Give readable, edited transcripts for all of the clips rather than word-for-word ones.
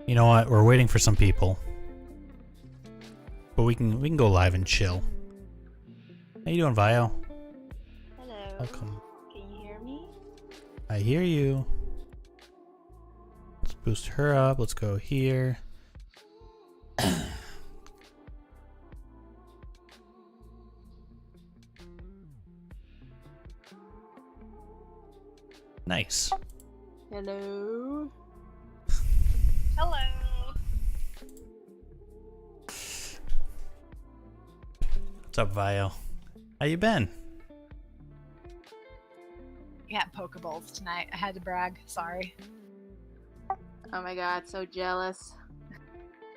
You know what? We're waiting for some people, but we can go live and chill. How you doing, Vio? Hello. Welcome. Can you hear me? I hear you. Let's boost her up. Let's go here. Nice. Hello. Hello. What's up, Vio? How you been? We had Pokeballs tonight. I had to brag. Sorry. Oh my god, so jealous.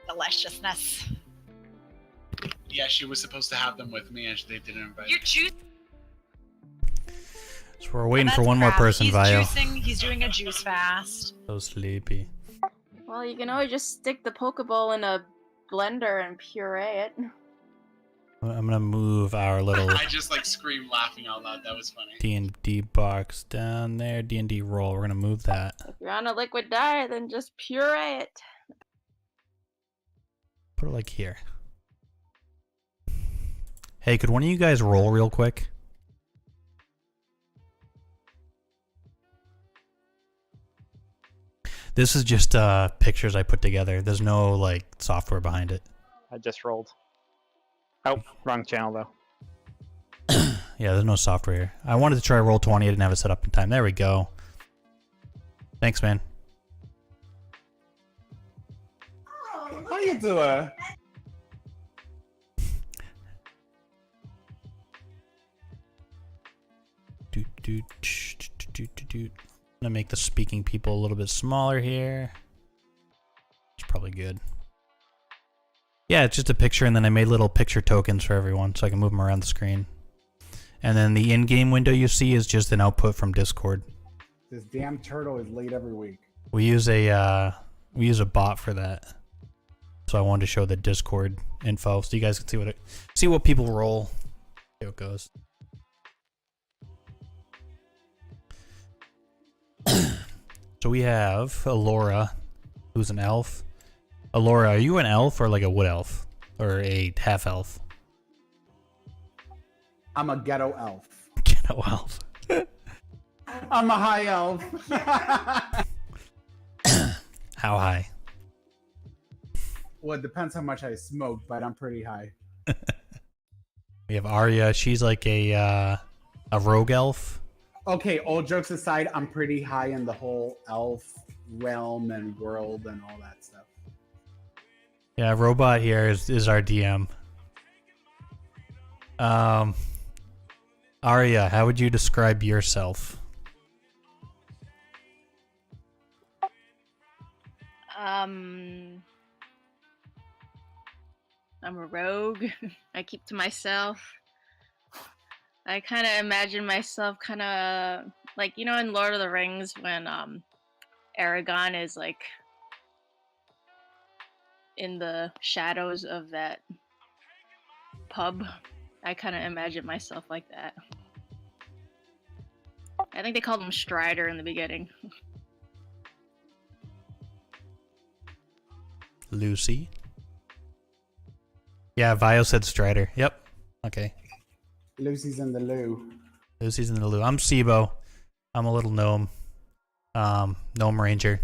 Deliciousness. Yeah, she was supposed to have them with me and they didn't invite me. You're juicing. So we're waiting for one more person, He's Vio. juicing. He's doing a juice fast. So sleepy. Well, you can always just stick the Pokeball in a blender and puree it. I'm gonna move our little I just like screamed laughing out loud. That was funny. D&D box down there. D&D roll. We're gonna move that. If you're on a liquid diet, then just puree it. Put it like here. Hey, could one of you guys roll real quick? This is just pictures I put together. There's no like software behind it. I just rolled. Oh, wrong channel though. Yeah, there's no software here. I wanted to try Roll20. I didn't have it set up in time. There we go. Thanks, man. How you doing? I'm gonna make the speaking people a little bit smaller here. It's probably good. Yeah, it's just a picture, and then I made little picture tokens for everyone, so I can move them around the screen. And then the in-game window you see is just an output from Discord. This damn turtle is late every week. We use a bot for that. So I wanted to show the Discord info so you guys can see what people roll. See how it goes. So we have Alora, who's an elf. Alora, are you an elf or like a wood elf? Or a half elf? I'm a ghetto elf. Ghetto elf. I'm a high elf. How high? Well, it depends how much I smoke, but I'm pretty high. We have Arya. She's like a rogue elf. Okay, all jokes aside, I'm pretty high in the whole elf realm and world and all that stuff. Yeah, Robot here is our DM. Arya, how would you describe yourself? I'm a rogue. I keep to myself. I kind of imagine myself kind of like, you know, in Lord of the Rings when Aragon is like in the shadows of that pub. I kind of imagine myself like that. I think they called him Strider in the beginning. Lucy? Yeah, Vio said Strider. Yep. Okay. Lucy's in the loo. Lucy's in the loo. I'm Seebo. I'm a little gnome. Gnome ranger.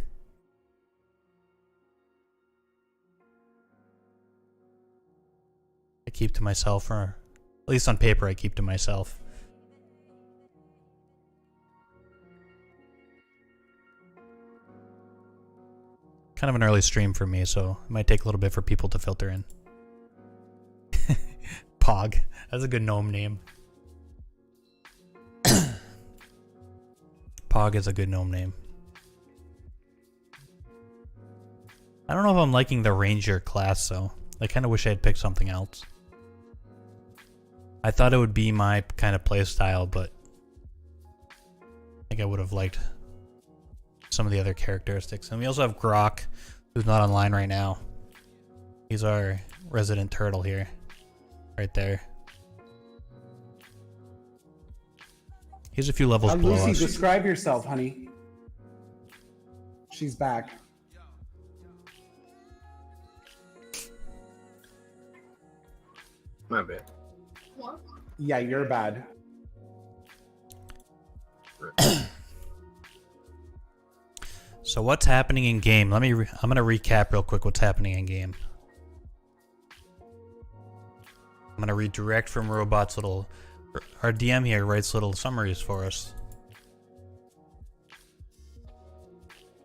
I keep to myself, or at least on paper I keep to myself. Kind of an early stream for me, so it might take a little bit for people to filter in. Pog. That's a good gnome name. Pog is a good gnome name. I don't know if I'm liking the ranger class, though. I kind of wish I had picked something else. I thought it would be my kind of playstyle, but I think I would have liked some of the other characteristics. And we also have Grok, who's not online right now. He's our resident turtle here. Right there. He's a few levels below Lucy, us. describe yourself, honey. She's back. My bad. Yeah, you're bad. So what's happening in game? I'm gonna recap real quick what's happening in game. I'm gonna redirect from Robot's little. Our DM here writes little summaries for us.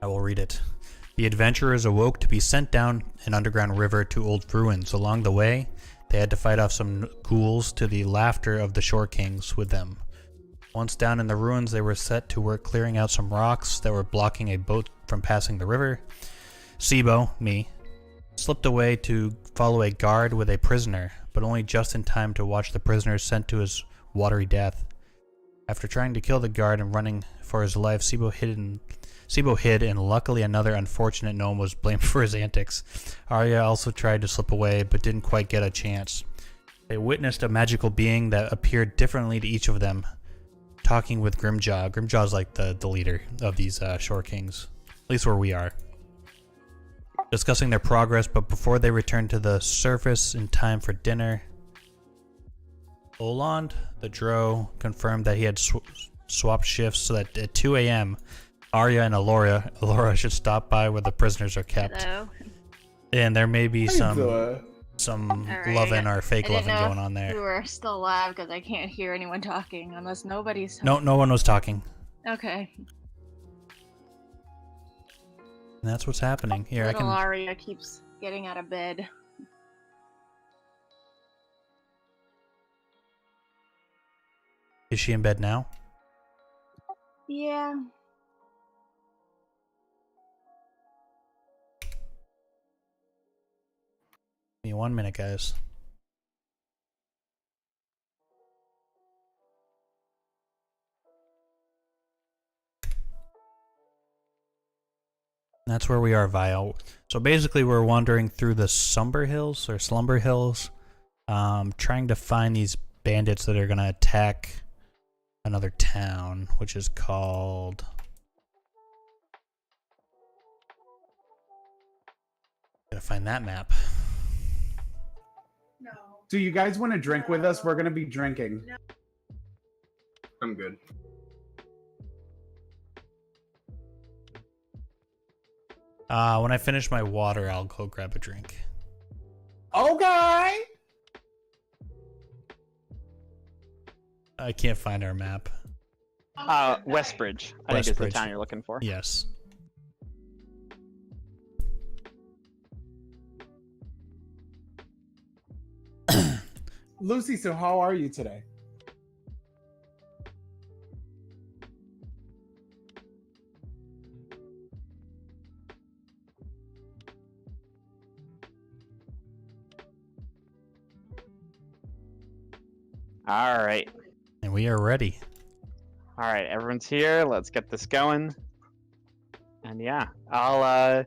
I will read it. The adventurers awoke to be sent down an underground river to old ruins. Along the way, they had to fight off some ghouls, to the laughter of the Shore Kings with them. Once down in the ruins, they were set to work clearing out some rocks that were blocking a boat from passing the river. Seebo, me, slipped away to follow a guard with a prisoner, but only just in time to watch the prisoner sent to his watery death. After trying to kill the guard and running for his life, Seebo hid, and luckily another unfortunate gnome was blamed for his antics. Arya also tried to slip away, but didn't quite get a chance. They witnessed a magical being that appeared differently to each of them, talking with Grimjaw. Grimjaw's like the leader of these Shore Kings, at least where we are. Discussing their progress, but before they returned to the surface in time for dinner, Oland, the Drow, confirmed that he had swapped shifts so that at 2 a.m., Arya and Alora should stop by where the prisoners are kept. Hello. And there may be some Alright. loving or fake I didn't loving know going on if there. you were still alive because I can't hear anyone talking unless nobody's. No one was talking. Okay. And that's what's happening here. Little Arya keeps getting out of bed. Is she in bed now? Yeah. Give me 1 minute, guys. That's where we are, Vile. So basically we're wandering through the Slumber Hills, trying to find these bandits that are going to attack another town, which is called... Gotta find that map. Do you guys want to drink with us? We're going to be drinking. I'm good. When I finish my water, I'll go grab a drink. Okay. I can't find our map. Westbridge, I think is the Westbridge. town you're looking for. Yes. Lucy, so how are you today? All right. And we are ready. All right, everyone's here. Let's get this going. And yeah, I'll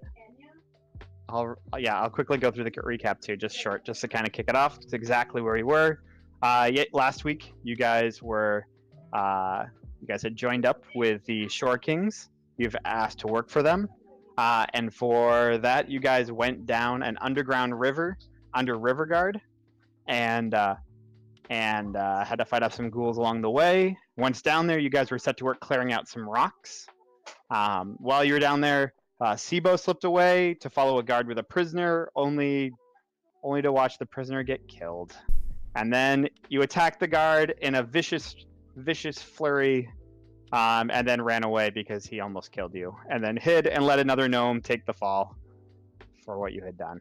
quickly go through the recap too, just short, just to kind of kick it off. It's exactly where we were. Last week, you guys had joined up with the Shore Kings. You've asked to work for them, and for that, you guys went down an underground river under River Guard, and had to fight off some ghouls along the way. Once down there, you guys were set to work clearing out some rocks. While you were down there, Seebo slipped away to follow a guard with a prisoner, only to watch the prisoner get killed. And then you attacked the guard in a vicious flurry, and then ran away because he almost killed you. And then hid and let another gnome take the fall for what you had done.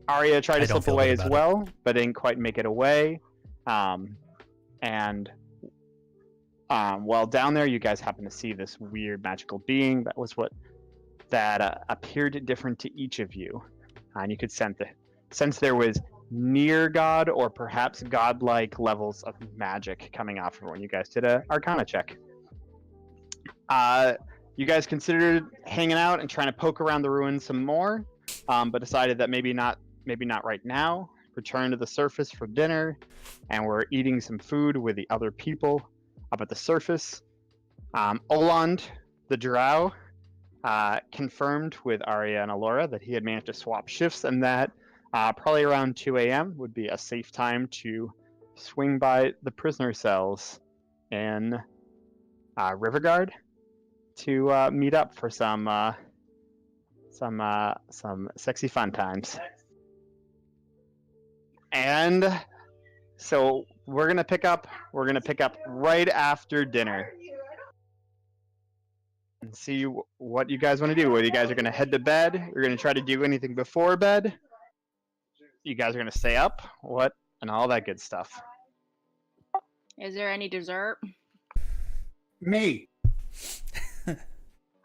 Arya tried to slip away as well, but didn't quite make it away. While down there, you guys happened to see this weird magical being that appeared different to each of you, and you could sense there was near god or perhaps godlike levels of magic coming off of when you guys did a Arcana check. You guys considered hanging out and trying to poke around the ruins some more, but decided that maybe not right now. Returned to the surface for dinner, and we're eating some food with the other people up at the surface. Oland, the drow, confirmed with Arya and Alora that he had managed to swap shifts, and that Probably around 2 a.m. would be a safe time to swing by the prisoner cells in Riverguard to meet up for some sexy fun times. And so we're gonna pick up right after dinner and see what you guys want to do. Whether you guys are gonna head to bed, you're gonna try to do anything before bed. You guys are gonna stay up, what, and all that good stuff. Is there any dessert? Me.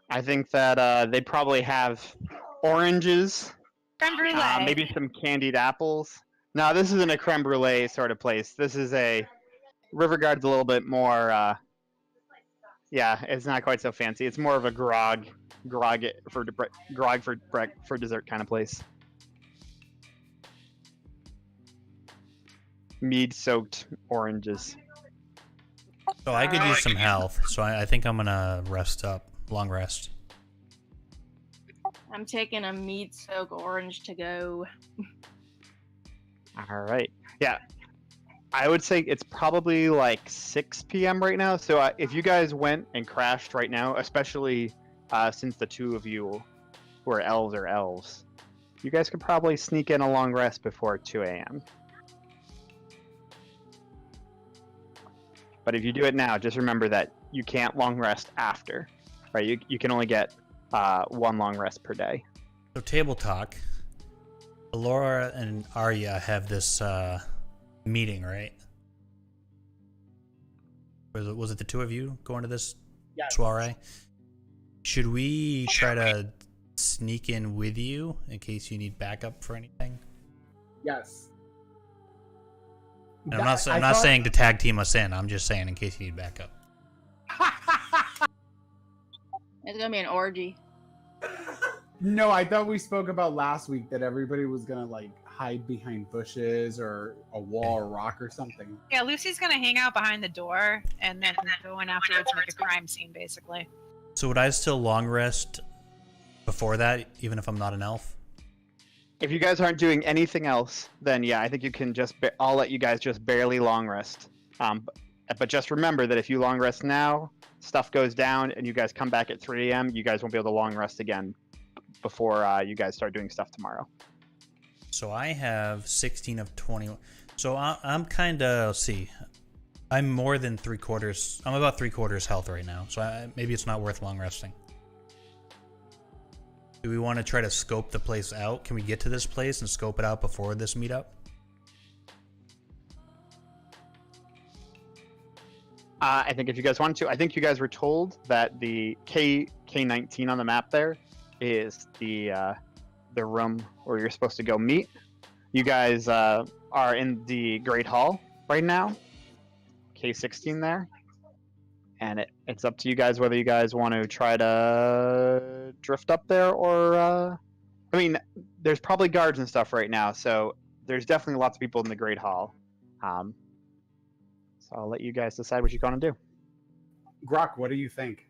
I think that they probably have oranges, Creme brulee. maybe some candied apples. No, this isn't a creme brulee sort of place. This is a Riverguard's a little bit more. Yeah, it's not quite so fancy. It's more of a grog for dessert kind of place. Mead-soaked oranges. So I could use some health, so I think I'm gonna rest up. Long rest. I'm taking a mead-soaked orange to go. All right. Yeah. I would say it's probably like 6 p.m. right now. So if you guys went and crashed right now, especially since the two of you who are elves, you guys could probably sneak in a long rest before 2 a.m. But if you do it now, just remember that you can't long rest after, right? You can only get one long rest per day. So table talk. Laura and Arya have this meeting, right? Was it the two of you going to this soiree? Should we try to sneak in with you in case you need backup for anything? Yes. And I'm not saying to tag team us in. I'm just saying in case you need backup. It's gonna be an orgy. No, I thought we spoke about last week that everybody was gonna like hide behind bushes or a wall or rock or something. Yeah, Lucy's gonna hang out behind the door and then go in afterwards and make a crime scene, basically. So would I still long rest before that, even if I'm not an elf? If you guys aren't doing anything else, then yeah, I think you can just. I'll let you guys just barely long rest. But just remember that if you long rest now, stuff goes down, and you guys come back at 3 a.m., you guys won't be able to long rest again before you guys start doing stuff tomorrow. So I have 16 of 21. So I'm kind of, let's see. I'm more than 3/4. I'm about 3/4 health right now. So maybe it's not worth long resting. Do we want to try to scope the place out? Can we get to this place and scope it out before this meetup? I think if you guys wanted to, I think you guys were told that the K19 on the map there is the room where you're supposed to go meet. You guys are in the Great Hall right now, K16 there, and it's up to you guys whether you guys want to try to drift up there or I mean, there's probably guards and stuff right now, so there's definitely lots of people in the Great Hall. So I'll let you guys decide what you're gonna do. Grok, what do you think?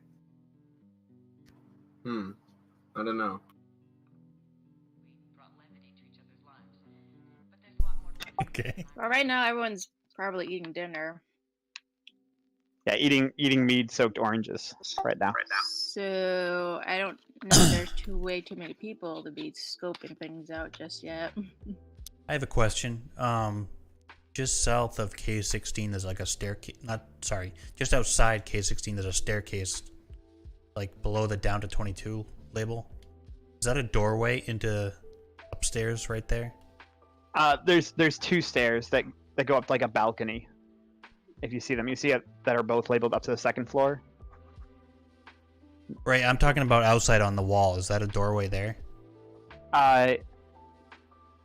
I don't know. Okay. Well, right now everyone's probably eating dinner. Yeah, eating mead-soaked oranges right now. So I don't know if there's way too many people to be scoping things out just yet. I have a question. Just south of K16 there's like a staircase. Just outside K16 there's a staircase, like below the down to 22 label. Is that a doorway into upstairs right there? There's two stairs that go up like a balcony. If you see them, you see it that are both labeled up to the second floor. Right, I'm talking about outside on the wall. Is that a doorway there?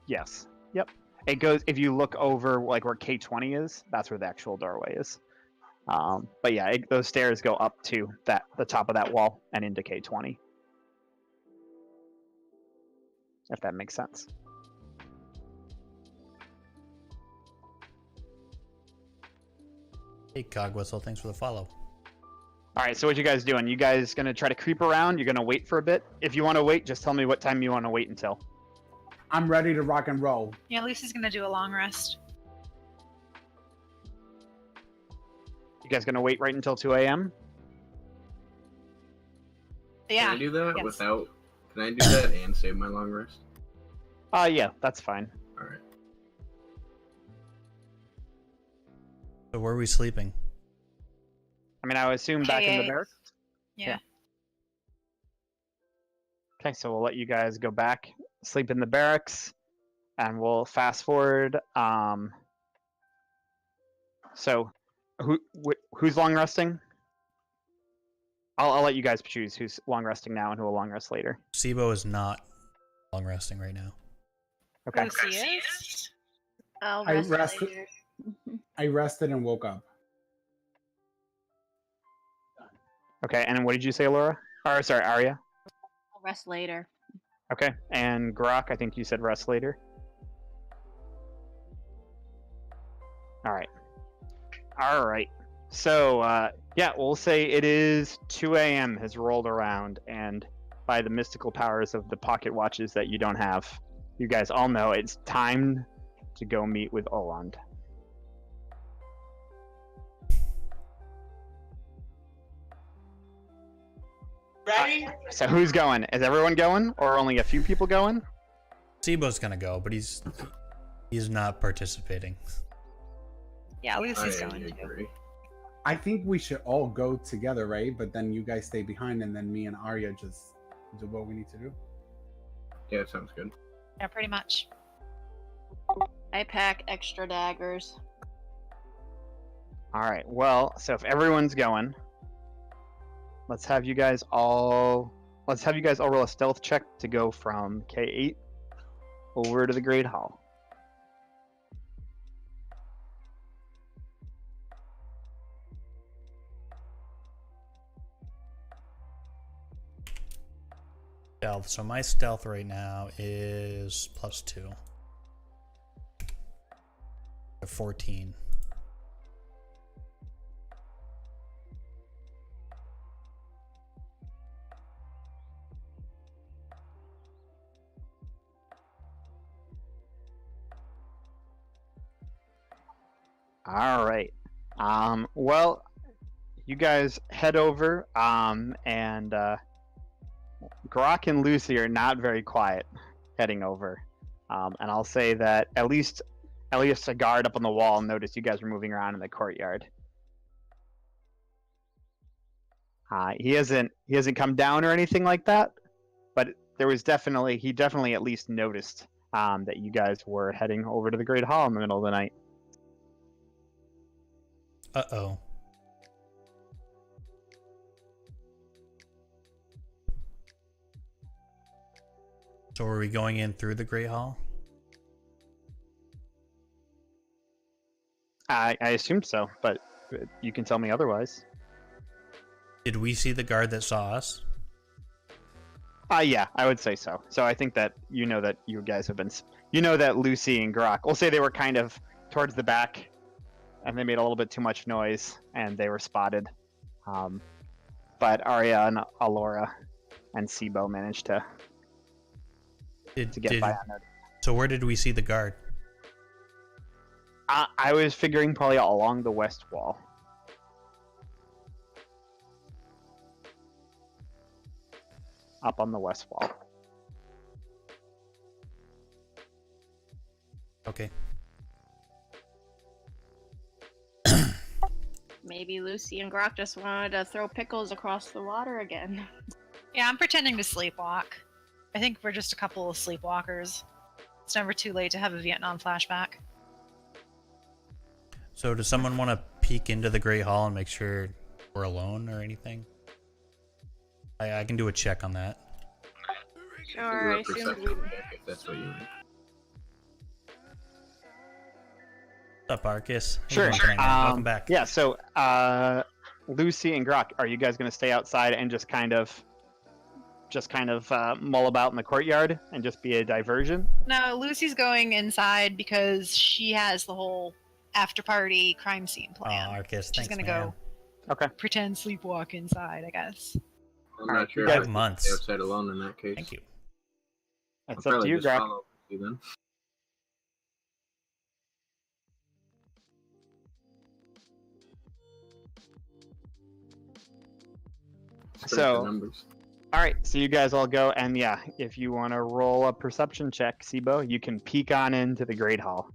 Yes. Yep. It goes, if you look over like where K20 is, that's where the actual doorway is. But yeah, those stairs go up to the top of that wall and into K20. If that makes sense. Hey, Cogwhistle, thanks for the follow. All right, so what you guys doing? You guys gonna try to creep around? You're gonna wait for a bit? If you want to wait, just tell me what time you want to wait until. I'm ready to rock and roll. Yeah, Lucy's gonna do a long rest. You guys gonna wait right until 2 a.m.? Yeah. Can I do that yes. without? Can I do that and save my long rest? Yeah, that's fine. All right. So where are we sleeping? I mean, I would assume back in the K8. barracks. Yeah. Okay, so we'll let you guys go back, sleep in the barracks, and we'll fast forward. So, who's long resting? I'll let you guys choose who's long resting now and who will long rest later. Seebo is not long resting right now. Okay. Lucy is. I'll I rest rested- later. I rested and woke up. Okay, and what did you say, Laura? Or sorry, Arya. I'll rest later. Okay, and Grok, I think you said rest later. All right. All right. So, yeah, we'll say it is 2 a.m. has rolled around, and by the mystical powers of the pocket watches that you don't have, you guys all know it's time to go meet with Oland. Ready? So who's going? Is everyone going, or only a few people going? Seebo's gonna go, but he's not participating. Yeah, Lucy's I going to. agree. I think we should all go together, right? But then you guys stay behind, and then me and Arya just do what we need to do. Yeah, it sounds good. Yeah, pretty much. I pack extra daggers. All right. Well, so if everyone's going, let's have you guys all roll a stealth check to go from K8 over to the Great Hall. Stealth. So my stealth right now is +2. 14. All right. Well, you guys head over, and Grok and Lucy are not very quiet heading over. And I'll say that at least a guard up on the wall noticed you guys were moving around in the courtyard. He hasn't come down or anything like that, but he definitely at least noticed that you guys were heading over to the Great Hall in the middle of the night. Uh-oh. So are we going in through the Great Hall? I assumed so, but you can tell me otherwise. Did we see the guard that saw us? Yeah, I would say so. So I think that you guys have been, that Lucy and Grok, we'll say they were kind of towards the back, and they made a little bit too much noise, and they were spotted. But Arya and Alora and Seebo managed to get by on it. So where did we see the guard? I was figuring probably along the west wall. Up on the west wall. Okay. Maybe Lucy and Grok just wanted to throw pickles across the water again. Yeah, I'm pretending to sleepwalk. I think we're just a couple of sleepwalkers. It's never too late to have a Vietnam flashback. So does someone want to peek into the Great Hall and make sure we're alone or anything? I can do a check on that. Sure, I Do a assumed perception check if that's what you want. What's up, Arcus? How you Sure. doing tonight, man? Welcome back. Yeah, so Lucy and Grok, are you guys going to stay outside and just kind of mull about in the courtyard and just be a diversion? No, Lucy's going inside because she has the whole after-party crime scene plan. Oh, Arcus, She's thanks, gonna man. go Okay. pretend sleepwalk inside, I guess. I'm Alright, not sure you if guys- I can months. stay outside alone in that case. Thank you. It's I'll up to probably you, just Grok. follow You then. Spread the So, numbers. all right, so you guys all go, and yeah, if you want to roll a perception check, Seebo, you can peek on into the Great Hall.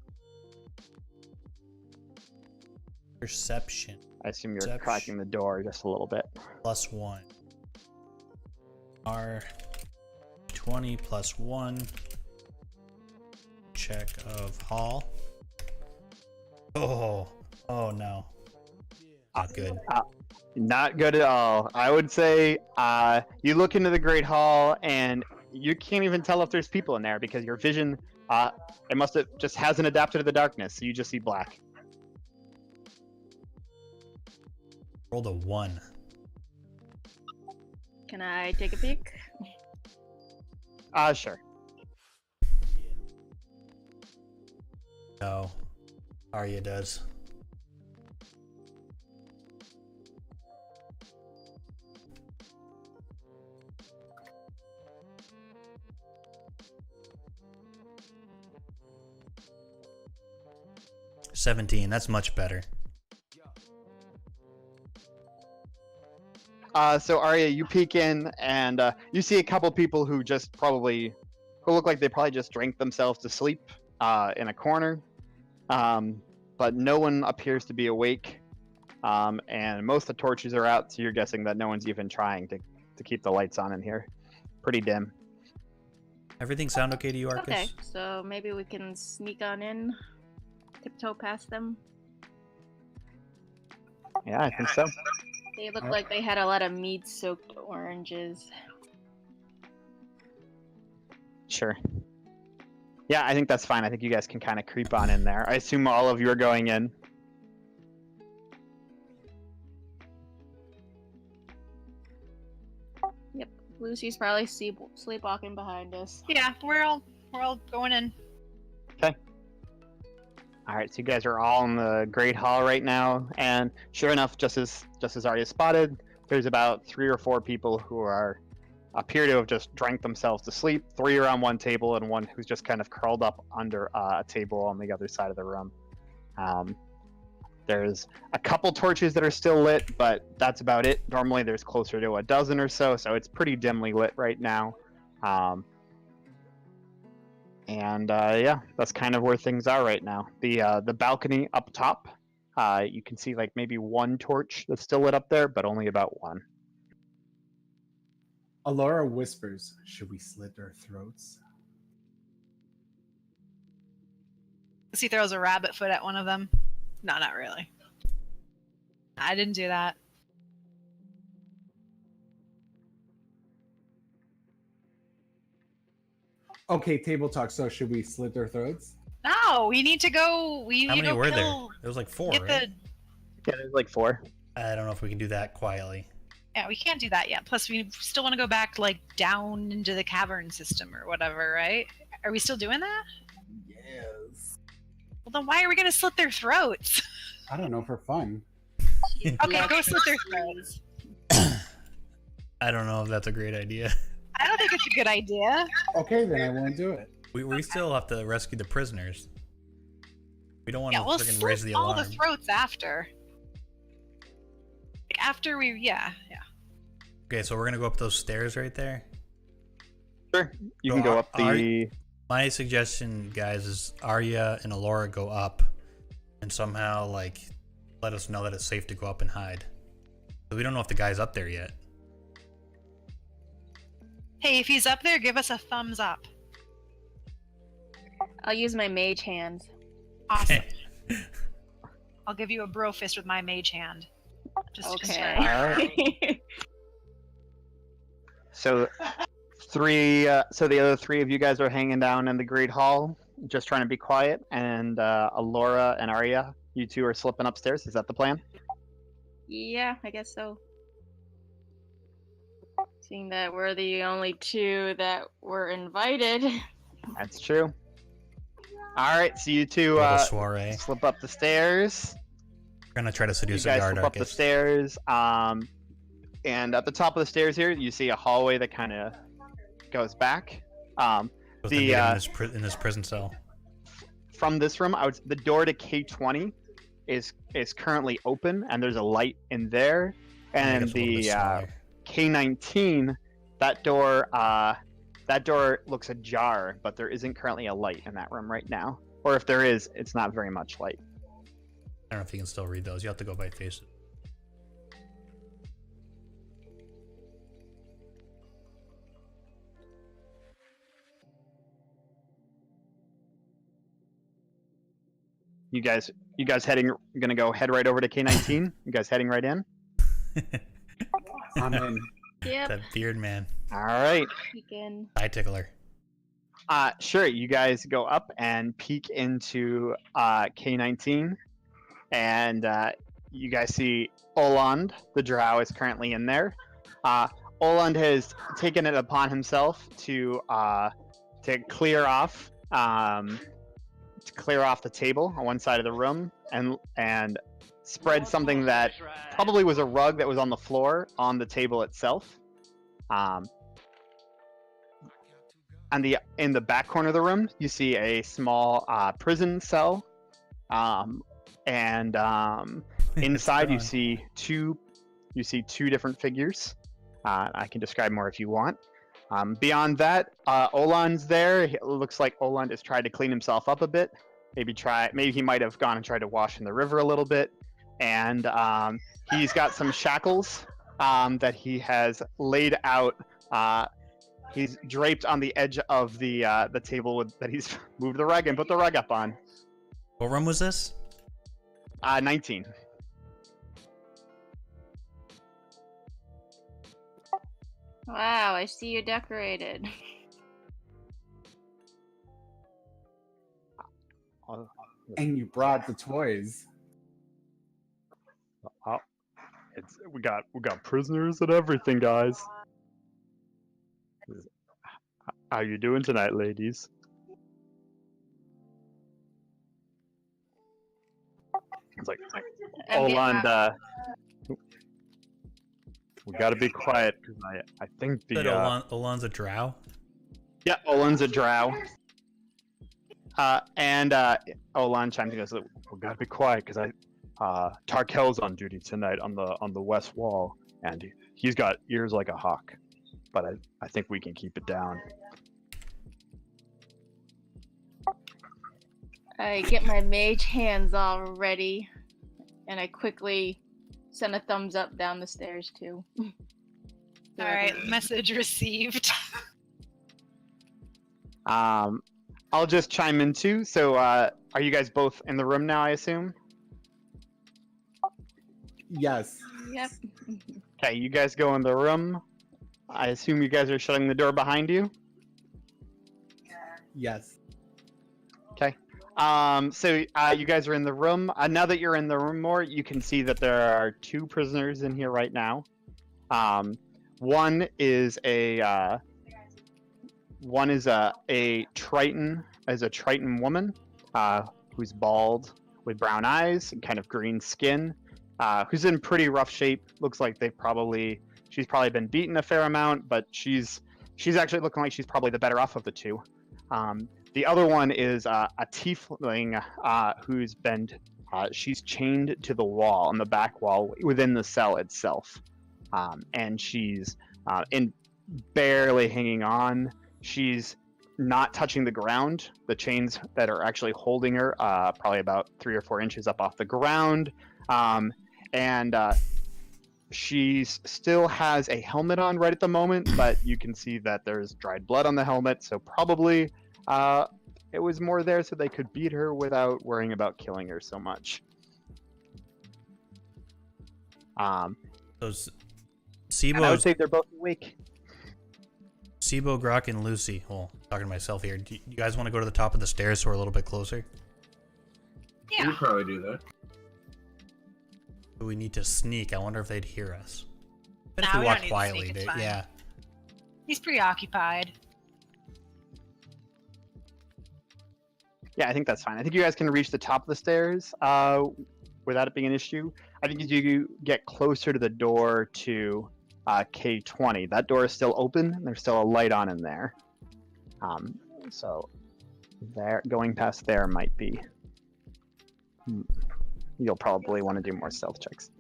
Perception. I assume you're Perception. cracking the door just a little bit. +1. R 20 +1. Check of hall. Oh no. Not good. Not good at all. I would say you look into the Great Hall and you can't even tell if there's people in there because your vision, it must have just hasn't adapted to the darkness, so you just see black. Rolled a 1. Can I take a peek? Sure. No. Arya does. $17. That's much better. So Arya, you peek in and you see a couple people who look like they probably just drank themselves to sleep in a corner, but no one appears to be awake, and most of the torches are out, so you're guessing that no one's even trying to keep the lights on in here. Pretty dim. Everything sound okay to you, Arcus? Okay, so maybe we can sneak on in, tiptoe past them. Yeah, I think so. They look like they had a lot of mead-soaked oranges. Sure. Yeah, I think that's fine. I think you guys can kind of creep on in there. I assume all of you are going in. Yep, Lucy's probably sleepwalking behind us. Yeah, we're all going in. All right, so you guys are all in the Great Hall right now, and sure enough, just as Arya spotted, there's about 3 or 4 people who appear to have just drank themselves to sleep. 3 are on one table, and 1 who's just kind of curled up under a table on the other side of the room. There's a couple torches that are still lit, but that's about it. Normally, there's closer to a dozen or so, so it's pretty dimly lit right now. And yeah, that's kind of where things are right now. The balcony up top, you can see like maybe 1 torch that's still lit up there, but only about 1. Alora whispers, "Should we slit their throats?" Lucy throws a rabbit foot at one of them. No, not really. I didn't do that. Okay, table talk. So should we slit their throats? No, we need to go. We need How to many go were there? kill. There was like 4, Get right? Yeah, there's like 4. I don't know if we can do that quietly. Yeah, we can't do that yet. Plus, we still want to go back like down into the cavern system or whatever, right? Are we still doing that? Yes. Well, then why are we gonna slit their throats? I don't know, for fun. Okay, go slit their throats. I don't know if that's a great idea. I don't think it's a good idea. Okay, then I won't do it. We still have to rescue the prisoners. We don't want Yeah, to we'll freaking raise slit the all alarm. the throats after. Like after we, yeah. Okay, so we're gonna go up those stairs right there. Sure, you So can go up Arya- My suggestion, guys, is Arya and Alora go up and somehow like let us know that it's safe to go up and hide. But we don't know if the guy's up there yet. Hey, if he's up there, give us a thumbs up. I'll use my mage hand. Awesome. I'll give you a bro fist with my mage hand. Just to confirm. Okay. So so the other 3 of you guys are hanging down in the Great Hall, just trying to be quiet, and Alora and Arya, you 2 are slipping upstairs. Is that the plan? Yeah, I guess so. Seeing that we're the only 2 that were invited. That's true. All right, so you 2 Little soiree. slip up the stairs. We're gonna try to You seduce a guys guard, slip up the Arcus. stairs, and at the top of the stairs here, you see a hallway that kind of goes back. So With them being in this prison cell. From this room, the door to K20 is currently open, and there's a light in there. And the K19, that door looks ajar, but there isn't currently a light in that room right now. Or if there is, it's not very much light. I don't know if you can still read those. You have to go by faces. You guys gonna go head right over to K19? You guys heading right in? I'm in. Yep. That beard man. All right. Begin. Eye tickler. Sure. You guys go up and peek into K19, and you guys see Oland, the drow, is currently in there. Oland has taken it upon himself to clear off the table on one side of the room and spread something that probably was a rug that was on the floor on the table itself. In the back corner of the room, you see a small prison cell, and inside you see two different figures. I can describe more if you want. Beyond that, Oland's there. It looks like Oland has tried to clean himself up a bit. Maybe he might have gone and tried to wash in the river a little bit. And he's got some shackles that he has laid out. He's draped on the edge of the table that he's moved the rug and put the rug up on. What room was this? 19. Wow, I see you're decorated. And you brought the toys. We got prisoners and everything, guys. How you doing tonight, ladies? It's like Oland. We gotta be quiet because I think the Oland's a drow. Yeah, Oland's a drow. And Oland chimes in and goes, "We gotta be quiet because Tarkel's on duty tonight on the west wall, and he's got ears like a hawk, but I think we can keep it down." I get my mage hands all ready, and I quickly send a thumbs up down the stairs too. All right, message received. I'll just chime in too. So, are you guys both in the room now, I assume? Yes. Yep. Okay, you guys go in the room. I assume you guys are shutting the door behind you? Yes. Okay. So you guys are in the room. Now that you're in the room more, you can see that there are two prisoners in here right now. One is a Triton, woman, who's bald with brown eyes and kind of green skin, who's in pretty rough shape. Looks like she's probably been beaten a fair amount, but she's actually looking like she's probably the better off of the two. The other one is a tiefling who's been she's chained to the wall, on the back wall within the cell itself, and she's barely hanging on. She's not touching the ground. The chains that are actually holding her probably about 3 or 4 inches up off the ground, and she still has a helmet on right at the moment, but you can see that there's dried blood on the helmet, so probably it was more there so they could beat her without worrying about killing her so much. Those Seebo, and I would say they're both awake. Seebo, Grok, and Lucy. Well, talking to myself here. Do you guys want to go to the top of the stairs so we're a little bit closer? Yeah. We'd probably do that. We need to sneak. I wonder if they'd hear us. But Nah, if we we walk don't need to quietly, sneak, it's fine. yeah. He's preoccupied. Yeah, I think that's fine. I think you guys can reach the top of the stairs without it being an issue. I think as you get closer to the door to K20, that door is still open, and there's still a light on in there. So there, going past there might be. You'll probably want to do more stealth checks.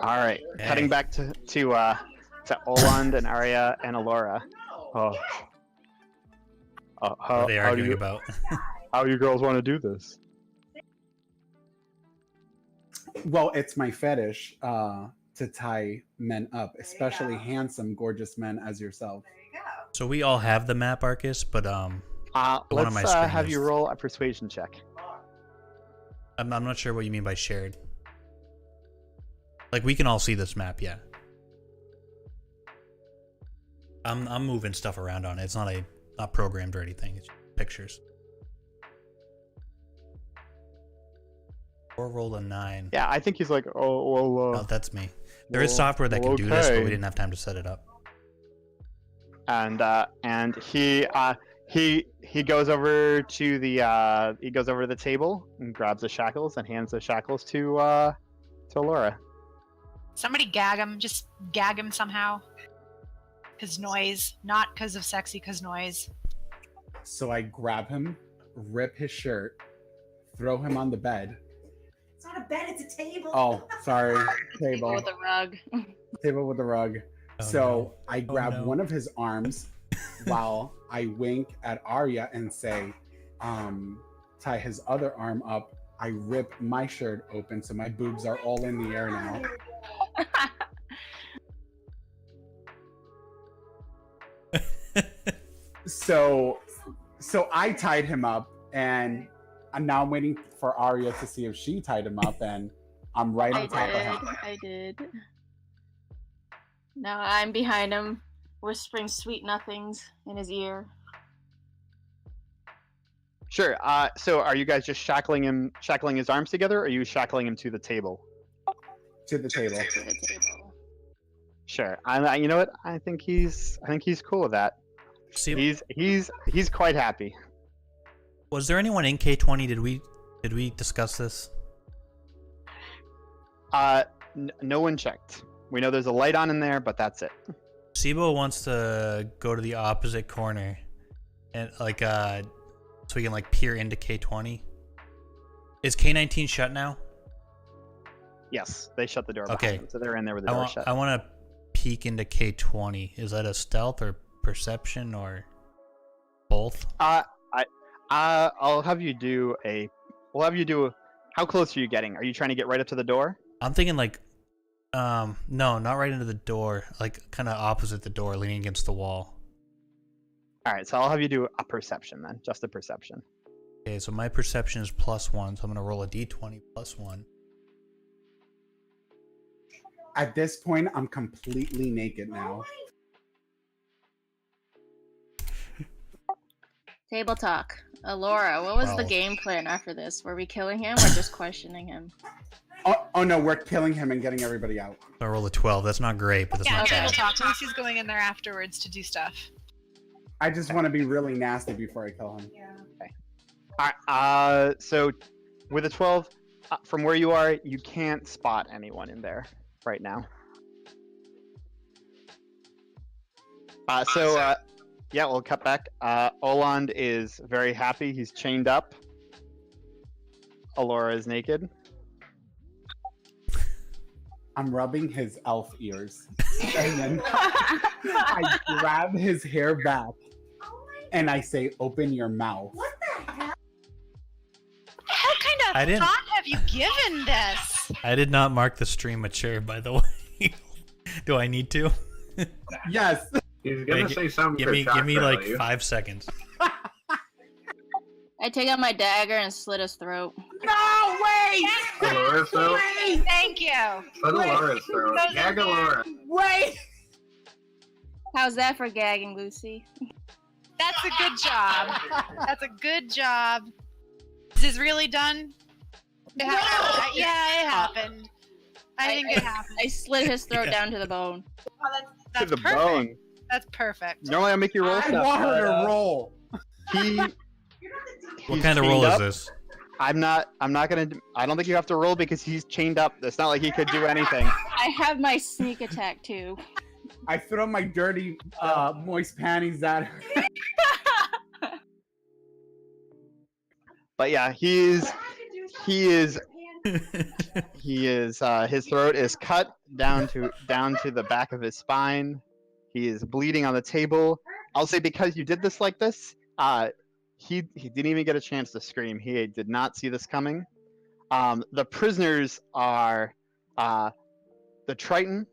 All right, cutting back to Oland and Arya and Alora. What are they arguing about? How you girls want to do this? Well, it's my fetish to tie men up, especially handsome, gorgeous men as yourself. So we all have the map, Arcus, but let's have you roll a persuasion check. I'm not sure what you mean by shared. Like, we can all see this map, yeah. I'm moving stuff around on it. It's not programmed or anything. It's pictures. Or roll a 9. Yeah, I think he's like, Oh, that's me. There is software that can do this, but we didn't have time to set it up. And he goes over to the table and grabs the shackles and hands the shackles to Laura. Somebody gag him. Just gag him somehow. Cause noise, not because of sexy, cause noise. So I grab him, rip his shirt, throw him on the bed. It's not a bed, it's a table. Oh, sorry. Table with a rug. Table with a rug. Oh, So no. I grab one of his arms while I wink at Arya and say, tie his other arm up. I rip my shirt open so my boobs are all in the air now. So I tied him up, and now I'm waiting for Arya to see if she tied him up, and I'm right on top of him. I did. Now I'm behind him, whispering sweet nothings in his ear. Sure. So are you guys just shackling his arms together, or are you shackling him to the table? To the table. To the table. Sure. You know what? I think he's cool with that. See, He's quite happy. was there anyone in K20? Did we discuss this? No one checked. We know there's a light on in there, but that's it. Seebo wants to go to the opposite corner, and so we can peer into K20. Is K19 shut now? Yes, they shut the door behind Okay. them, so they're in there with the door shut. I want to peek into K20. Is that a stealth or perception or both? I'll have you do a. We'll have you do. How close are you getting? Are you trying to get right up to the door? I'm thinking no, not right into the door. Kind of opposite the door, leaning against the wall. All right, so I'll have you do a perception then, just a perception. Okay, so my perception is +1, so I'm gonna roll a d20 +1. At this point, I'm completely naked now. Table talk. Laura, what was the Wow. game plan after this? Were we killing him or just questioning him? Oh no, we're killing him and getting everybody out. So I roll a 12. That's not great, but that's Yeah, not table bad. talk. Lucy's going in there afterwards to do stuff. I just want to be really nasty before I kill him. All right, so with a 12, from where you are, you can't spot anyone in there right now. Yeah, we'll cut back. Oland is very happy. He's chained up. Alora is naked. I'm rubbing his elf ears. And then I grab his hair back and I say, open your mouth. What the hell? What kind I of didn't- thought have you given this? I did not mark the stream mature, by the way. Do I need to? Yes. He's gonna Wait, say something. Give for me shock value. 5 seconds. I take out my dagger and slit his throat. No, wait! Alora's throat. Thank you. Slit Alora's throat. Gag Alora. Wait! How's that for gagging, Lucy? That's a good job. That's a good job. Is this really done? It happened. Yeah, it happened. I think it happened. I slit his throat down to the bone. That's to the perfect. bone. That's perfect. Normally I make you roll I stuff. want her but, to roll. He, What he's kind of chained roll up. is this? I'm not gonna. I don't think you have to roll because he's chained up. It's not like he could do anything. I have my sneak attack too. I throw my dirty, moist panties at her. But yeah, he is. His throat is cut down to the back of his spine. He is bleeding on the table. I'll say because you did this like this, he didn't even get a chance to scream. He did not see this coming. The prisoners are the Triton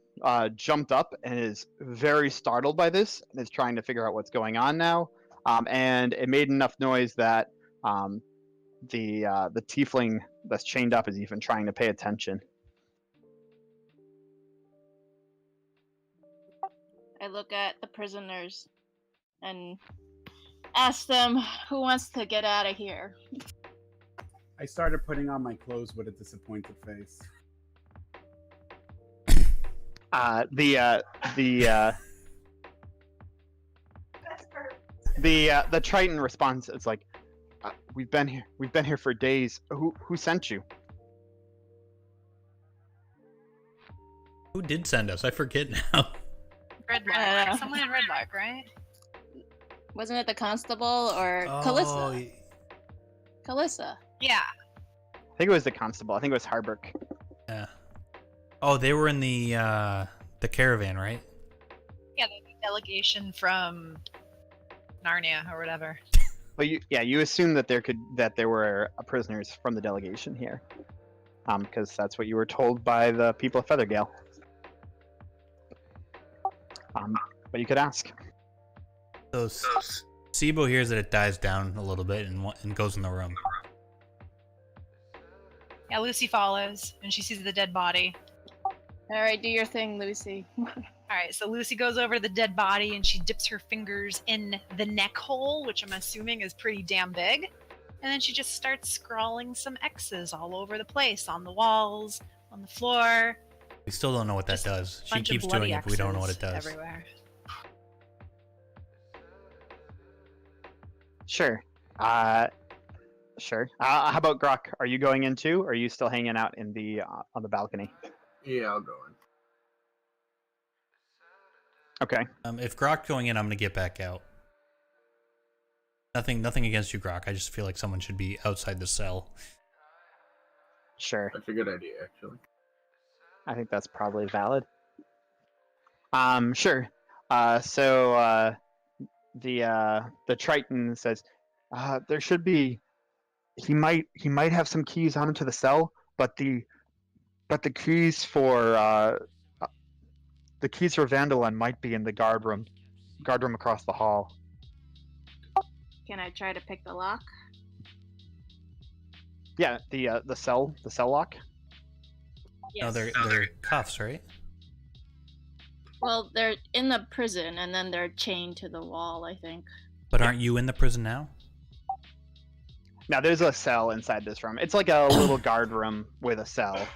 jumped up and is very startled by this and is trying to figure out what's going on now. And it made enough noise that the tiefling that's chained up is even trying to pay attention. I look at the prisoners and ask them who wants to get out of here. I started putting on my clothes with a disappointed face. The Triton responds. It's like, we've been here for days. Who sent you? Who did send us? I forget now. Redlark. Someone in Redlark, right? Wasn't it the constable or Calissa? Calissa. Yeah. I think it was the constable. I think it was Harburg. Yeah. Oh, they were in the caravan, right? Yeah, the delegation from Narnia or whatever. But you assume that there were prisoners from the delegation here, because that's what you were told by the people of Feathergale. But you could ask. So Seebo hears that it dies down a little bit and goes in the room. Yeah, Lucy follows, and she sees the dead body. All right, do your thing, Lucy. Alright, so Lucy goes over to the dead body, and she dips her fingers in the neck hole, which I'm assuming is pretty damn big. And then she just starts scrawling some X's all over the place, on the walls, on the floor. We still don't know what that Just does. She bunch of keeps bloody doing it, but we don't know what X's it does. everywhere. Sure. Sure. How about Grok? Are you going in too, or are you still hanging out in the on the balcony? Yeah, I'll go in. Okay. If Grok's going in, I'm gonna get back out. Nothing against you, Grok. I just feel like someone should be outside the cell. Sure. That's a good idea, actually. I think that's probably valid. Sure. So the Triton says, there should be. He might have some keys on him to the cell, but the keys for Vandalin might be in the guard room across the hall. Can I try to pick the lock? Yeah, the cell lock. Yes. No, they're cuffs, right? Well, they're in the prison, and then they're chained to the wall, I think. But aren't you in the prison now? Now there's a cell inside this room. It's like a little guard room with a cell,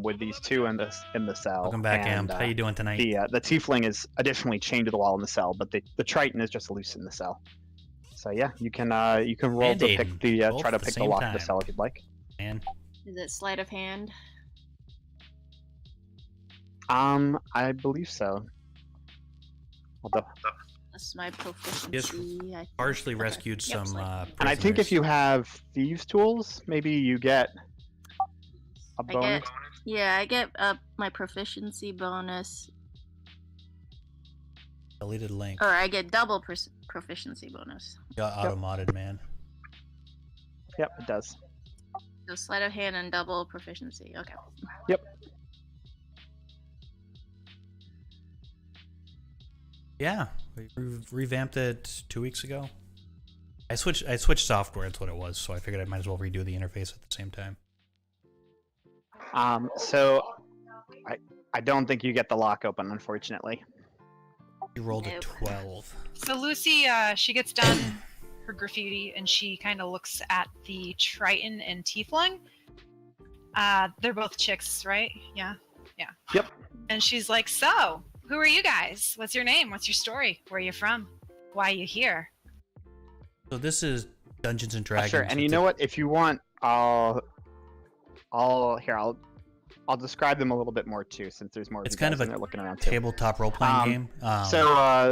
with these two in the cell. Welcome back, and, Amp. How you doing tonight? The tiefling is additionally chained to the wall in the cell, but the Triton is just loose in the cell. So yeah, you can roll And to Aiden, pick the both try to at the pick the same lock of time. the cell if you'd like. Man. Is it sleight of hand? I believe so. Although, That's my proficiency. Just I think. partially Okay. rescued Yep, some sleight. and I think if you have thieves' tools, maybe you get a I bonus. I get my proficiency bonus, deleted link. or I get double proficiency bonus. Got auto-modded, man. Yep, it does. So sleight of hand and double proficiency. Okay. Yep. Yeah, we revamped it 2 weeks ago. I switched software. That's what it was. So I figured I might as well redo the interface at the same time. So I don't think you get the lock open, unfortunately. You rolled a Nope. 12. So Lucy, she gets done her graffiti, and she kind of looks at the Triton and Tiefling. They're both chicks, right? Yeah. Yep. And she's like, so, who are you guys? What's your name? What's your story? Where are you from? Why are you here? So this is Dungeons and Dragons. Sure. And you It's know a- what? If you want I'll describe them a little bit more too, since there's more. It's of you kind guys of and a they're looking around too. tabletop role-playing game.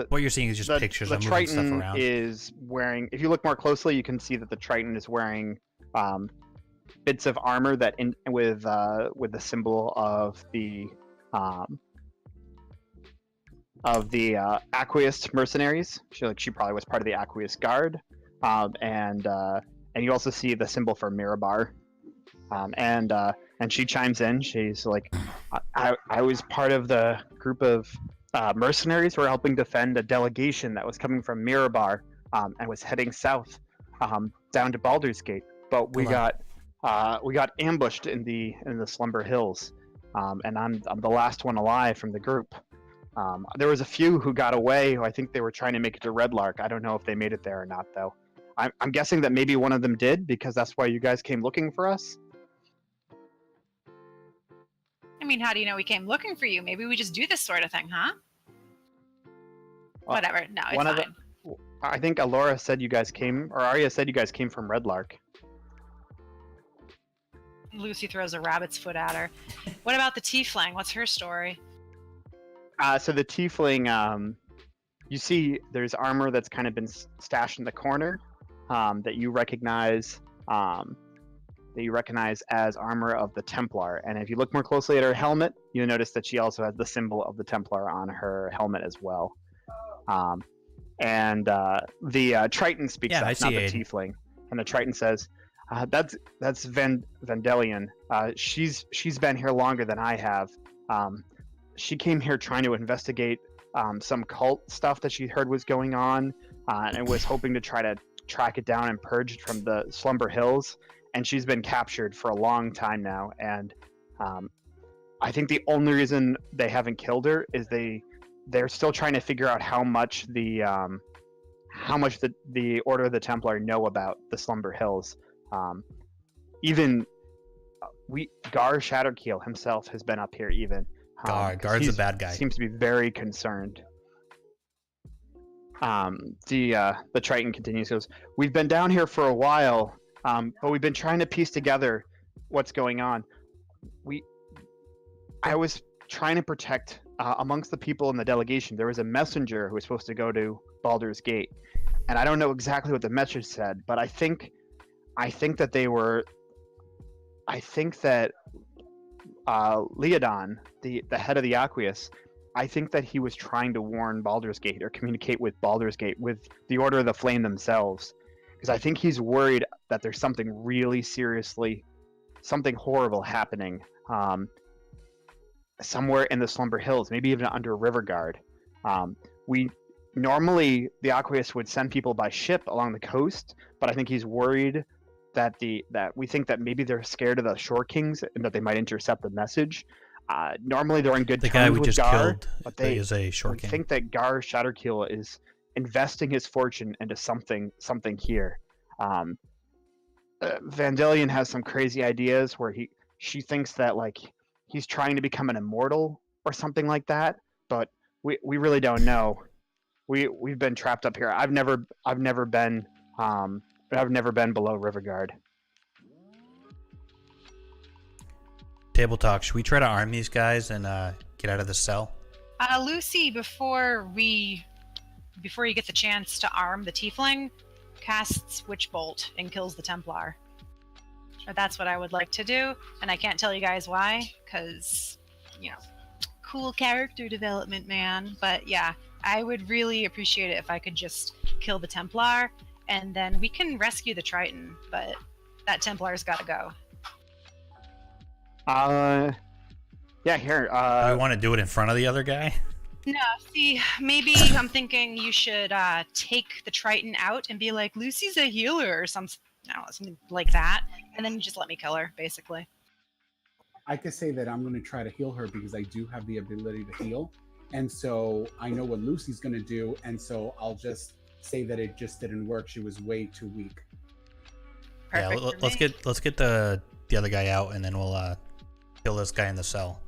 What you're seeing is just pictures. The I'm moving stuff Triton around. is wearing. If you look more closely, you can see that the Triton is wearing bits of armor that with the symbol of the Aqueous mercenaries. She probably was part of the Aqueous Guard, and you also see the symbol for Mirabar, and she chimes in. She's like, I was part of the group of mercenaries who were helping defend a delegation that was coming from Mirabar and was heading south down to Baldur's Gate, but we got ambushed in the Slumber Hills, and I'm the last one alive from the group. There was a few who got away who I think they were trying to make it to Red Lark. I don't know if they made it there or not, though. I'm guessing that maybe one of them did, because that's why you guys came looking for us. I mean, how do you know we came looking for you? Maybe we just do this sort of thing, huh? Whatever. No, it's fine. I think Alora said you guys came, or Arya said you guys came from Red Lark. Lucy throws a rabbit's foot at her. What about the tiefling? What's her story? So the tiefling, you see there's armor that's kind of been stashed in the corner that you recognize as armor of the Templar. And if you look more closely at her helmet, you'll notice that she also has the symbol of the Templar on her helmet as well. The Triton speaks up, not the tiefling. And the Triton says, that's Vendelian. She's been here longer than I have. She came here trying to investigate some cult stuff that she heard was going on, and was hoping to try to track it down and purge it from the Slumber Hills. And she's been captured for a long time now. And I think the only reason they haven't killed her is they're still trying to figure out how much the Order of the Templar know about the Slumber Hills. Gar Shatterkeel himself has been up here even. Gar's a bad guy. Seems to be very concerned. The Triton continues, goes, we've been down here for a while, but we've been trying to piece together what's going on. I was trying to protect amongst the people in the delegation. There was a messenger who was supposed to go to Baldur's Gate, and I don't know exactly what the message said, but I think that Leodon, the head of the Aqueous, I think that he was trying to warn Baldur's Gate or communicate with Baldur's Gate, with the Order of the Flame themselves, because I think he's worried that there's something horrible happening somewhere in the Slumber Hills, maybe even under Riverguard. Normally the Aqueous would send people by ship along the coast, but I think he's worried that we think that maybe they're scared of the Shore Kings and that they might intercept the message. Normally they're in good terms with Gar. The guy we just killed, but they is a Shore King. Think that Gar Shatterkeel is investing his fortune into something here. Vandalion has some crazy ideas where she thinks that like he's trying to become an immortal or something like that, but we really don't know. We've been trapped up here. I've never been below Riverguard. Table talk. Should we try to arm these guys and get out of the cell? Lucy, before you get the chance to arm the tiefling, casts Witch Bolt and kills the Templar. That's what I would like to do, and I can't tell you guys why, because, cool character development, man. But yeah, I would really appreciate it if I could just kill the Templar, and then we can rescue the Triton, but that Templar's gotta go. Yeah, here. Do we want to do it in front of the other guy? No, see, maybe I'm thinking you should take the Triton out and be like, Lucy's a healer or something like that, and then you just let me kill her, basically. I could say that I'm going to try to heal her because I do have the ability to heal, and so I know what Lucy's going to do, and so I'll just say that it just didn't work. She was way too weak. Perfect. Yeah, let's get the other guy out, and then we'll kill this guy in the cell.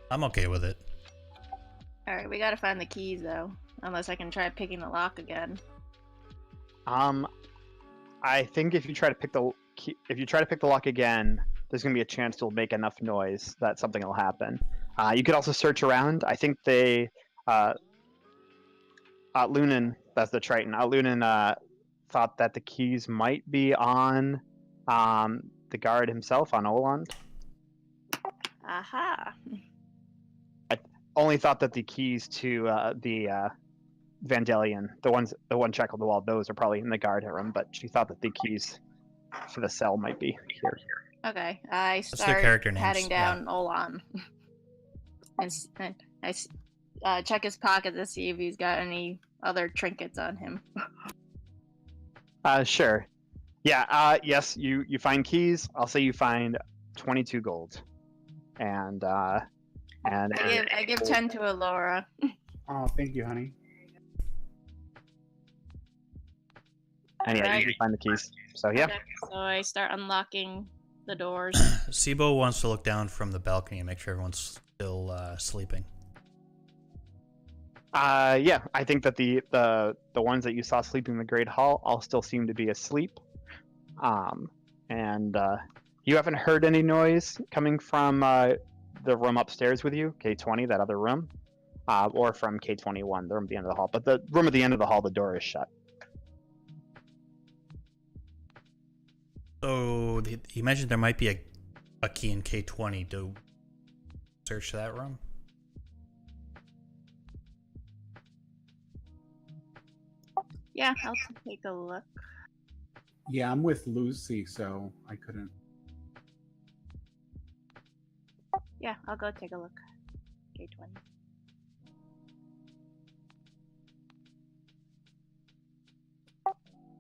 I'm okay with it. Alright, we gotta find the keys though. Unless I can try picking the lock again. I I think if you try to pick the lock again, there's gonna be a chance it'll make enough noise that something will happen. You could also search around. I think Lunan, that's the Triton. Lunan thought that the keys might be on the guard himself, on Oland. Aha. I only thought that the keys to the Vandalion, the one check on the wall, those are probably in the guard room, but she thought that the keys for the cell might be here. Okay, I their start character names? patting down Olan. and I check his pocket to see if he's got any other trinkets on him. Sure. Yeah, yes, you find keys. I'll say you find 22 gold. And I give 10 to Alora. Oh, thank you, honey. And yeah, you find the keys. So yeah. So I start unlocking the doors. Seebo wants to look down from the balcony and make sure everyone's still sleeping. Yeah, I think that the ones that you saw sleeping in the Great Hall all still seem to be asleep. And you haven't heard any noise coming from the room upstairs with you, K20, that other room, or from K21, the room at the end of the hall. But the room at the end of the hall, the door is shut. So he mentioned there might be a key in K20 to search that room. Yeah, I'll take a look. Yeah, I'm with Lucy, so I couldn't. Yeah, I'll go take a look. K20.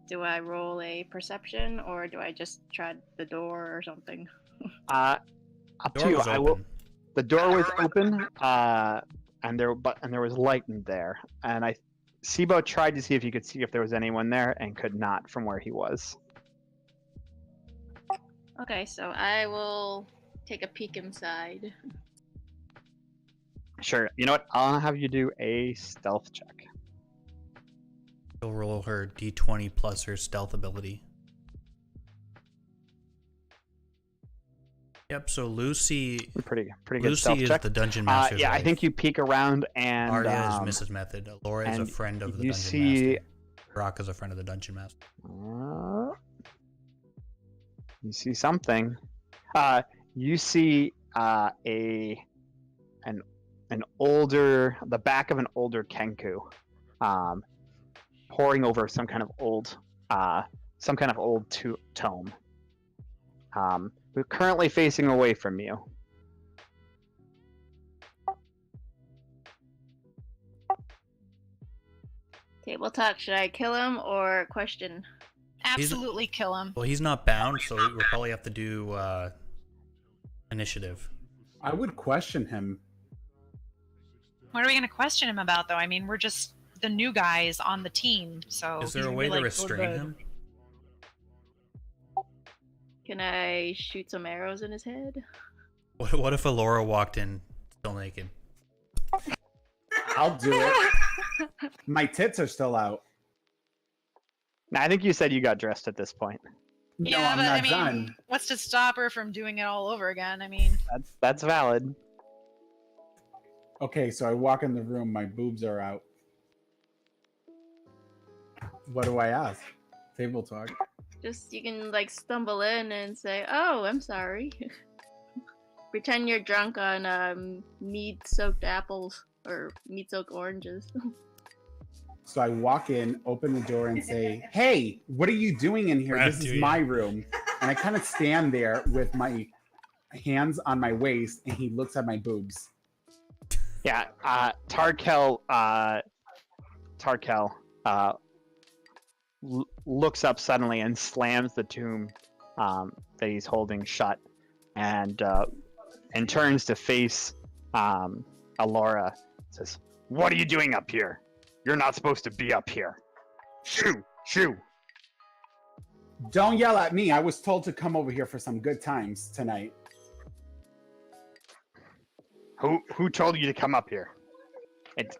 Do I roll a perception or do I just try the door or something? Up Door to you. was I will. open. The door was open, and there was light in there. And Seebo tried to see if he could see if there was anyone there, and could not from where he was. Okay, so I will take a peek inside. Sure. You know what? I'll have you do a stealth check. She'll roll her d20 plus her stealth ability. Yep, so Lucy Pretty good Lucy stealth is check. the dungeon master's Yeah, I wife. think you peek around and Arya is Mrs. Method. Laura is a and friend of the you dungeon see- master. Brock is a friend of the dungeon master. You see something. You see an older, the back of an older Kenku, poring over some kind of old tome. We're currently facing away from you. Table talk, should I kill him or question? Absolutely kill him. Well, he's not bound, so we'll probably have to do initiative. I would question him. What are we going to question him about, though? I mean, we're just the new guys on the team, so... Is there he's a gonna way be to like, restrain "Go to bed." him? Can I shoot some arrows in his head? What if Alora walked in still naked? I'll do it. My tits are still out. Now, I think you said you got dressed at this point. No, Yeah, I'm but not I mean, done. what's to stop her from doing it all over again? I mean, That's valid. Okay, so I walk in the room, my boobs are out. What do I ask? Table talk. Just, you can like stumble in and say, oh, I'm sorry. Pretend you're drunk on mead-soaked apples or mead-soaked oranges. So I walk in, open the door, and say, "Hey, what are you doing in here? This is my room." And I kind of stand there with my hands on my waist, and he looks at my boobs. Yeah, Tarkel looks up suddenly and slams the tomb that he's holding shut, and turns to face Alora. Says, "What are you doing up here? You're not supposed to be up here. Shoo, shoo." Don't yell at me. I was told to come over here for some good times tonight. Who told you to come up here?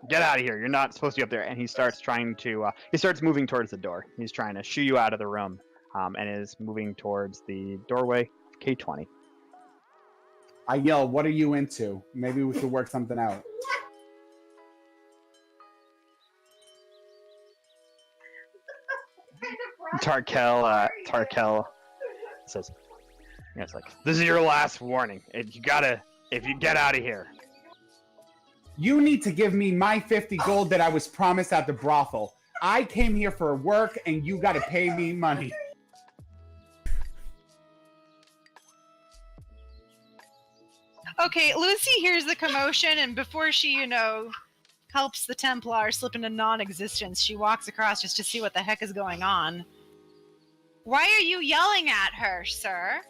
Get out of here. You're not supposed to be up there. And he starts trying to, he starts moving towards the door. He's trying to shoo you out of the room. and is moving towards the doorway of K20. I yell, "What are you into? Maybe we could work something out." Tarkel says, yeah, it's like, this is your last warning. If you get out of here. You need to give me my 50 gold that I was promised at the brothel. I came here for work and you got to pay me money. Okay, Lucy hears the commotion, and before she, helps the Templar slip into non-existence, she walks across just to see what the heck is going on. Why are you yelling at her, sir?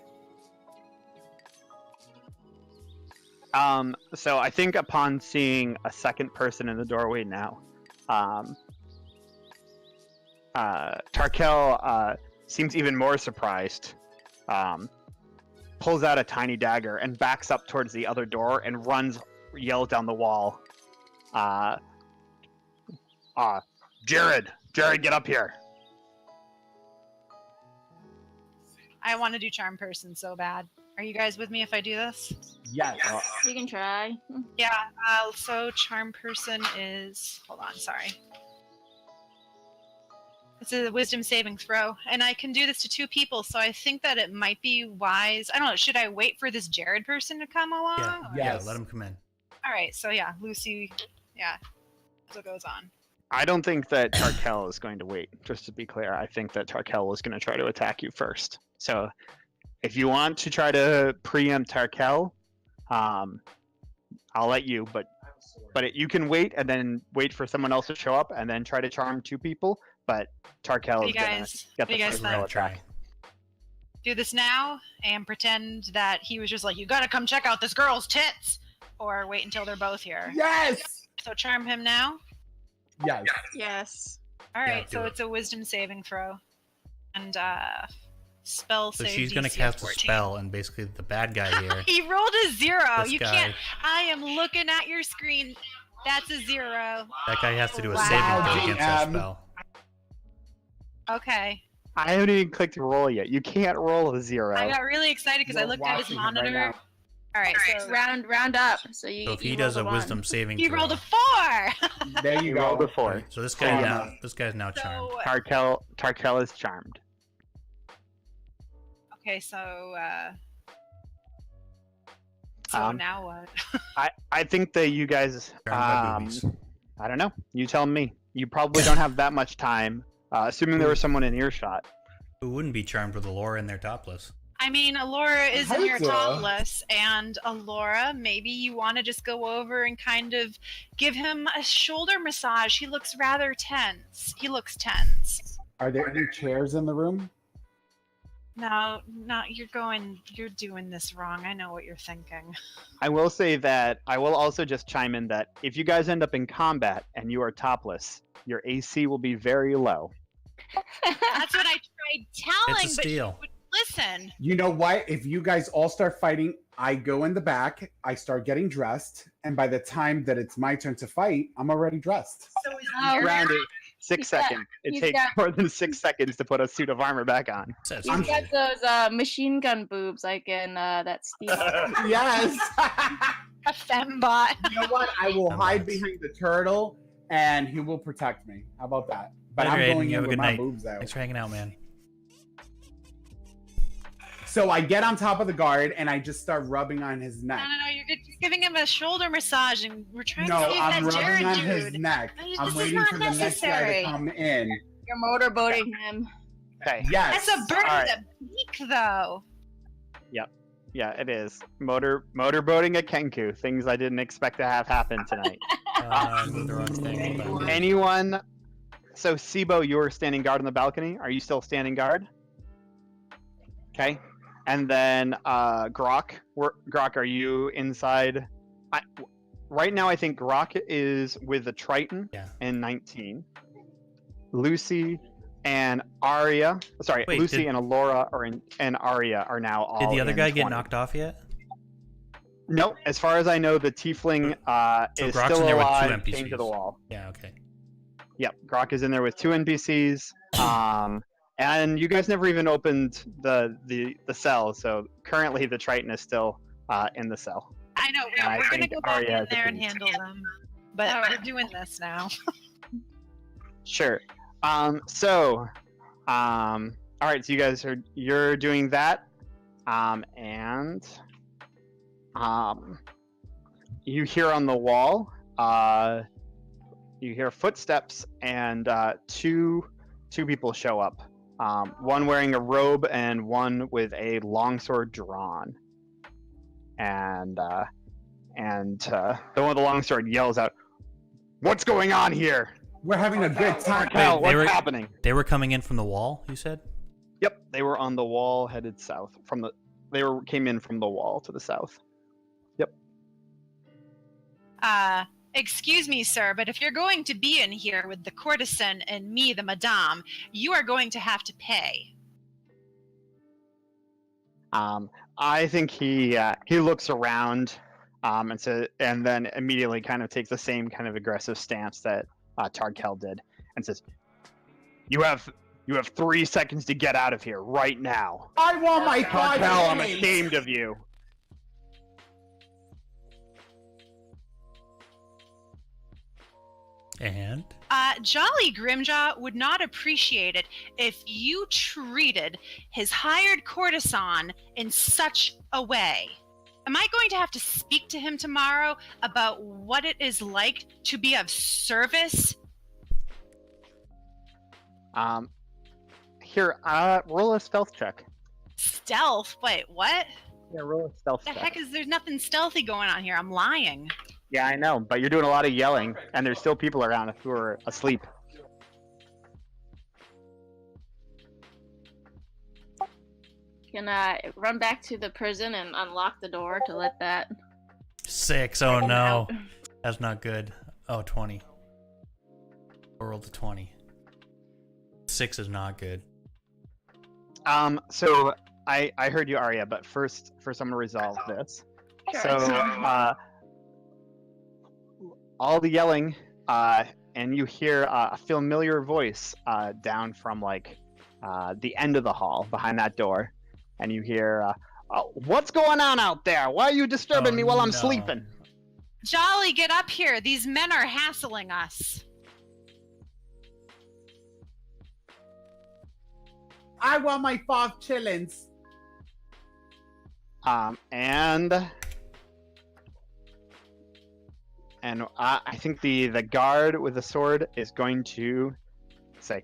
So I think upon seeing a second person in the doorway now, Tarkel seems even more surprised. Pulls out a tiny dagger and backs up towards the other door and yells down the wall. Jared, get up here. I want to do Charm Person so bad. Are you guys with me if I do this? Yes. You can try. Yeah, so Charm Person is... Hold on, sorry. It's a wisdom saving throw, and I can do this to 2 people, so I think that it might be wise. I don't know, should I wait for this Jared person to come along? Yeah, or- Yes. let him come in. Alright, so yeah, Lucy, that's what goes on. I don't think that Tarkel is going to wait, just to be clear. I think that Tarkel was going to try to attack you first. So if you want to try to preempt Tarkel, I'll let you, but you can wait and then wait for someone else to show up and then try to charm 2 people, but Tarkel is going to get the first real attack. Do this now and pretend that he was just like, you gotta come check out this girl's tits! Or wait until they're both here. Yes. So charm him now? Yes. Yes. Alright, do so it. it's a wisdom saving throw. And spell So save she's going to DC cast a 14. spell, and basically the bad guy here. He rolled a 0. This You guy- can't. I am looking at your screen. That's a 0. That guy has to do a Wow. saving throw against that GM. spell. Okay. I haven't even clicked roll yet. You can't roll a 0. I got really excited because I You're looked at his watching him right monitor. now. Alright, so Round up. So you. So if he you does a roll the wisdom one. saving he throw, rolled a 4. There you You go. rolled a 4. so this Oh, guy's now charmed. So, Tarkel is charmed. okay, so now what? I think that you guys, Charmed by boobies. I don't know. You tell me. You probably don't have that much time, assuming there was someone in earshot. Who wouldn't be charmed with Allura in their topless? I mean, Allura is in your Hyper. topless, and Allura, maybe you want to just go over and kind of give him a shoulder massage. He looks rather tense. He looks tense. Are there any chairs in the room? No, you're doing this wrong. I know what you're thinking. I will say that I will also just chime in that if you guys end up in combat and you are topless, your AC will be very low. That's what I tried telling, It's a but you steal. wouldn't listen. You know what? If you guys all start fighting, I go in the back, I start getting dressed, and by the time that it's my turn to fight, I'm already dressed. So is Oh, Around it, 6 He's got- seconds. It he's takes got- more than 6 seconds to put a suit of armor back on. Says He's me. got those machine gun boobs like in that Steve. Yes. A fembot. You know what? I will I'm hide not. behind the turtle, and he will protect me. How about that? But Later, I'm Aiden. going You in have a with good my night. boobs out. Thanks for hanging out, man. So I get on top of the guard, and I just start rubbing on his neck. No, you're giving him a shoulder massage, and we're trying No, to save I'm that rubbing Jared on dude. his neck. No, this I'm is waiting not for the next guy necessary. to come in. You're motorboating him. Okay. Yes. That's a bird Alright. with a beak, though. Yeah, it is. Motorboating at Kenku. Things I didn't expect to have happen tonight. I moved the wrong thing. Hold on. Anyone? So, Seebo, you were standing guard on the balcony. Are you still standing guard? Okay. And then, Grok. Grok, are you inside? Right now, I think Grok is with the Triton Yeah. in 19. Lucy and Arya. Sorry, Wait, Lucy did- and Allura and Arya are now all. Did the other in guy get 20. knocked off yet? Nope. As far as I know, the Tiefling So is Grok's still in there with two alive. Chained to the NPCs. wall. Yeah, okay. Yep, Grok is in there with 2 NPCs. And you guys never even opened the cell, so currently the Triton is still in the cell. I know, I we're gonna think go back Arya has in the there and keys. handle them. But Alright. we're doing this now. Sure. All right, so you're doing that. And you hear on the wall, you hear footsteps, and two people show up. One wearing a robe and one with a longsword drawn. And the one with the longsword yells out, "What's going on here? We're having a good time. Hell, they what's were- happening?" They were coming in from the wall, you said? Yep, they were on the wall headed south came in from the wall to the south. Excuse me, sir, but if you're going to be in here with the courtesan and me, the madame, you are going to have to pay. I think he looks around and then immediately kind of takes the same kind of aggressive stance that Tarkel did and says, You have 3 seconds to get out of here right now. I want my 5 Tarkel, I'm pennies. ashamed of you. And? Jolly Grimjaw would not appreciate it if you treated his hired courtesan in such a way. Am I going to have to speak to him tomorrow about what it is like to be of service? Here, roll a stealth check. Stealth? Wait, what? Yeah, roll a stealth The check. heck is there's nothing stealthy going on here? I'm lying. Yeah, I know, but you're doing a lot of yelling, and there's still people around who are asleep. Can I run back to the prison and unlock the door to let that 6. Oh no. out? That's not good. Oh, 20. I rolled a 20. 6 is not good. So I heard you, Arya, but first I'm gonna resolve this. Sure. So, all the yelling, and you hear a familiar voice down from the end of the hall behind that door, and you hear, "What's going on out there? Why are you disturbing me while I'm no. sleeping?" Jolly, get up here. These men are hassling us. I want my 5 shillings. And I think the guard with the sword is going to say,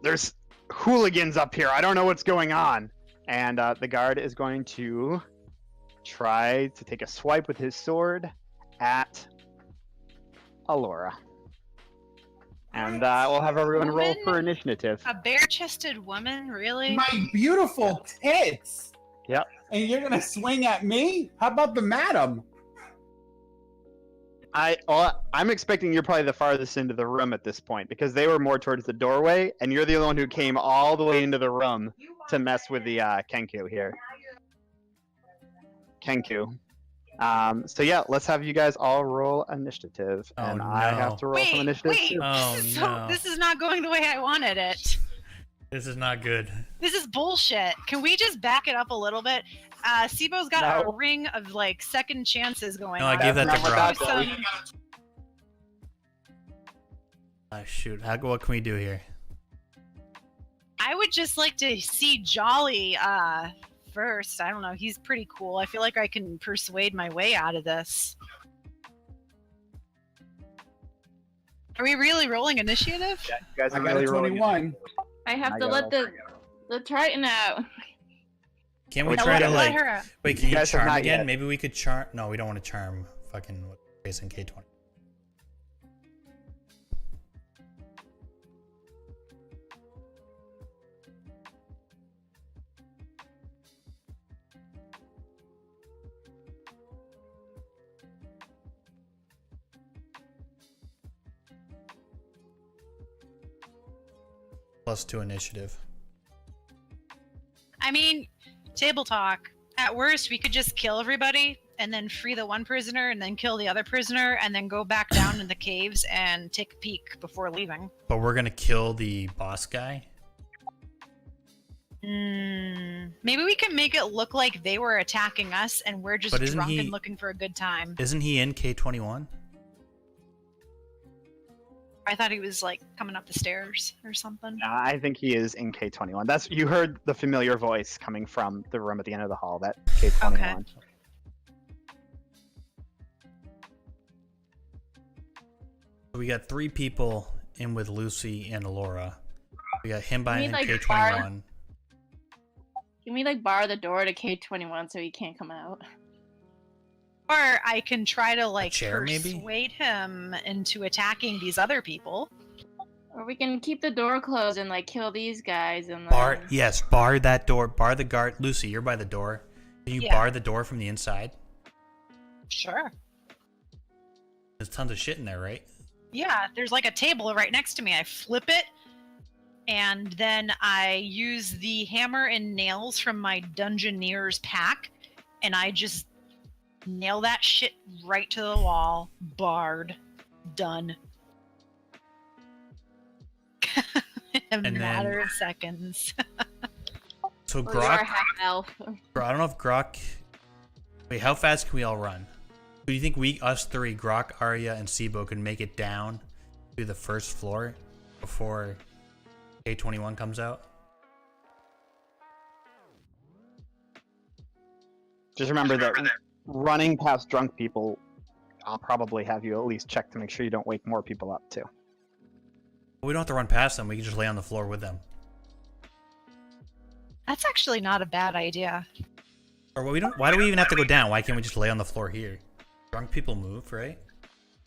"There's hooligans up here. I don't know what's going on." And the guard is going to try to take a swipe with his sword at Alora. And we'll have everyone roll Woman? for initiative. A bare-chested woman, really? My beautiful tits. Yep. And you're gonna swing at me? How about the madam? I'm expecting you're probably the farthest into the room at this point because they were more towards the doorway, and you're the only one who came all the way into the room to mess with the Kenku here. Kenku. So yeah, let's have you guys all roll initiative, Oh, and I have to roll some Wait, initiative wait. too. Oh, no. This is not going the way I wanted it. This is not good. This is bullshit. Can we just back it up a little bit? Seebo's got No. a ring of second chances going No, I on. gave that That's to not what Brock. that does. Shoot. What can we do here? I would just like to see Jolly first. I don't know. He's pretty cool. I feel like I can persuade my way out of this. Are we really rolling initiative? Yeah, you guys I are got really a rolling. 21. I have I to got let all the Triton out. Can't we Wait, try to Let her out. Wait, can You you guys have charm not again? yet. Maybe we could charm. No, we don't want to charm fucking Jason K20. +2 initiative. I mean, table talk. At worst, we could just kill everybody and then free the one prisoner and then kill the other prisoner and then go back down in the caves and take a peek before leaving. But we're gonna kill the boss guy. Maybe we can make it look like they were attacking us and we're just But isn't drunk he- and looking for a good time. Isn't he in K21? I thought he was like coming up the stairs or something. I think he is in K21. That's you heard the familiar voice coming from the room at the end of the hall. That K21. Okay. We got 3 people in with Lucy and Alora. We got him behind like, K21. Can we like bar the door to K21 so he can't come out? Or I can try to like chair, maybe? persuade him into attacking these other people. Or we can keep the door closed and like kill these guys and Bar, then... yes, bar that door. Bar the guard. Lucy, you're by the door. Can you Yeah. bar the door from the inside? Sure. There's tons of shit in there, right? Yeah, there's like a table right next to me. I flip it, and then I use the hammer and nails from my Dungeoneer's pack, and I just nail that shit right to the wall. Barred. Done. In a And matter then- of seconds. So Well, you are Grok, half elf. I don't know if Grok. Wait, how fast can we all run? Do you think us 3, Grok, Arya, and Seebo, can make it down to the first floor before K21 comes out? Just remember that running past drunk people, I'll probably have you at least check to make sure you don't wake more people up too. We don't have to run past them. We can just lay on the floor with them. That's actually not a bad idea. Or we don't. Why do we even have to go down? Why can't we just lay on the floor here? Drunk people move, right?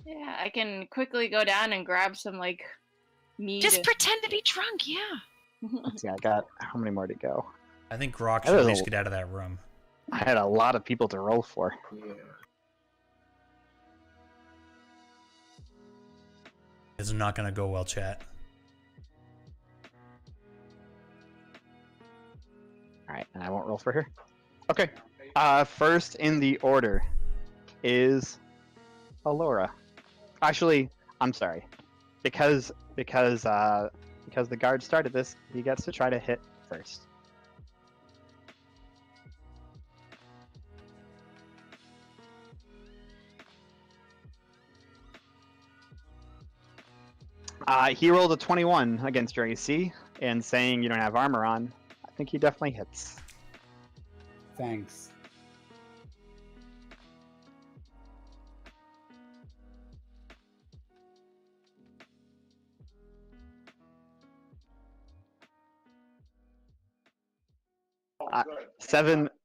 Yeah, I can quickly go down and grab some like meat. Just pretend to be drunk, yeah. Let's see, I got how many more to go? I think Grok That should at is a- least get out of that room. I had a lot of people to roll for. Yeah. This is not gonna go well, chat. Alright, and I won't roll for her. Okay. First in the order is Alora. Actually, I'm sorry. Because the guard started this, he gets to try to hit first. He rolled a 21 against your AC, and saying you don't have armor on, I think he definitely hits. Thanks.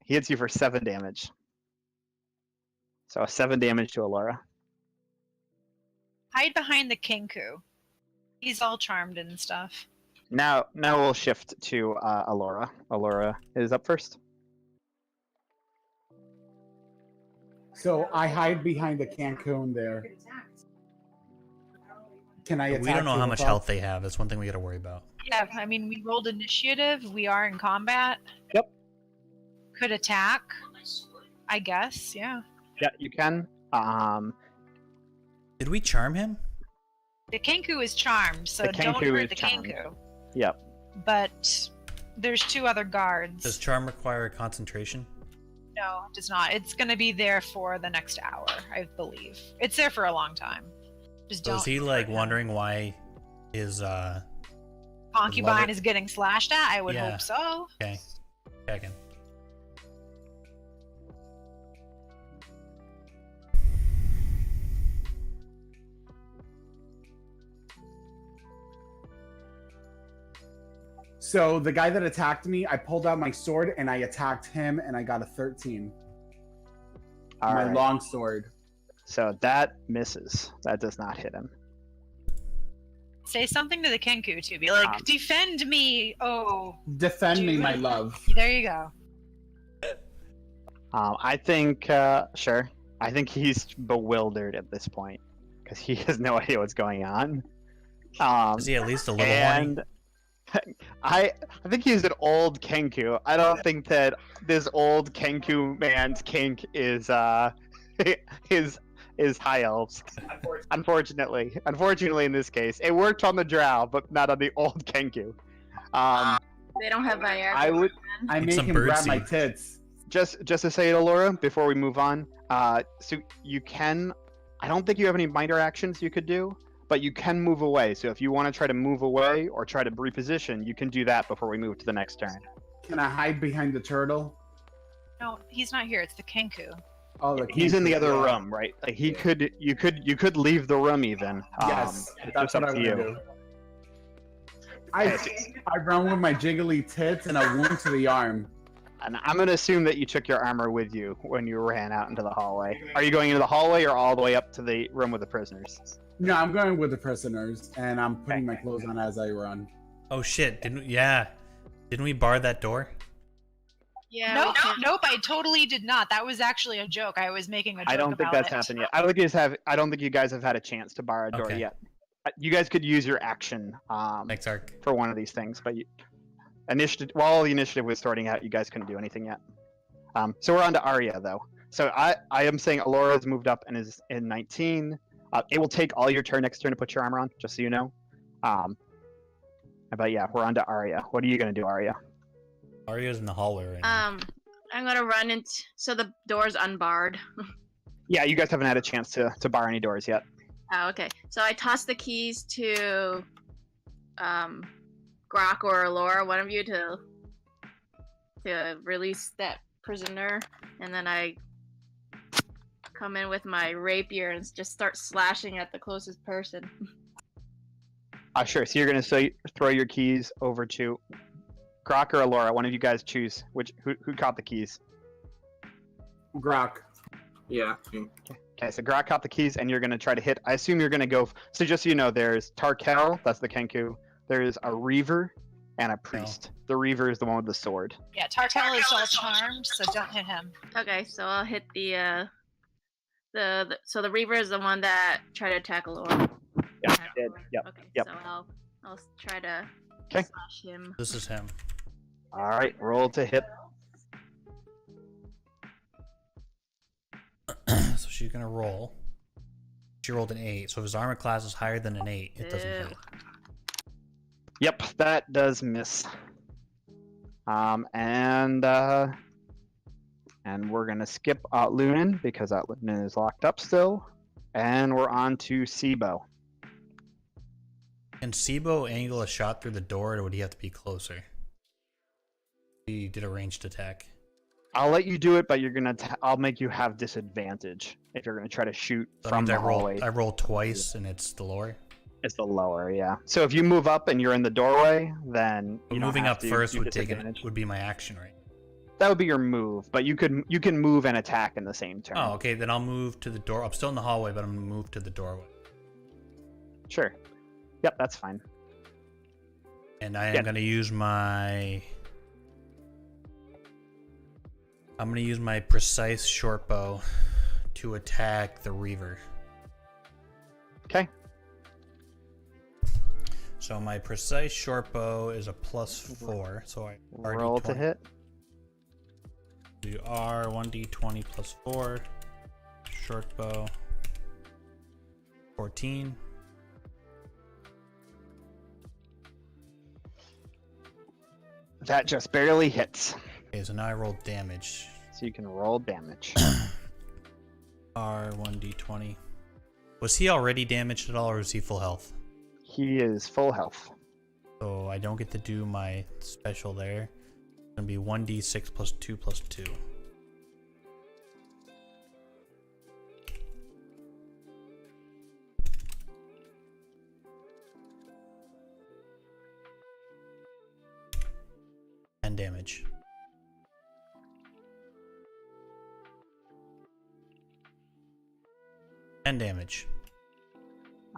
He hits you for 7 damage. So 7 damage to Alora. Hide behind the Kinku. He's all charmed and stuff. Now we'll shift to Alora. Alora is up first. So I hide behind the Cancun there. Can I attack? We don't know how much tabletop? health they have. That's one thing we gotta worry about. Yeah, I mean, we rolled initiative. We are in combat. Yep. Could attack, I guess, yeah. Yeah, you can. Did we charm him? The Kenku is charmed, so The don't Kenku hurt is the charmed. Kenku. Yep. But there's 2 other guards. Does charm require concentration? No, it does not. It's going to be there for the next hour, I believe. It's there for a long time. Just So don't. is he hurt like him. wondering why his Concubine lover- is getting slashed at? I would Yeah. hope so. okay. Checking. So the guy that attacked me, I pulled out my sword and I attacked him, and I got a 13. All my right. long sword. So that misses. That does not hit him. Say something to the Kenku to be like, Um, defend me! Oh, Defend me, Dude. my love. there you go. I think, sure. I think he's bewildered at this point because he has no idea what's going on. Is he at least a little horny? And I think he's an old Kenku. I don't think that this old Kenku man's kink is high elves. Unfortunately, in this case, it worked on the drow, but not on the old Kenku. They don't have Viagra. I would I Eat make some him grab my birdseed. tits. just to say it, Laura, before we move on. So you can. I don't think you have any minor actions you could do, but you can move away. So if you want to try to move away or try to reposition, you can do that before we move to the next turn. Can I hide behind the turtle? No, he's not here. It's the Kenku. Oh, He's in the other yeah. room, right? Like he could. You could leave the room even. Yes, It's that's just what up I to would you. do. I run with my jiggly tits and a wound to the arm. And I'm gonna assume that you took your armor with you when you ran out into the hallway. Are you going into the hallway or all the way up to the room with the prisoners? No, I'm going with the prisoners, and I'm putting my clothes on as I run. Oh shit! Didn't we bar that door? Yeah. Nope, we can't- nope, I totally did not. That was actually a joke. I was making a joke I don't think about that's it. happened yet. I don't think you guys have had a chance to bar a door Okay. yet. You guys could use your action Thanks, Ark. for one of these things, but while the initiative was sorting out, you guys couldn't do anything yet. So we're on to Arya though. So I am saying Alora has moved up and is in 19. It will take all your turn next turn to put your armor on, just so you know. But yeah, we're on to Arya. What are you gonna do, Arya? Arya's in the hallway right now. I'm gonna run into. So the door's unbarred. Yeah, you guys haven't had a chance to bar any doors yet. Oh, okay. So I toss the keys to, Grok or Laura, one of you, to release that prisoner, and then I come in with my rapier and just start slashing at the closest person. Sure. So you're gonna throw your keys over to Grok or Alora. One of you guys choose who caught the keys. Grok. Yeah. Okay, so Grok caught the keys, and you're gonna try to hit. I assume you're gonna go. So just so you know, there's Tarkel, that's the Kenku. There's a Reaver and a Priest. The Reaver is the one with the sword. Yeah, Tartel is all charmed, so don't hit him. Okay, so I'll hit the so the Reaver is the one that tried to attack Laura. Yeah, it did. Yep. Okay, Yep. so I'll try to 'Kay. slash him. This is him. All right, roll to hit. So she's gonna roll. She rolled an 8. So if his armor class is higher than an 8, it doesn't hit. Yep, that does miss. And we're gonna skip Lunan because Lunan is locked up still, and we're on to Seebo. Can Seebo angle a shot through the door, or would he have to be closer? He did a ranged attack. I'll let you do it, but you're gonna. I'll make you have disadvantage if you're gonna try to shoot So that from means the hallway. I roll twice, and it's the lower. It's the lower, yeah. So if you move up and you're in the doorway, then But you don't moving have up to first do would be my action, right? That would be your move, but you can move and attack in the same turn. Oh, okay. Then I'll move to the door. I'm still in the hallway, but I'm gonna move to the doorway. Sure. Yep, that's fine. And I am Yeah. gonna use my. I'm gonna use my precise short bow to attack the Reaver. Okay. So my precise short bow is a +4, so I Roll to hit. Do R1d20 +4. Short bow. 14. That just barely hits. Okay, so now I roll damage. So you can roll damage. R1d20. Was he already damaged at all, or is he full health? He is full health. So I don't get to do my special there. It's gonna be 1d6 +2 +2. And damage. And damage.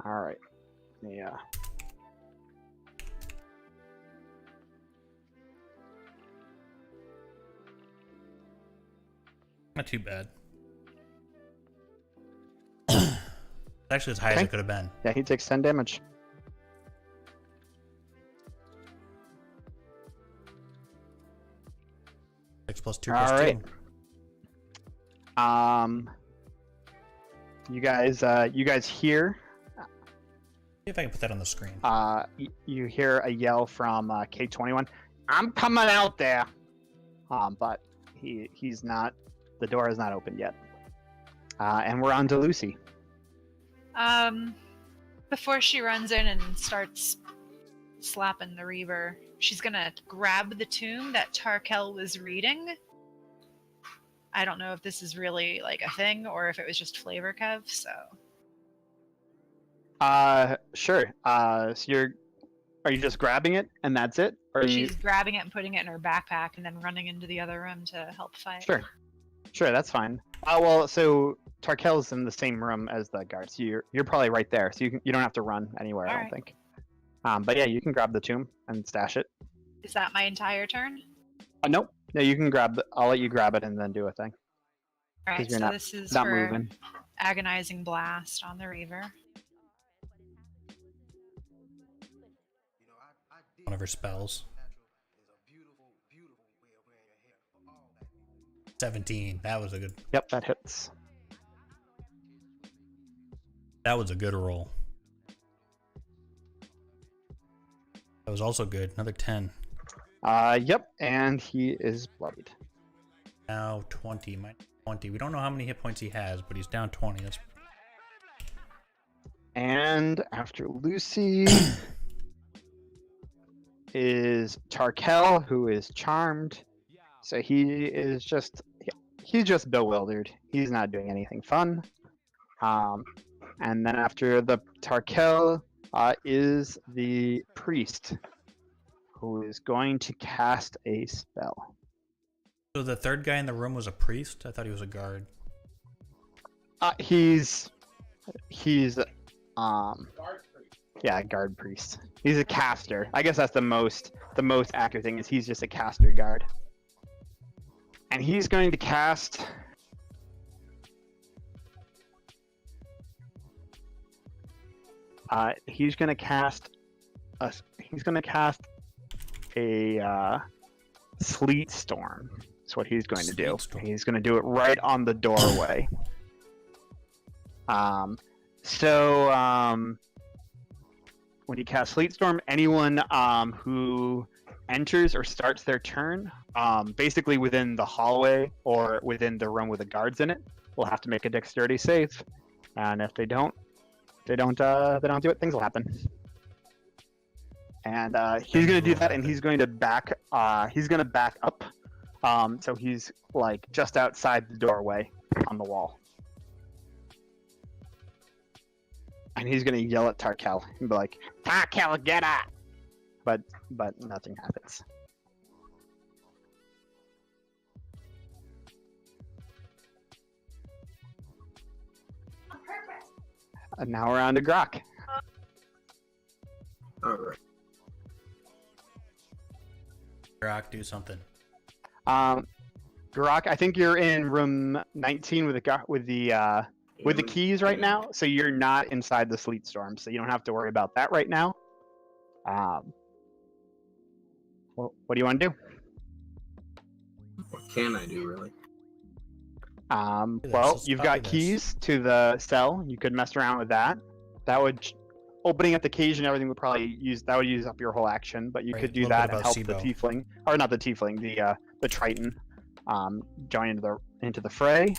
All right. Yeah. Not too bad. Actually, as high as Okay. it could have been. Yeah, he takes 10 damage. Six plus 2 All plus right. 2. You guys hear? See if I can put that on the screen. You hear a yell from K21. I'm coming out there. But he's not. The door is not opened yet. And we're on to Lucy. Before she runs in and starts slapping the Reaver, she's gonna grab the tome that Tarkel was reading. I don't know if this is really like a thing or if it was just flavor, Kev. So. Sure. So are you just grabbing it and that's it, or She's grabbing it and putting it in her backpack and then running into the other room to help fight. Sure, that's fine. Well, so Tarkel's in the same room as the guards. So you're probably right there, so you don't have to run anywhere. I don't think. But yeah, you can grab the tomb and stash it. Is that my entire turn? Nope. No, you can grab. I'll let you grab it and then do a thing. All right. You're So this is not for moving. agonizing blast on the Reaver. One of her spells. 17. That was a good. Yep, that hits. That was a good roll. That was also good. Another 10. Yep, and he is bloodied. Now 20. 20. We don't know how many hit points he has, but he's down 20. That's... And after Lucy is Tarkel, who is charmed. So he's just bewildered. He's not doing anything fun. And then after the Tarkel is the priest, who is going to cast a spell. So the third guy in the room was a priest? I thought he was a guard. He's guard priest. He's a caster. I guess that's the most accurate thing, is he's just a caster guard. And he's going to cast he's going to cast a sleet storm. That's what he's going to do. He's going to do it right on the doorway. When you cast Sleet Storm, anyone who enters or starts their turn, basically within the hallway or within the room with the guards in it, will have to make a dexterity save. And if they don't do it, things will happen. And he's going to do that, and he's going to back up. So he's like just outside the doorway on the wall. And he's gonna yell at Tarkel and be like, "Tarkel, get up!" But nothing happens. On purpose. And now we're on to Grok. All right. Grok, do something. Grok, I think you're in room 19 with the keys right now, so you're not inside the Sleet Storm, so you don't have to worry about that right now. What do you want to do? What can I do, really? Well, you've got keys to the cell. You could mess around with that. That would opening up the cage and everything would probably use up your whole action, but you could do that and help Seebo. the tiefling, or not the tiefling, the Triton, join into the fray.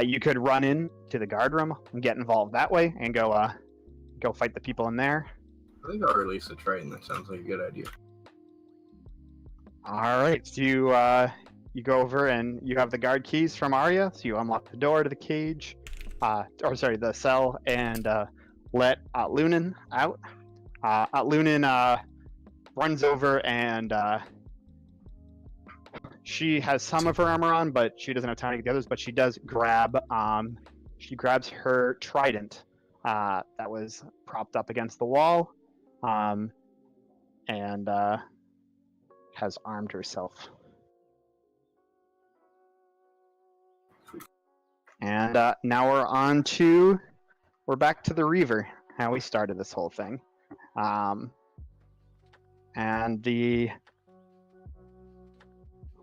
You could run in to the guard room and get involved that way, and go fight the people in there. I think I'll release the Triton. That sounds like a good idea. All right, so you go over and you have the guard keys from Arya, so you unlock the door to the cage, the cell, and let Lunan out. Lunan runs over and she has some of her armor on, but she doesn't have time to get the others. But she does grabs her trident that was propped up against the wall, and has armed herself. And now we're back to the Reaver, how we started this whole thing.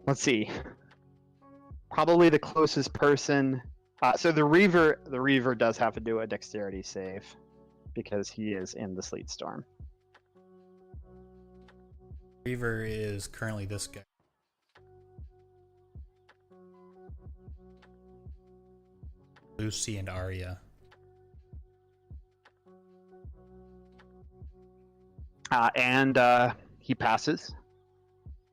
Let's see. Probably the closest person. So the Reaver does have to do a dexterity save because he is in the Sleet Storm. Reaver is currently this guy. Lucy and Arya. And he passes,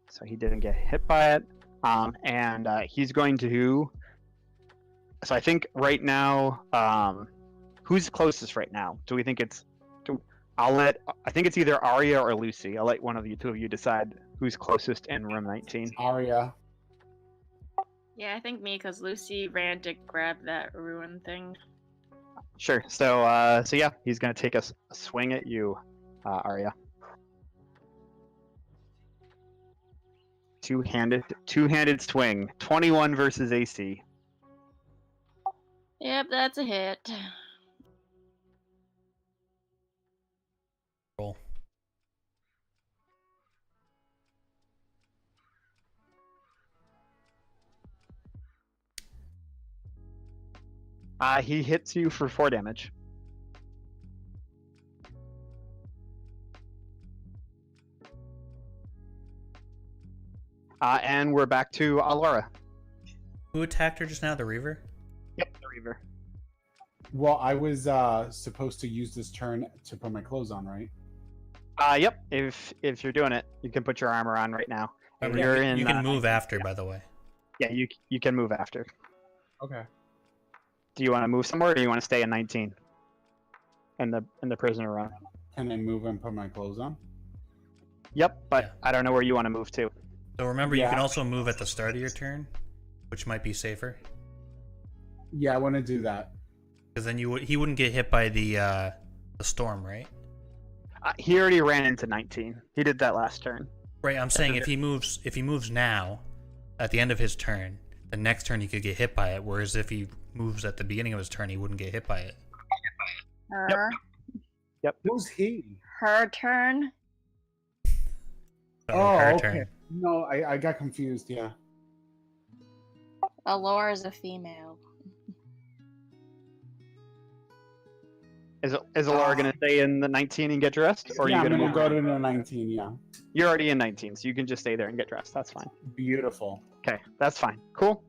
so he didn't get hit by it. And he's going to. So I think right now, who's closest right now? Do we think it's? I think it's either Arya or Lucy. I'll let one of you, two of you, decide who's closest in room 19. Arya. Yeah, I think me, because Lucy ran to grab that ruin thing. Sure. So yeah, he's gonna take a swing at you, Arya. Two-handed swing. 21 versus AC. Yep, that's a hit. Roll. He hits you for 4 damage. And we're back to Alora. Who attacked her just now? The Reaver? Yep, the Reaver. Well, I was supposed to use this turn to put my clothes on, right? Yep. If you're doing it, you can put your armor on right now. And You you're can- in. you can move after, by the way. Yeah, you can move after. Okay. Do you want to move somewhere, or do you want to stay in 19? In the prisoner room. Can I move and put my clothes on? Yep, but Yeah. I don't know where you want to move to. So remember, you Yeah. can also move at the start of your turn, which might be safer. Yeah, I want to do that. Because then he wouldn't get hit by the storm, right? He already ran into 19. He did that last turn. Right. I'm saying if he moves now, at the end of his turn, the next turn he could get hit by it. Whereas if he moves at the beginning of his turn, he wouldn't get hit by it. Her, Who's he? her turn. So her okay. turn. No, I got confused. Yeah. Alora is a female. Is Alora gonna stay in the 19 and get dressed, or are yeah, you I'm gonna gonna move? go to the 19. Yeah. You're already in 19, so you can just stay there and get dressed. That's fine. Beautiful. Okay, that's fine. Cool.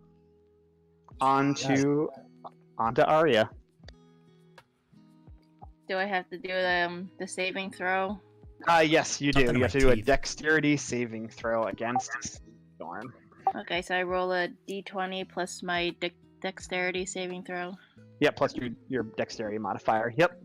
On to Arya. Do I have to do the saving throw? Yes, you do. Something in You have my to do a teeth. dexterity saving throw against Storm. Okay, so I roll a d20 plus my dexterity saving throw. Yeah, plus your dexterity modifier. Yep.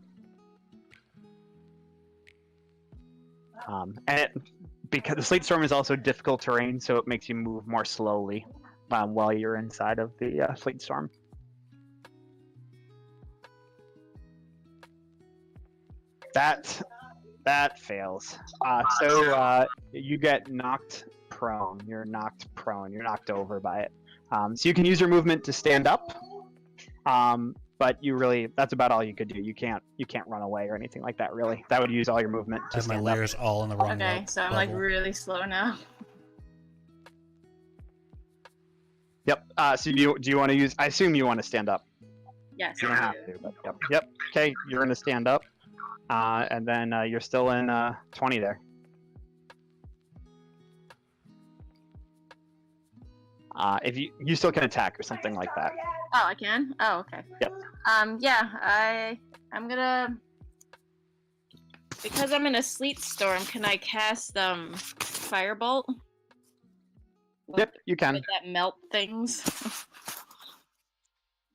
Because the sleet storm is also difficult terrain, so it makes you move more slowly while you're inside of the sleet storm. That fails. So you get knocked prone. You're knocked prone. You're knocked over by it. So you can use your movement to stand up. But that's about all you could do. You can't run away or anything like that, really. That would use all your movement I to have my stand up. layers all in the wrong Okay, so I'm like level. really slow now. Yep. So do you want to use? I assume you want to stand up. Yes. You don't I have do. to, but yep. Okay, you're gonna stand up, and then you're still in 20 there. If you still can attack or something like that. Oh, I can? Oh, okay. Yep. Yeah, I'm gonna... Because I'm in a sleet storm, can I cast, Firebolt? Yep, you can. With that melt things?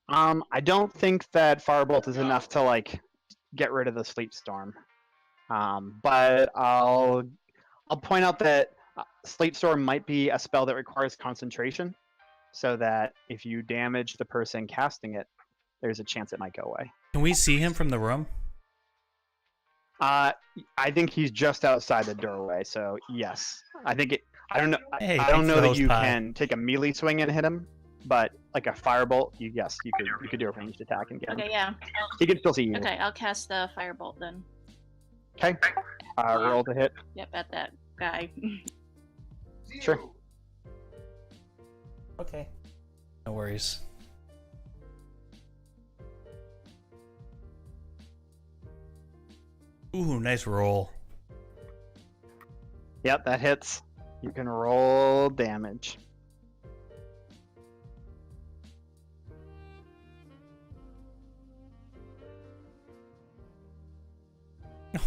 I don't think that Firebolt is enough to like get rid of the sleep storm. But I'll point out that Sleep Storm might be a spell that requires concentration, so that if you damage the person casting it, there's a chance it might go away. Can we see him from the room? I think he's just outside the doorway, so yes. I think it. I don't know. Hey, I don't thanks know for that those you pie. can take a melee swing and hit him, but like a firebolt, you could do a ranged attack and get him. Okay, yeah. He can still see you. Okay, I'll cast the Firebolt then. Okay. Roll to hit. Yep, at that guy. Sure. Okay. No worries. Ooh, nice roll. Yep, that hits. You can roll damage.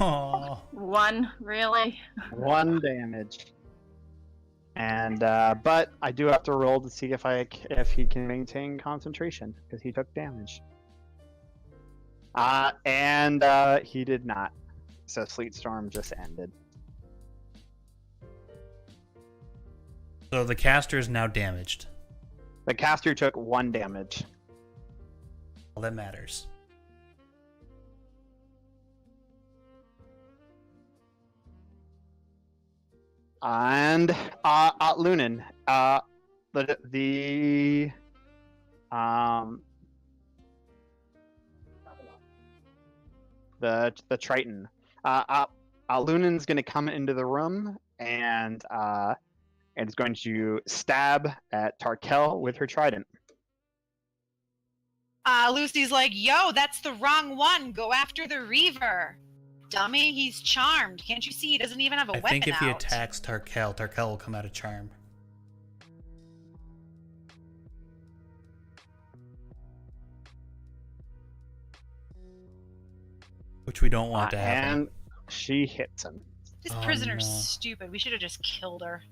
Oh, 1, really? 1 damage. And but I do have to roll to see if he can maintain concentration because he took damage. And he did not. So Sleet Storm just ended. so the caster is now damaged. The caster took 1 damage. All that matters. And Lunan, the Triton. Lunan's gonna come into the room and is going to stab at Tarkel with her trident. Lucy's like, yo, that's the wrong one. Go after the Reaver. Dummy, he's charmed. Can't you see he doesn't even have a I weapon think if he out? attacks Tarkel will come out of charm. Which we don't want to happen. And she hits him. This Oh, prisoner's no. stupid. We should have just killed her.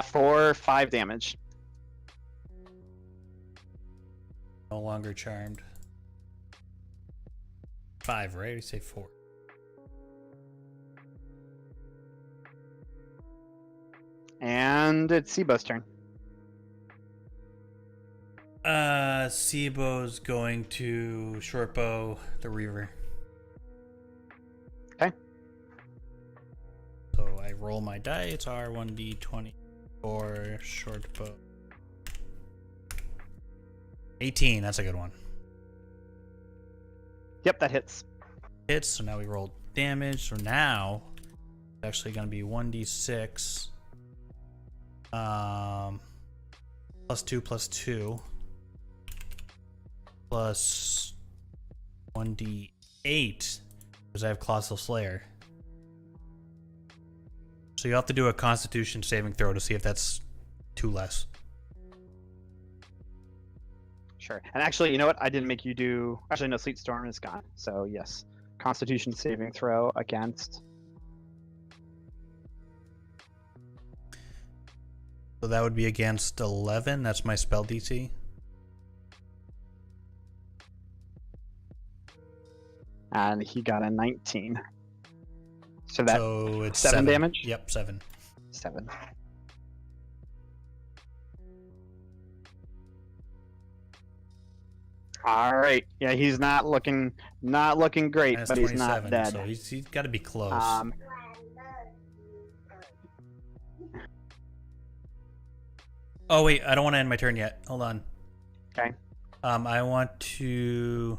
For 5 damage. No longer charmed. 5, right? You say 4. And it's Seebo's turn. Seebo's going to shortbow the Reaver. Okay. So I roll my die. It's R1D20 for shortbow. 18. That's a good one. Yep, that hits. Hits. So now we roll damage. So now it's actually going to be 1d6. +2 +2 plus 1d8 because I have Colossal Slayer. So you have to do a Constitution saving throw to see if that's 2 less. Sure. And actually, you know what? I didn't make you do... Actually, no, Sleet Storm is gone. So, yes. Constitution saving throw against... So that would be against 11. That's my spell DC. And he got a 19. So that So it's 7 damage? Yep, 7. 7. All right. Yeah, he's not looking great, And it's but he's not 27, dead. so he's got to be close. Oh wait, I don't want to end my turn yet. Hold on. Okay. I want to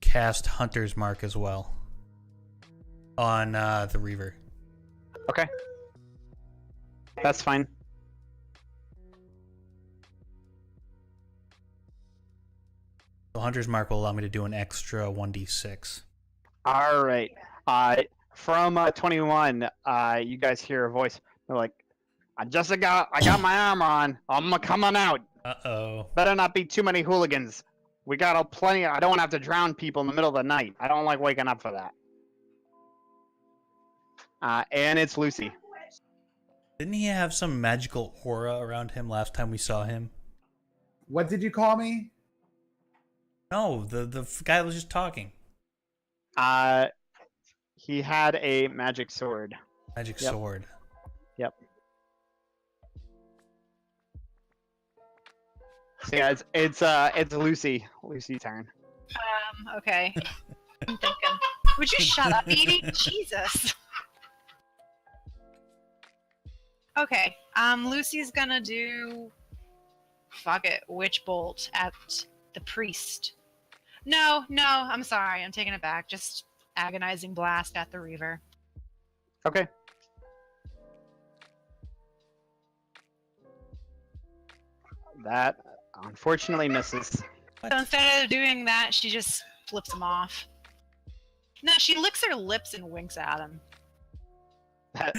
cast Hunter's Mark as well on the Reaver. Okay. That's fine. So Hunter's Mark will allow me to do an extra 1d6. All right. From 21, you guys hear a voice. They're like, I got my armor on. I'm coming out. Uh-oh. Better not be too many hooligans. We got plenty. I don't want to have to drown people in the middle of the night. I don't like waking up for that. And it's Lucy. Didn't he have some magical aura around him last time we saw him? What did you call me? No, the guy was just talking. He had a magic sword. Magic Yep. sword. Yep. So yeah, it's Lucy's turn. Okay. I'm thinking. Would you shut up, Edie? Jesus. Okay. Lucy's gonna do. Fuck it. Witch bolt at the priest. No, I'm sorry. I'm taking it back. Just agonizing blast at the Reaver. Okay. That unfortunately misses. So instead of doing that, she just flips him off. No, she licks her lips and winks at him.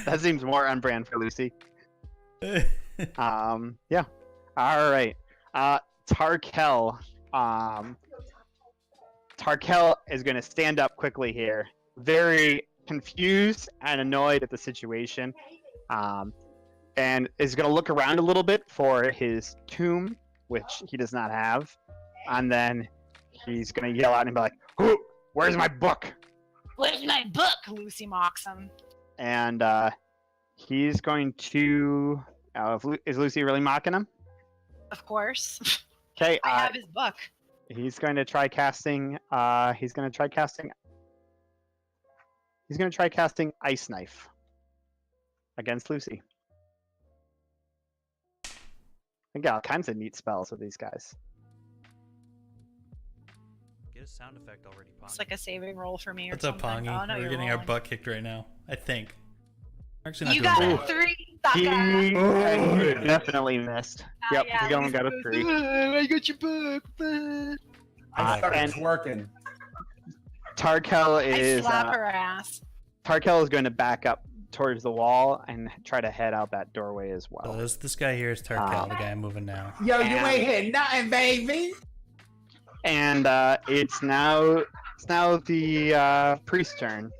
That seems more on brand for Lucy. Yeah. All right. Tarkel. Tarkel is going to stand up quickly here, very confused and annoyed at the situation, and is going to look around a little bit for his tomb, which he does not have, and then he's going to yell out and be like, "Who? Where's my book?" Where's my book? Lucy mocks him. And he's going to. Is Lucy really mocking him? Of course. Okay. I have his book. He's going to try casting. He's going to try casting Ice Knife against Lucy. I got all kinds of neat spells with these guys. Get a sound effect already, Pongy. It's like a saving roll for me or What's up, something. Pongy? Oh, no, We're you're getting our rolling. butt kicked right now. I think. We're actually not You doing got bad. a 3, Saka. He definitely missed. Yep, yeah, he's going Lucy got a goes, 3. I got your book. I started and twerking. Tarkel I is slap her ass. Tarkel is going to back up towards the wall and try to head out that doorway as So well. this guy here is Tarkel, the guy I'm moving now. Yo, you And- ain't hit nothing, baby. And it's now the priest's turn.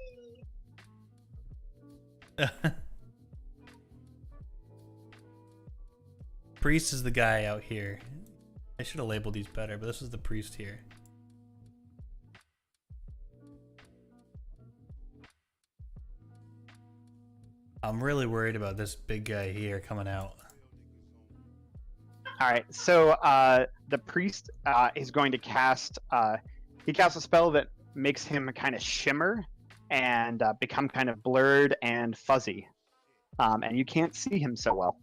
Priest is the guy out here. I should have labeled these better, but this is the priest here. I'm really worried about this big guy here coming out. All right, so the priest is going to cast. He casts a spell that makes him kind of shimmer and become kind of blurred and fuzzy, and you can't see him so well.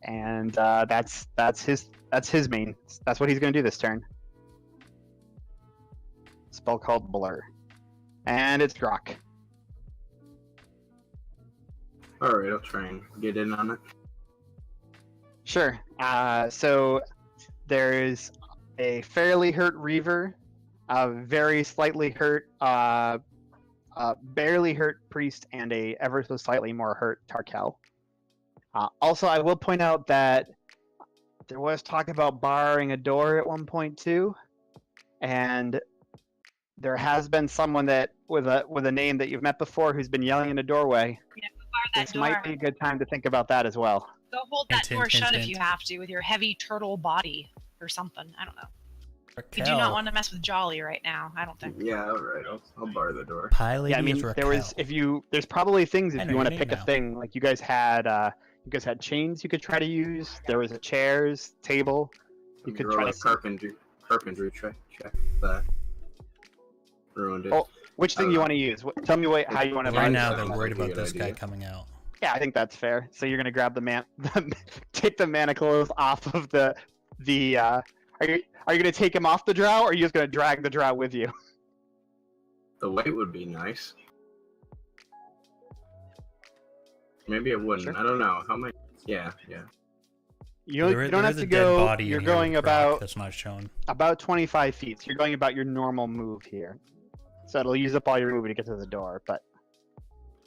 And that's his main. That's what he's going to do this turn. Spell called Blur, and it's Grok. Alright, I'll try and get in on it. Sure. So there's a fairly hurt Reaver, a very slightly hurt, barely hurt Priest, and a ever so slightly more hurt Tarkel. Also, I will point out that there was talk about barring a door at one point too, and there has been someone that with a name that you've met before who's been yelling in a doorway. Yeah, bar that This door. might be a good time to think about that as well. Go hold that Hint, door hint, shut hint, if you hint. have to with your heavy turtle body or something. I don't know. Tarkel. You do not want to mess with Jolly right now. I don't think. Yeah, alright, I'll bar the door. Pie Lady Yeah, I mean, is there was Raquel. there's probably things I if know you want to your pick name a now. thing. Like you guys had chains you could try to use. There was a chairs, table. You could Roll try a to. carpentry check that. Ruined it. Oh, which thing you want to use? Tell me how you want to. Right now, that they're sounds worried like a about good this guy idea. coming out. Yeah, I think that's fair. So you're gonna grab take the manacles off of the. Are you gonna take him off the drow, or are you just gonna drag the drow with you? The weight would be nice. Maybe it wouldn't. Sure. I don't know. How much? Yeah. You don't have There's to a dead go. body in You're here with going Grok about that's not shown. 25 feet. So you're going about your normal move here. So it'll use up all your movement to get to the door. But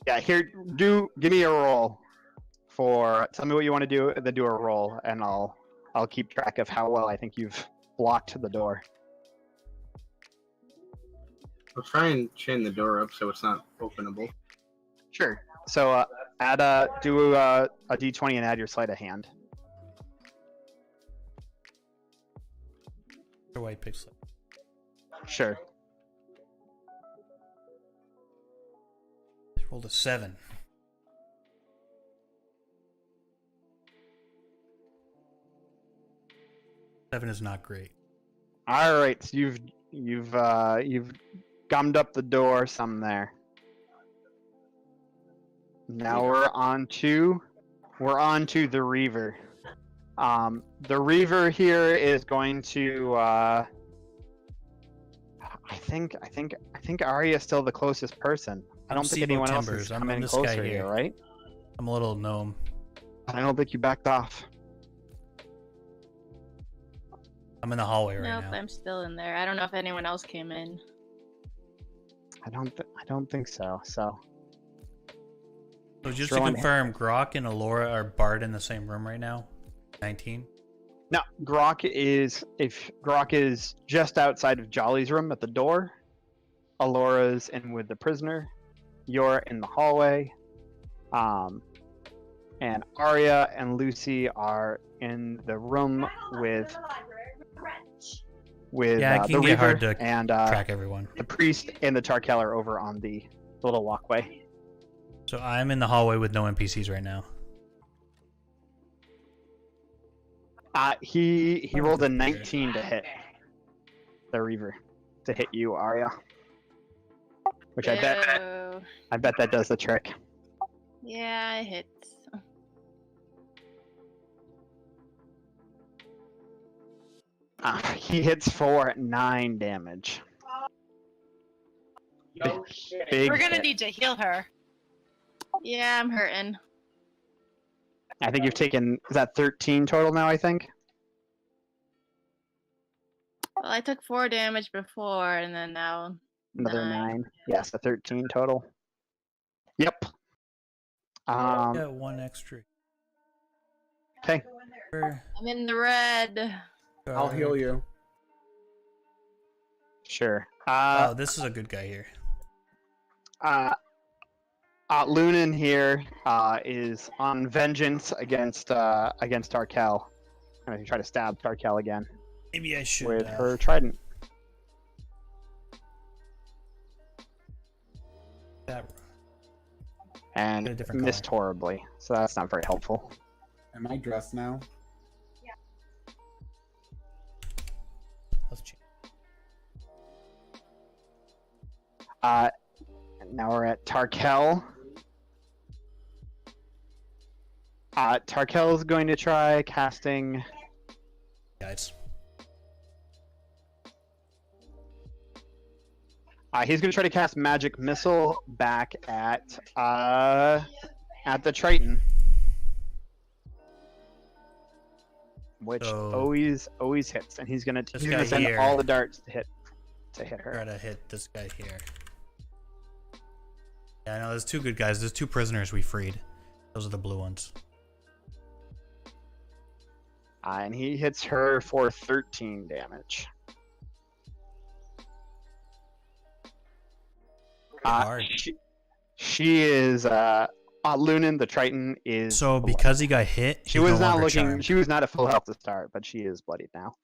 yeah, here, give me a roll tell me what you want to do, and then do a roll, and I'll keep track of how well I think you've blocked the door. I'll try and chain the door up so it's not openable. Sure. So do a d20 and add your sleight of hand. Or white pixel. Sure. Rolled a 7. Seven is not great. All right. So you've gummed up the door some there. Now we're on to the Reaver. The Reaver here is going to. I think Arya's still the closest person. I don't think Seebo anyone else Timbers. is I'm coming this guy closer here, here. right? I'm a little gnome. I don't think you backed off. I'm in the hallway right Nope, now. I'm still in there. I don't know if anyone else came in. I don't think so. So So just to Throwing- confirm, Grok and Alora are barred in the same room right now? 19? no, Grok is just outside of Jolly's room at the door. Alora's in with the prisoner. You're in the hallway. And Arya and Lucy are in the room with Yeah, it the can get Reaver hard to and track everyone. the priest and the Tarkel are over on the little walkway. So I'm in the hallway with no NPCs right now. He rolled a 19 to hit the Reaver, to hit you, Arya. Which Ew. I bet that does the trick. Yeah, it hits. He hits for 9 damage. Yo, shit. Big We're gonna hit. need to heal her. Yeah, I'm hurting. I think you've taken, is that 13 total now, I think? Well, I took 4 damage before, and then now Another 9. 9. Yes, a 13 total. Yep. Got one extra. Okay. I'm in the red. I'll heal you. Sure. Oh, this is a good guy here. Lunan here is on vengeance against Tarkel. I'm gonna try to stab Tarkel again Maybe I should. with her trident. That... And Get a different missed horribly, so that's not very helpful. Am I dressed now? Let's change. Now we're at Tarkel. Tarkel is going to try casting. Guys. He's going to try to cast Magic Missile back at the Triton, which So- always hits, and he's going This to guy send here. all the darts to hit her. Try to hit this guy here. Yeah, I know there's 2 good guys. There's 2 prisoners we freed. Those are the blue ones. And he hits her for 13 damage. Hard. She is Lunan, the Triton is. So because he got hit, she he's was no not longer looking. charmed. She was not at full health to start, but she is bloodied now.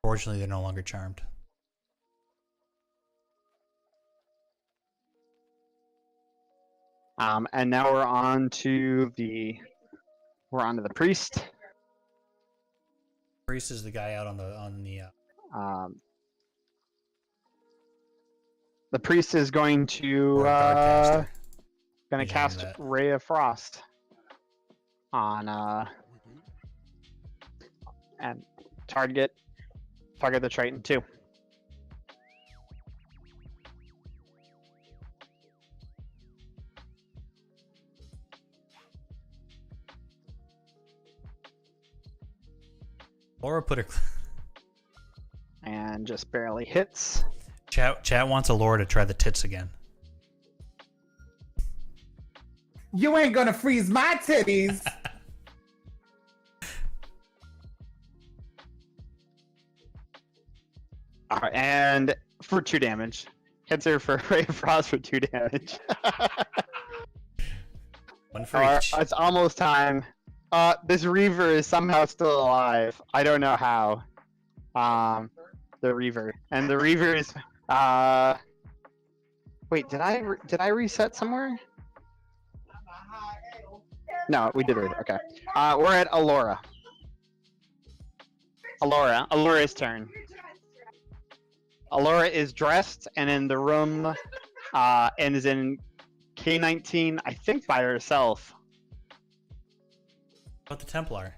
Fortunately, they're no longer charmed. And now we're on to the priest. Priest is the guy out on the The priest is going to guard caster. gonna Yeah, cast that. Ray of Frost on and target the Triton too. Laura put her. And just barely hits. Chat wants Laura to try the tits again. You ain't gonna freeze my titties. Alright, and for 2 damage. Hits her for Ray of Frost for 2 damage. One for each. It's almost time. This Reaver is somehow still alive. I don't know how. The Reaver. And the Reaver is wait, did I reset somewhere? No, we did it. Okay. We're at Alora. Alora's turn. Alora is dressed and in the room, and is in K19, I think by herself. What about the Templar?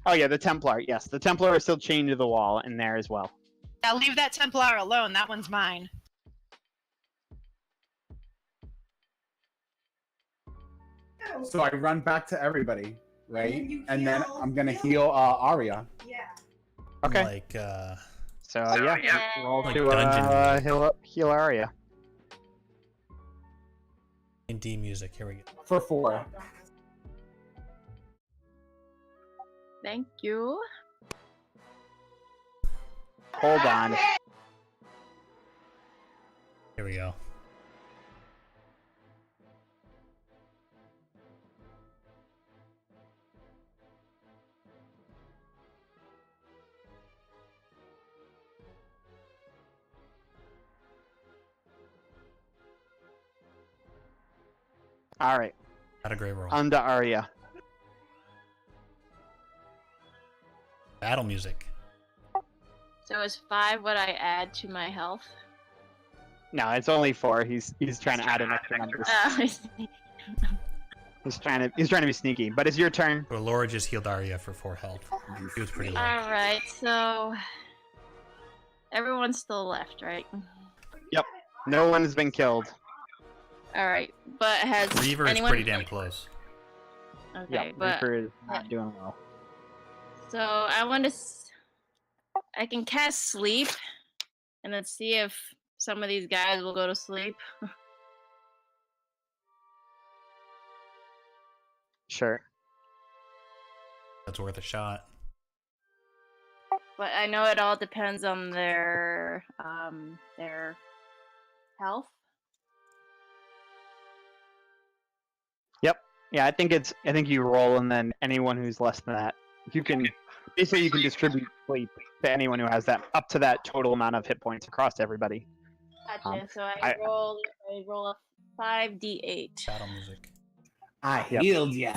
Oh yeah, the Templar. Yes, the Templar is still chained to the wall in there as well. Now leave that Templar alone. That one's mine. So I run back to everybody, right? And then you And then heal- I'm gonna heal Arya. Yeah. Okay. Like, So yeah, roll Like to dungeon heal Arya. D music. Here we go. For 4. Thank you. Hold on. Here we go. All right, Not a great roll. on to Arya. Battle music. So is 5 what I add to my health? No, it's only 4. He's trying to add an extra number. I see. He's trying to be sneaky. But it's your turn. So Laura just healed Arya for 4 health. She was pretty low. Alright, so everyone's still left, right? No one has been killed. Alright, but has Reaver is anyone... pretty damn close. Okay, Yeah, but Reaper is not doing well. so I want to I can cast sleep and then see if some of these guys will go to sleep. Sure. That's worth a shot. But I know it all depends on their health. Yeah, I think you roll, and then anyone who's less than that, you can distribute sleep to anyone who has that up to that total amount of hit points across everybody. Gotcha. So I roll a 5d8. Battle music. I Yep. healed ya.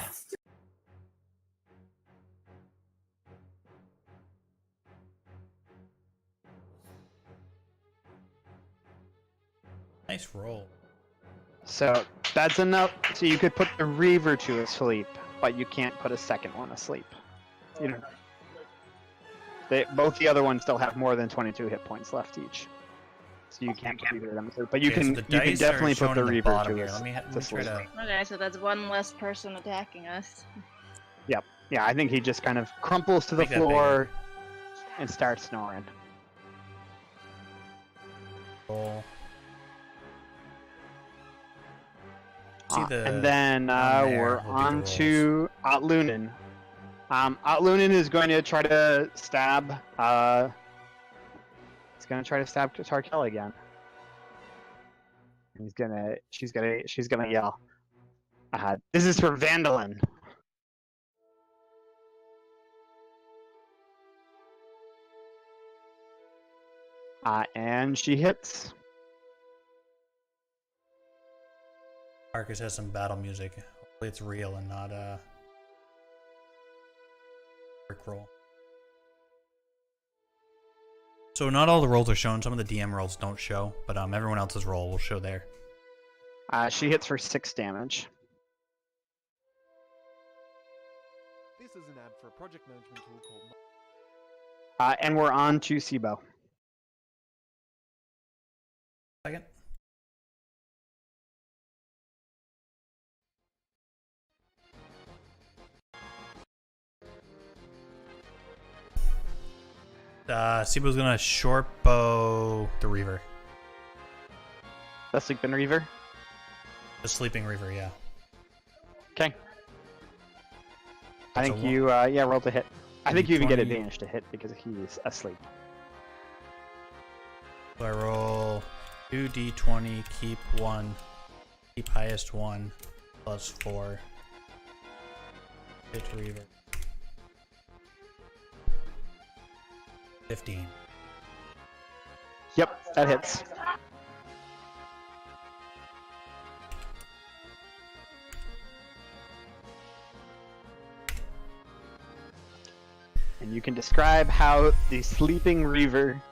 Nice roll. So that's enough. So you could put the Reaver to asleep, but you can't put a second one asleep. You know, both the other ones still have more than 22 hit points left each. So you can't put either of them asleep. But you Okay, can so the you can dice definitely are shown put the in Reaver bottom to here. Let me try sleep. to. Okay, so that's one less person attacking us. Yeah, I think he just kind of crumples to the Make that floor and starts snoring. Roll. See the And then one there we're will do the on rolls. to Atlunin. Atlunin is going to try to stab. He's going to try to stab Tarkel again. And she's gonna yell. This is for Vandalin. And she hits. Marcus has some battle music. Hopefully it's real and not a brick roll. So not all the rolls are shown. Some of the DM rolls don't show, but everyone else's roll will show there. She hits for 6 damage. This is an ad for a project management tool called. And we're on to Seebo. Second. Seebo's gonna short bow the Reaver. The Sleeping Reaver. The sleeping Reaver, yeah. Okay. I That's think a you, roll to hit. I think you even get 20. advantage to hit because he's asleep. So I roll 2d20, keep 1, keep highest 1, plus 4. Hit Reaver. 15. Yep, that hits. And you can describe how the Sleeping Reaver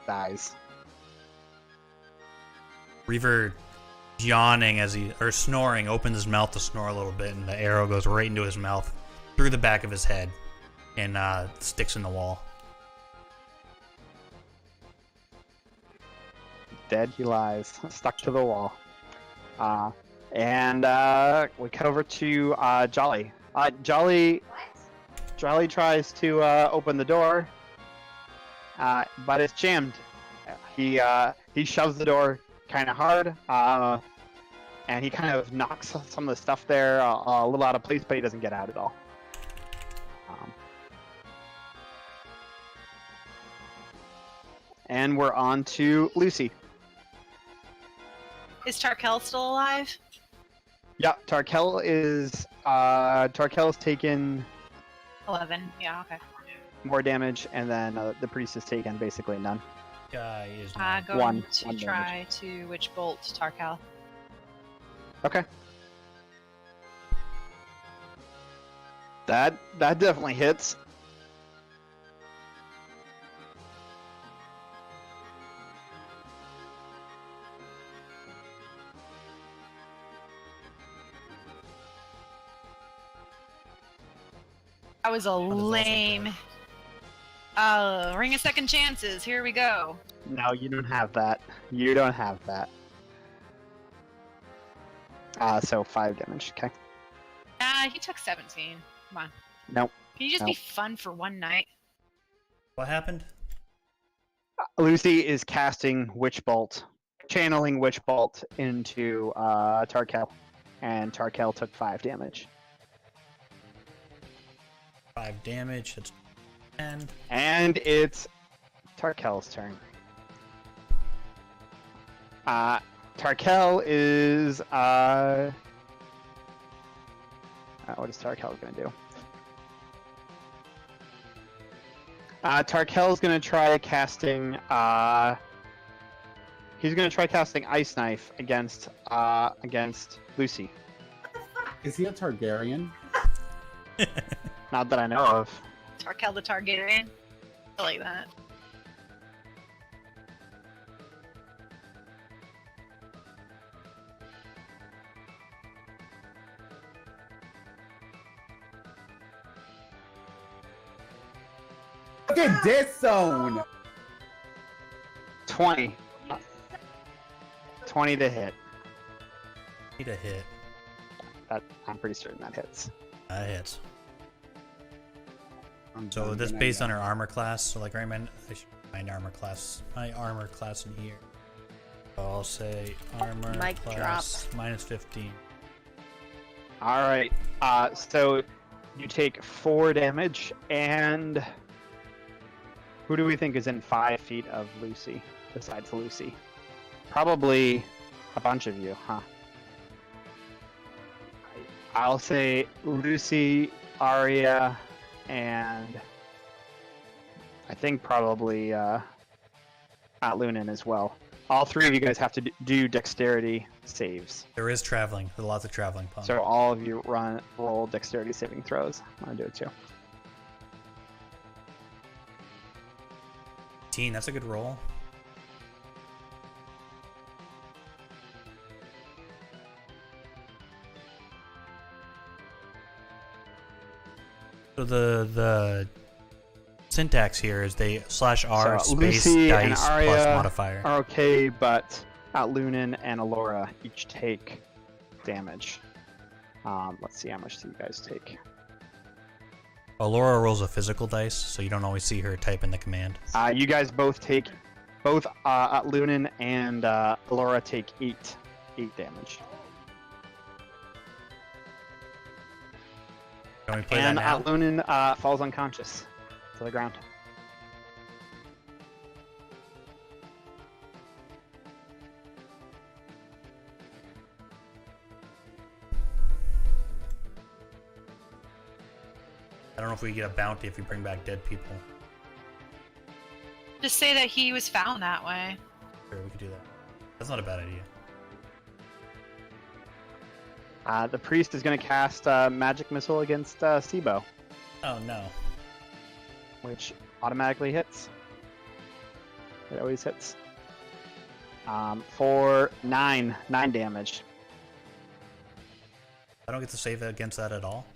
dies. Reaver yawning or snoring, opens his mouth to snore a little bit, and the arrow goes right into his mouth, through the back of his head, and sticks in the wall. Dead he lies, stuck to the wall. And we cut over to Jolly. Jolly tries to open the door, but it's jammed. He shoves the door kind of hard, and he kind of knocks some of the stuff there a little out of place, but he doesn't get out at all. And we're on to Lucy. Is Tarkel still alive? Yeah, Tarkel's taken 11. Yeah, okay. more damage, and then the priest has taken basically none. Guy is Going One to damage. try to Witch Bolt Tarkel. Okay. That definitely hits. That was a also lame. Ring of Second Chances. Here we go. No, you don't have that. You don't have that. So 5 damage. Okay. He took 17. Come on. Nope. Can you just be fun for one night? What happened? Lucy is casting Witch Bolt, channeling Witch Bolt into Tarkel, and Tarkel took 5 damage. 5 damage. That's 10. And it's Tarkel's turn. Tarkel is what is Tarkel gonna do? Tarkel's gonna try casting. He's gonna try casting Ice Knife against Lucy. Is he a Targaryen? Not that I know of. Tarkel the Targaryen. I like that. Look at this zone! 20. 20 to hit. Need a hit. I'm pretty certain that hits. That hits. I'm So done this tonight, based on y'all. her armor class. So like right, I should find armor class. My armor class in here. So I'll say armor Mic class minus 15. All right. So you take 4 damage, and who do we think is in 5 feet of Lucy besides Lucy? Probably a bunch of you, huh? I'll say Lucy, Arya, and I think probably Lunan as well. All 3 of you guys have to do dexterity saves. There is traveling. There's lots of traveling. Pun. So all of you roll dexterity saving throws. I'm gonna do it too. 18. That's a good roll. So the syntax here is they /R So space Lucy and dice Arya plus modifier. are okay, but Lunan and Alora each take damage. Let's see how much do you guys take. Laura rolls a physical dice, so you don't always see her type in the command. You guys both take, Lunan and Alora take 8 damage. Can we play And that now? Lunan falls unconscious to the ground. I don't know if we get a bounty if we bring back dead people. Just say that he was found that way. Sure, we could do that. That's not a bad idea. The priest is going to cast Magic Missile against Seebo, Oh no. which automatically hits. It always hits. For 9 damage. I don't get to save against that at all.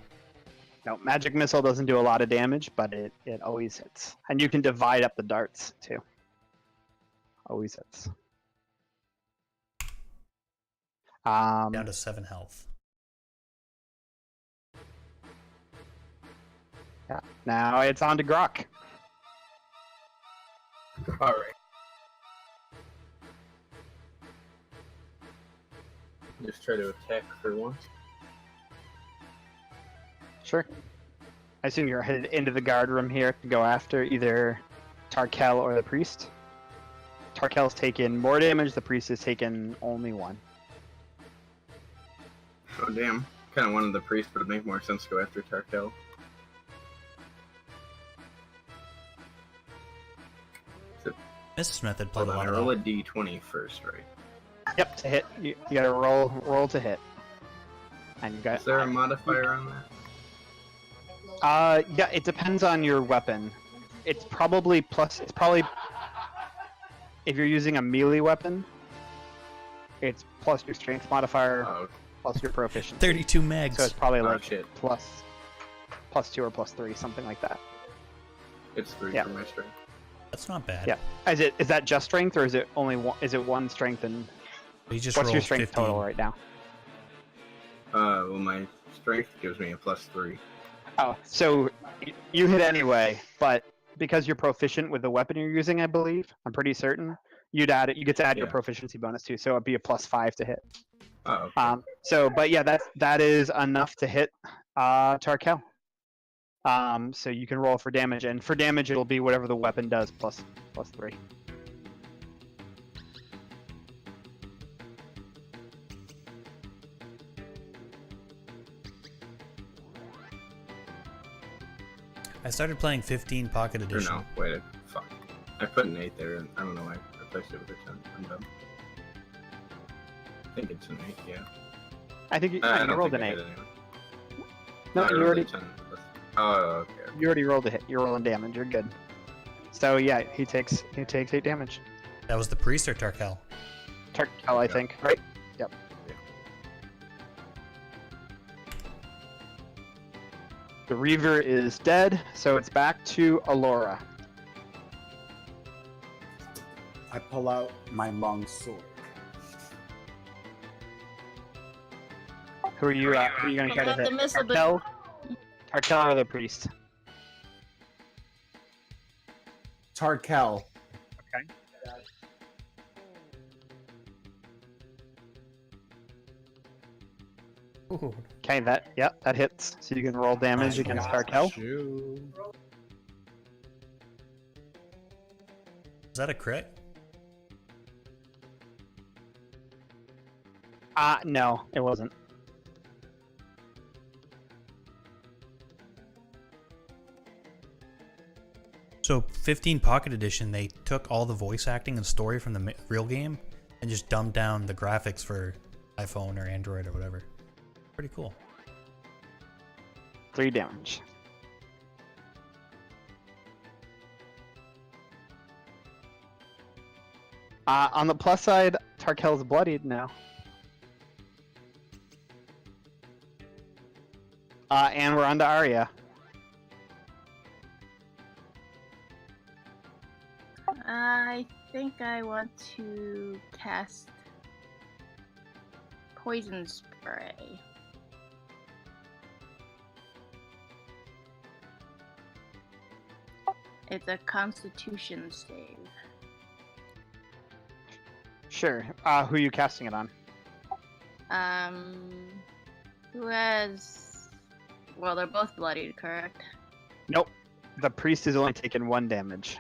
No, Magic Missile doesn't do a lot of damage, but it always hits. And you can divide up the darts, too. Always hits. Down to 7 health. Yeah. Now it's on to Grok. All right. Just try to attack for once. Sure. I assume you're headed into the guard room here to go after either Tarkel or the priest. Tarkel's taken more damage, the priest has taken only 1. Oh damn! Kind of wanted the priest, but it'd make more sense to go after Tarkel. Mrs. Method played Hold a on, lot I of roll a that. d20 first, right? Yep, to hit. You gotta roll to hit. And you got. Is there a modifier on that? Yeah, it depends on your weapon. It's probably if you're using a melee weapon, it's plus your strength modifier Oh, plus your proficiency. 32 So megs. it's probably Oh, like shit. plus 2 or plus 3, something like that. it's 3 Yeah. for my strength. That's not bad. Yeah. Is that just strength or is it only one? Is it one strength and You just what's your rolled strength 15. total right now? Well, my strength gives me a +3. Oh, so you hit anyway, but because you're proficient with the weapon you're using, I believe, I'm pretty certain, you get to add your Yeah. proficiency bonus too, so it'd be a +5 to hit. Oh, okay. But yeah, that is enough to hit Tarkel. So you can roll for damage, and for damage it'll be whatever the weapon does plus 3. I started playing 15 Pocket Or Edition. no, wait, fuck. I put an 8 there, and I don't know why I replaced it with a 10. I'm dumb. I think it's an 8, yeah. I think you, I you don't rolled think an I 8. hit anyway. No, I you rolled a already 10. Oh, okay. you already rolled a hit. You're rolling damage. You're good. So yeah, he takes 8 damage. That was the priest or Tarkel? Tarkel, I think. Right. Yep. Yeah. The Reaver is dead, so it's back to Alora. I pull out my long sword. Who are you gonna Pull try to out the hit? missile, but- Tarkel? Tarkel or the priest? Tarkel. Okay. Ooh. Okay, that hits. So you can roll damage I against got Tarkel. you. Is that a crit? No, it wasn't. So 15 Pocket Edition, they took all the voice acting and story from the real game and just dumbed down the graphics for iPhone or Android or whatever. Pretty cool. 3 damage. On the plus side, Tarkel's bloodied now. And we're on to Arya. I think I want to cast Poison Spray. It's a Constitution save. Sure. Who are you casting it on? Who has? Well, they're both bloodied, correct? Nope. The priest is only taking 1 damage.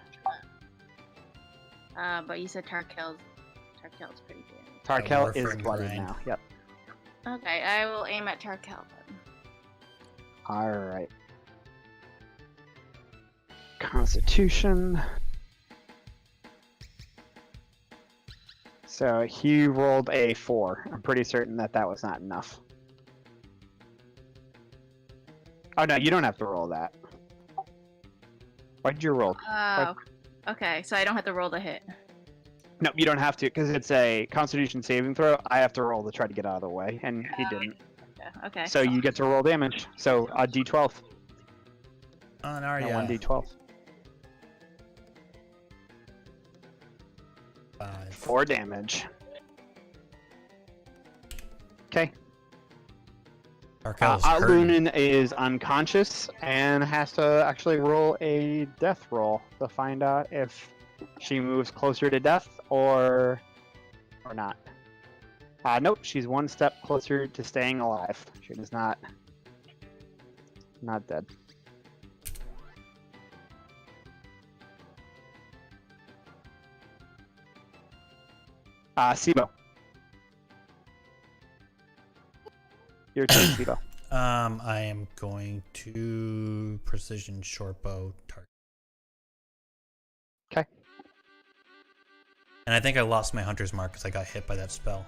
But you said Tarkel's pretty good. Tarkel is Warframe bloodied grind. now. Yep. Okay, I will aim at Tarkel then. Alright. Constitution. So he rolled a 4. I'm pretty certain that was not enough. Oh no, you don't have to roll that. Why did you roll? Oh, okay, so I don't have to roll the hit. No, you don't have to, because it's a Constitution saving throw. I have to roll to try to get out of the way, and he didn't. Okay. So you get to roll damage. So a D12. On No, Arya. 1D12. 5. 4 damage. Okay. Tarkel's hurting. Lunan is unconscious and has to actually roll a death roll to find out if she moves closer to death, or not. Nope, she's one step closer to staying alive. She is not dead. Seebo. Your turn, Seebo. I am going to precision shortbow target. Okay. And I think I lost my hunter's mark because I got hit by that spell.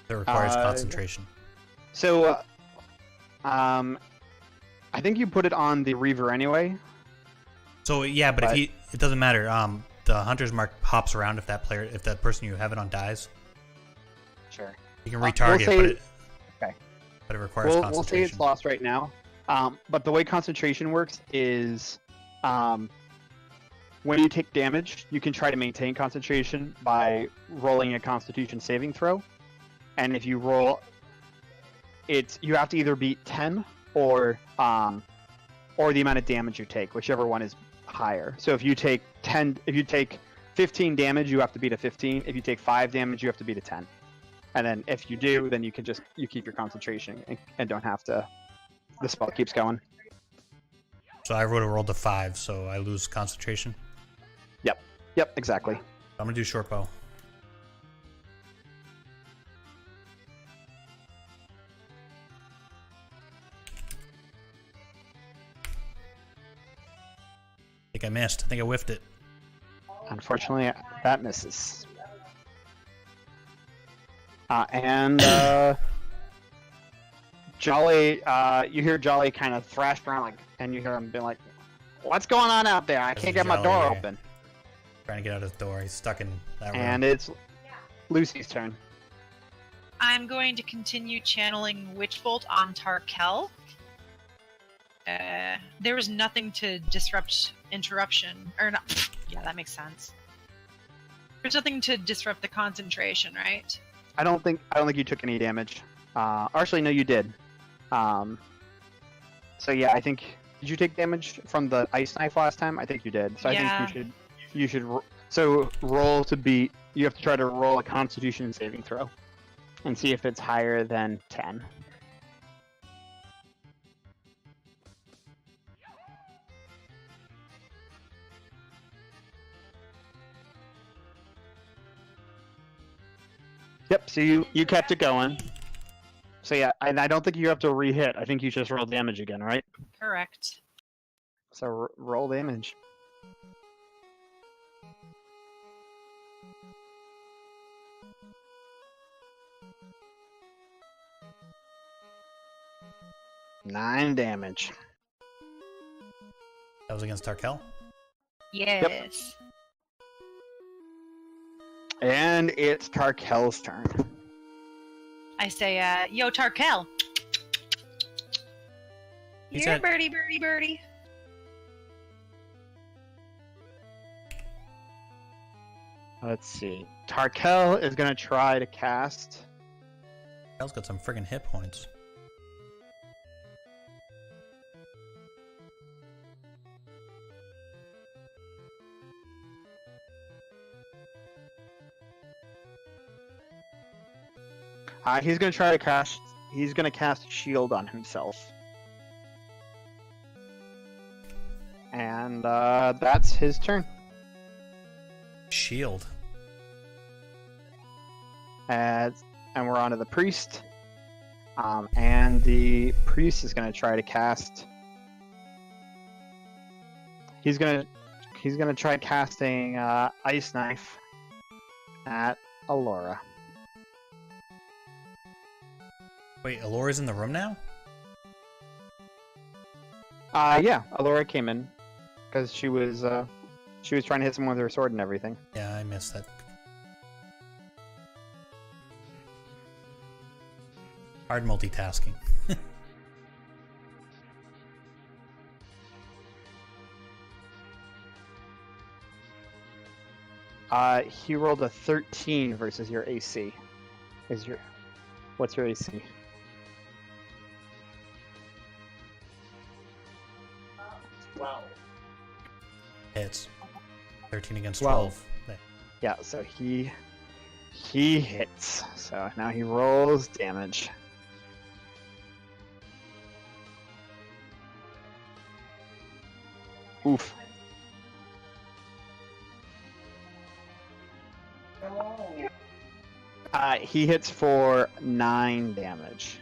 That requires concentration. So, I think you put it on the Reaver anyway. So yeah, but if it doesn't matter. The hunter's mark hops around if that person you have it on dies. Sure. You can retarget, but it requires concentration. We'll say it's lost right now. But the way concentration works is, when you take damage, you can try to maintain concentration by rolling a Constitution saving throw. And if you roll, you have to either beat 10 or the amount of damage you take, whichever one is higher. So if you take 15 damage, you have to beat a 15. If you take 5 damage, you have to beat a 10. And then if you do, then you keep your concentration and don't have to. The spell keeps going. So I rolled a 5, so I lose concentration. Yep, exactly. I'm gonna do short bow. I think I missed. I think I whiffed it. Unfortunately, that misses. Jolly, you hear Jolly kind of thrash around, and you hear him being like, "What's going on out there? I can't get my door open." Trying to get out his door. He's stuck in that room. And it's Lucy's turn. I'm going to continue channeling Witch Bolt on Tarkel. There was nothing to disrupt interruption, or not. Yeah, that makes sense. There's nothing to disrupt the concentration, right? I don't think you took any damage. Actually, no, you did. So yeah, I think. Did you take damage from the ice knife last time? I think you did. So yeah. I think you should. So roll to beat. You have to try to roll a Constitution saving throw, and see if it's higher than 10. Yep, so you kept it going. So yeah, and I don't think you have to re-hit. I think you just roll damage again, right? Correct. So roll damage. Nine damage. That was against Tarkel? Yes. Yep. And it's Tarkel's turn. I say, yo, Tarkel. Here, birdie, birdie, birdie. Let's see. Tarkel is going to try to cast. Tarkel's got some friggin' hit points. He's going to try to cast. He's going to cast Shield on himself. And that's his turn. Shield. And we're on to the priest. And the priest is going to try to cast. He's gonna try casting Ice Knife at Alora. Wait, Alora's in the room now? Yeah, Alora came in because she was trying to hit someone with her sword and everything. Yeah, I missed that. Hard multitasking. He rolled a 13 versus your AC. What's your AC? Wow. Hits. 13 against 12. 12. There. Yeah, so he hits. So now he rolls damage. Oof. He hits for 9 damage.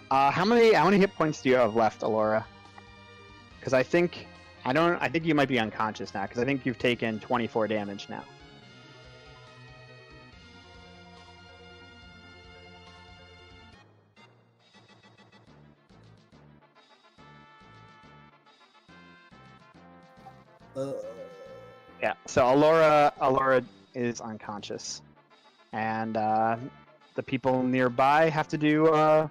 How many hit points do you have left, Alora? Because I think you might be unconscious now. Because I think you've taken 24 damage now. Yeah. So Alora is unconscious, and the people nearby have to do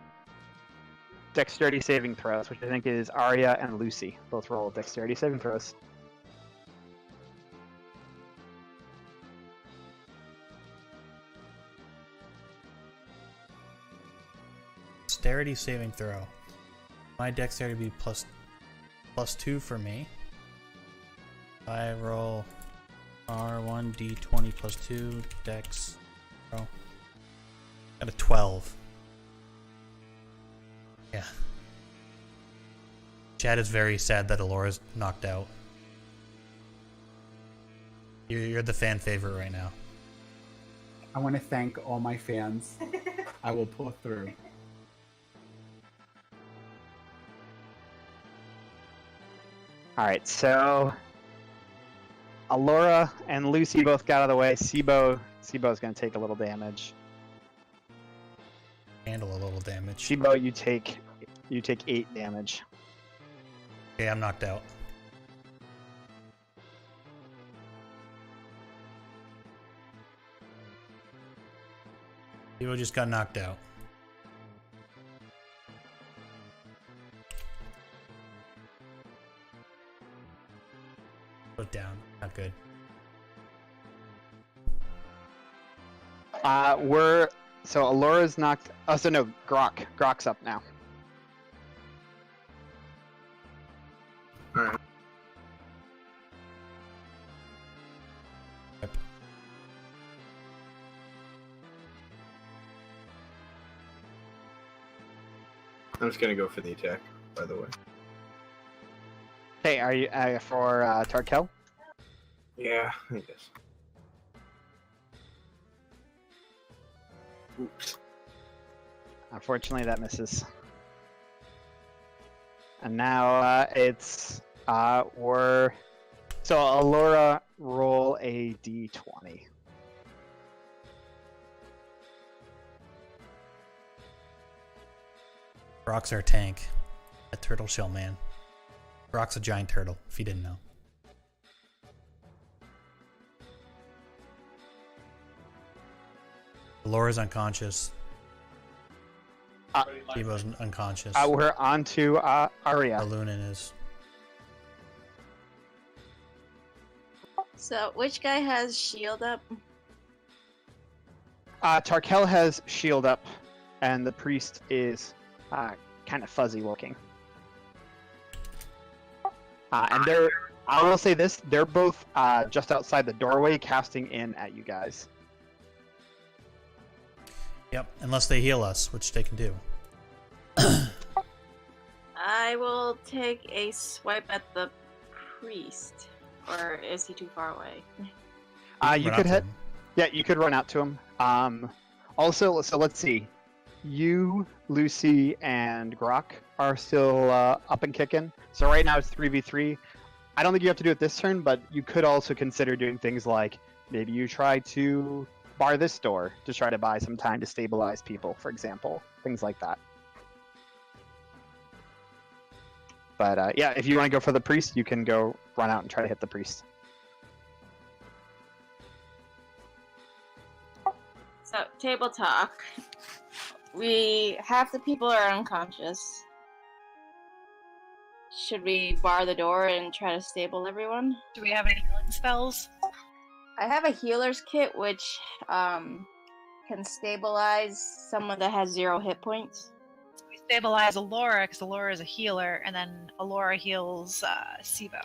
dexterity saving throws, which I think is Arya and Lucy. Both roll dexterity saving throws. Dexterity saving throw. My dexterity would be +2 for me. I roll R1 D20 +2 dex. Oh, got a 12. Yeah. Chad is very sad that Alora's knocked out. You're the fan favorite right now. I want to thank all my fans. I will pull through. Alright, so Alora and Lucy both got out of the way. Seebo's gonna take a little damage. Handle a little damage. Seebo, you take 8 damage. Okay, I'm knocked out. Seebo just got knocked out. Put down. Not good. So Alora's knocked. Oh, so no, Grok's up now. Alright. Yep. I'm just gonna go for the attack, by the way. Hey, are you for Tarkel? Yeah, I guess. Oops. Unfortunately, that misses. And now it's so Alora, roll a d20. Brock's our tank. A turtle shell man. Brock's a giant turtle, if you didn't know. Laura's unconscious. Seebo's unconscious. We're on to Arya. Lunan is. So, which guy has shield up? Tarkel has shield up, and the priest is kind of fuzzy looking. And I will say this, they're both just outside the doorway casting in at you guys. Yep, unless they heal us, which they can do. I will take a swipe at the priest. Or is he too far away? You could head. Yeah, you could run out to him. Also, so let's see. You, Lucy, and Grok are still up and kicking. So right now it's 3v3. I don't think you have to do it this turn, but you could also consider doing things like maybe you try to bar this door to try to buy some time to stabilize people, for example. Things like that. But yeah, if you want to go for the priest, you can go run out and try to hit the priest. So, table talk. Half the people are unconscious. Should we bar the door and try to stable everyone? Do we have any healing spells? I have a healer's kit which can stabilize someone that has 0 hit points. stabilize Alora because Alora is a healer, and then Alora heals Seebo.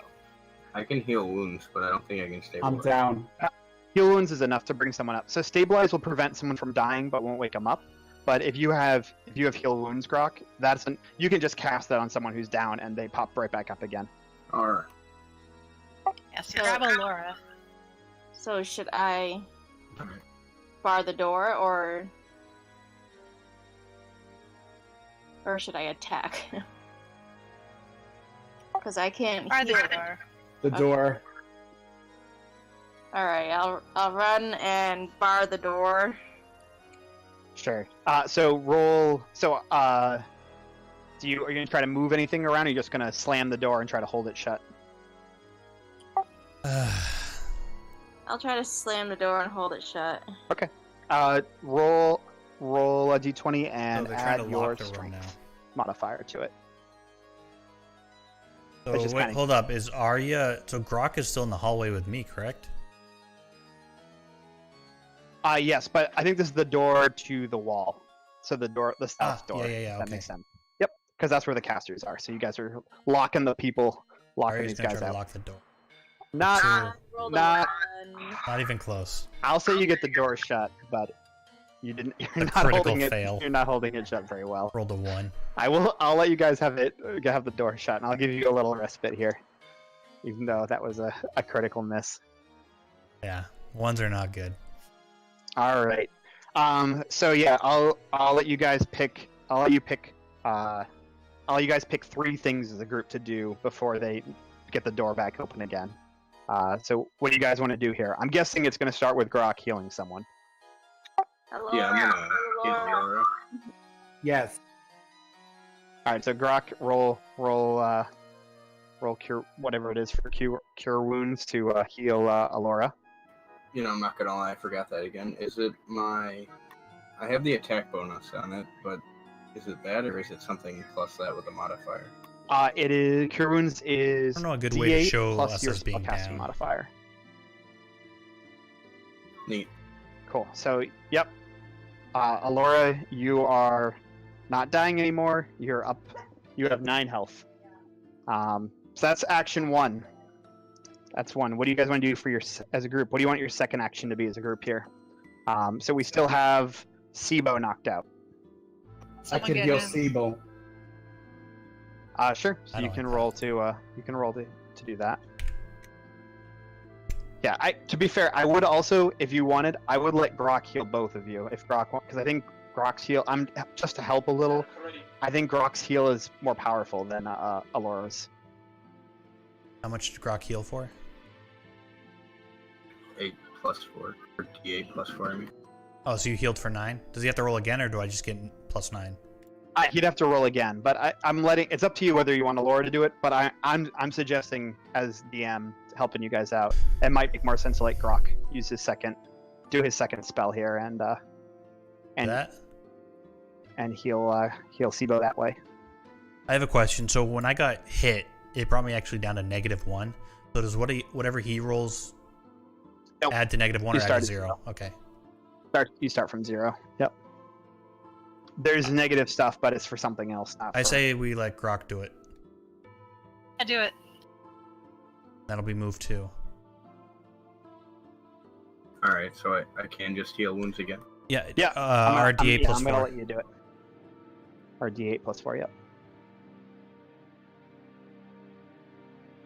I can heal wounds, but I don't think I can stabilize. I'm down. Heal wounds is enough to bring someone up. So stabilize will prevent someone from dying, but won't wake them up. But if you have heal wounds, Grok, you can just cast that on someone who's down, and they pop right back up again. Alright. Yeah, so grab Alora. So should I bar the door or should I attack? Because I can't Bar the heal. door. The door. All right, I'll run and bar the door. Sure. So roll. So are you gonna try to move anything around, or are you just gonna slam the door and try to hold it shut? I'll try to slam the door and hold it shut. Okay. Roll a d20 and they're trying add to your lock the room strength now. modifier to it. So Which is wait, kinda- hold up. Is Arya? So Grok is still in the hallway with me, correct? Yes, but I think this is the door to the wall. So the south door. yeah, That okay. makes sense. Yep, because that's where the casters are. So you guys are locking the people, locking Arya's these gonna guys try to out. lock the door. Not, Two. Roll the Not- one. Not even close. I'll say you get the door shut, but you didn't. You're A not critical holding fail. it. You're not holding it shut very well. Rolled a 1. I'll let you guys have the door shut, and I'll give you a little respite here, even though that was a critical miss. Yeah, 1s are not good. All right. So yeah, I'll let you guys pick. I'll let you guys pick 3 things as a group to do before they get the door back open again. So what do you guys want to do here? I'm guessing it's going to start with Grok healing someone. Hello. Yeah, I'm gonna heal Hello. Alora. Yes. All right. So Grok, roll cure whatever it is for cure wounds to heal Alora. You know, I'm not gonna lie, I forgot that again. Is it I have the attack bonus on it, but is it that or is it something plus that with a modifier? It is cure wounds is I don't know a good D8 way to show plus us your as being spellcasting down. modifier. Neat. Cool. So, yep. Alora, you are not dying anymore. You're up. You have 9 health. So that's action 1. That's 1. What do you guys want to do as a group? What do you want your second action to be as a group here? So we still have Seebo knocked out. I Someone could get heal him. Seebo. Sure. So I you don't can like roll to do that. Yeah. To be fair, I would also, if you wanted, I would let Grok heal both of you if Grok because I think Grok's heal. I'm just to help a little. I think Grok's heal is more powerful than Alora's. How much did Grok heal for? 8 plus 4. Or D8 plus 4, I mean. Oh, so you healed for 9? Does he have to roll again, or do I just get plus 9? He'd have to roll again, but I'm letting. It's up to you whether you want Alora to do it. But I'm suggesting as DM helping you guys out. It might make more sense to let Grok use his second spell here and That? and heal Seebo that way. I have a question. So when I got hit, it brought me actually down to -1. So does whatever he rolls Nope. add to -1 You or add start to at 0? Okay. You start from 0. Yep. There's negative stuff, but it's for something else. Not I for- say we let Grok do it. I do it. That'll be move 2. Alright, so I can just heal wounds again. Yeah. Yeah. Our D8 plus I'm gonna 4. let you do it. Or D8 plus 4. Yep.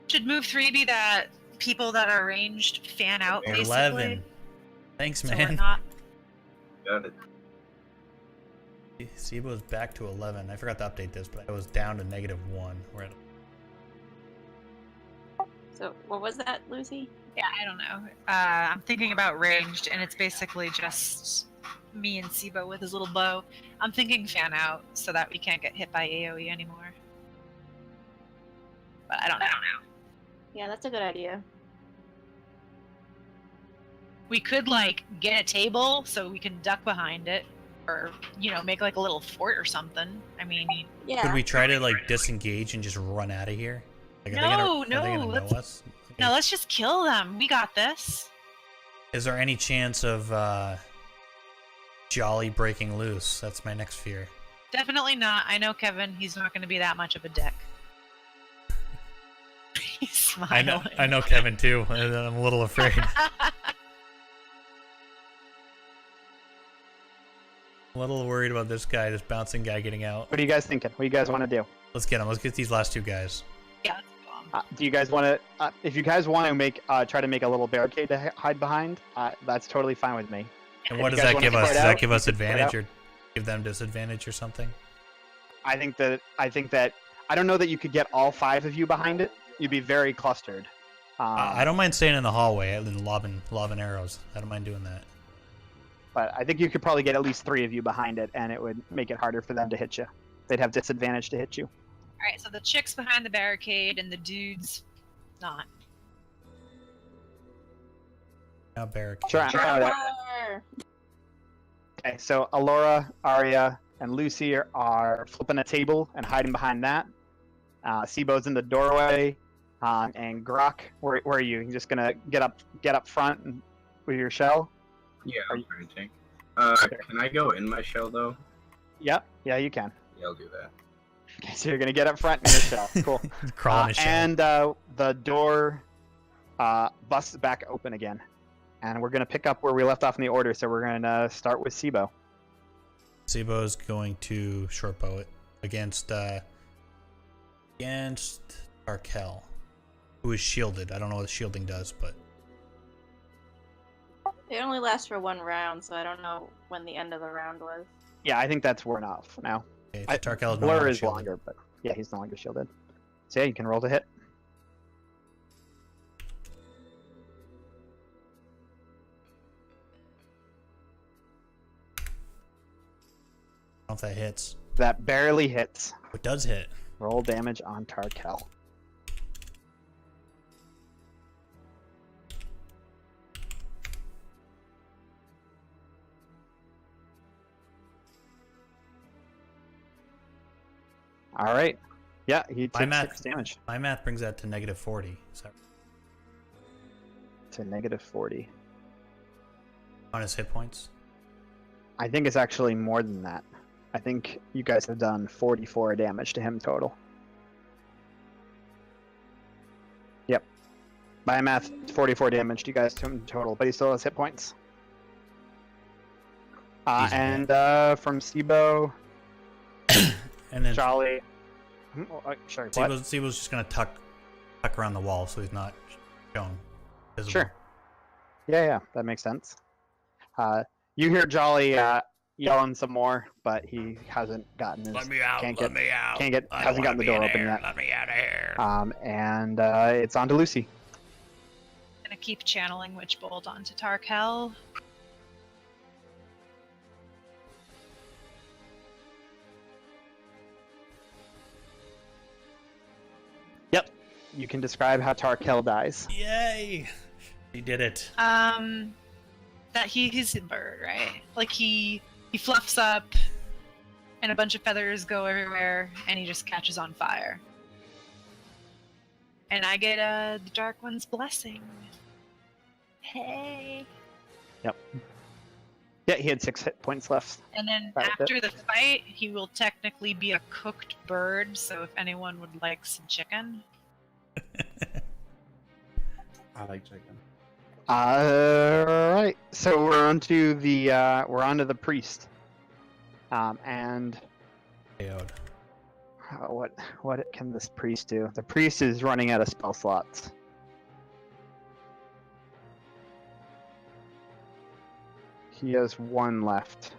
Should move 3 be that people that are ranged fan out, basically? 11. Thanks, So we're man. not. Got it. Seebo's back to 11. I forgot to update this, but I was down to -1. We're at So what was that, Lucy? Yeah, I don't know. I'm thinking about ranged, and it's basically just me and Seebo with his little bow. I'm thinking fan out so that we can't get hit by AoE anymore. But I don't know. Yeah, that's a good idea. We could like get a table so we can duck behind it, or make like a little fort or something. I mean, Yeah. Could we try to like disengage and just run out of here? Like, No, are they gonna no, know let's- us? no, let's just kill them. We got this. Is there any chance of Jolly breaking loose? That's my next fear. Definitely not. I know Kevin. He's not going to be that much of a dick. He's smiling. I know Kevin too, and I'm a little afraid. A little worried about this guy, this bouncing guy getting out. What are you guys thinking? What do you guys want to do? Let's get him. Let's get these last two guys. Yeah. Do you guys want to? If you guys want to make try to make a little barricade to hide behind, that's totally fine with me. And If what you does guys that wanna give us? spread Does that out, give us you can spread advantage out. or give them disadvantage or something? I think that I don't know that you could get all 5 of you behind it. You'd be very clustered. I don't mind staying in the hallway and lobbing arrows. I don't mind doing that. But I think you could probably get at least 3 of you behind it, and it would make it harder for them to hit you. They'd have disadvantage to hit you. All right, so the chick's behind the barricade and the dude's not. Now barricade. Sure. Okay, so Alora, Arya, and Lucy are flipping a table and hiding behind that. Seebo's in the doorway, and Grok, where are you? You just gonna get up front and, with your shell? Yeah, Are I'm you- printing. Can I go in my shell though? Yep. Yeah, you can. Yeah, I'll do that. Okay, so you're gonna get up front in your shell. Cool. Crawl in his shell. And the door busts back open again, and we're gonna pick up where we left off in the order. So we're gonna start with Seebo. Seebo's going to short bow it against Arkell, who is shielded. I don't know what the shielding does, but It only lasts for 1 round, so I don't know when the end of the round was. Yeah, I think that's worn off now. okay, Tarkel is no Blur longer is shielded. longer, but yeah, he's no longer shielded. So yeah, you can roll to hit. I don't know if that hits. That barely hits. It does hit. Roll damage on Tarkel. All right. Yeah, he My takes math- 6 damage My math brings that to -40. So to -40. on his hit points. I think it's actually more than that. I think you guys have done 44 damage to him total. Yep. By math, 44 damage to you guys to him total, but he still has hit points. Easy. And from Seebo, And then Jolly. Sorry, what? Seebo's just gonna tuck around the wall so he's not shown. Visible. Sure. Yeah, that makes sense. You hear Jolly yelling some more, but he hasn't gotten his. Let me out! Can't Let get- me out! can't get- I don't hasn't gotten wanna the be door in open here. yet. Let me out of here! And it's on to Lucy. Gonna keep channeling Witch Bolt onto Tarkel. Yep. You can describe how Tarkel dies. Yay! He did it. That he's a bird, right? Like he fluffs up, and a bunch of feathers go everywhere, and he just catches on fire. And I get the Dark One's blessing. Hey. Yep. Yeah, he had 6 hit points left. And then Right, after the fight, he will technically be a cooked bird. So if anyone would like some chicken, I like chicken. Alright. So we're on to the priest. And KO'd. what can this priest do? The priest is running out of spell slots. He has 1 left.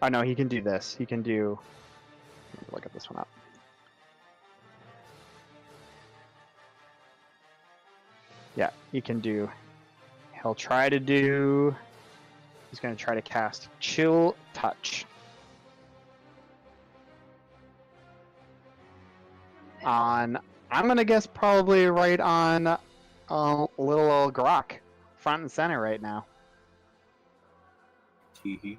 Oh no, he can do this. He can do. Let me look at this one up. Yeah, he can do. He'll try to do. He's going to try to cast Chill Touch on. I'm going to guess probably right on little old Grok, front and center right now. Teehee.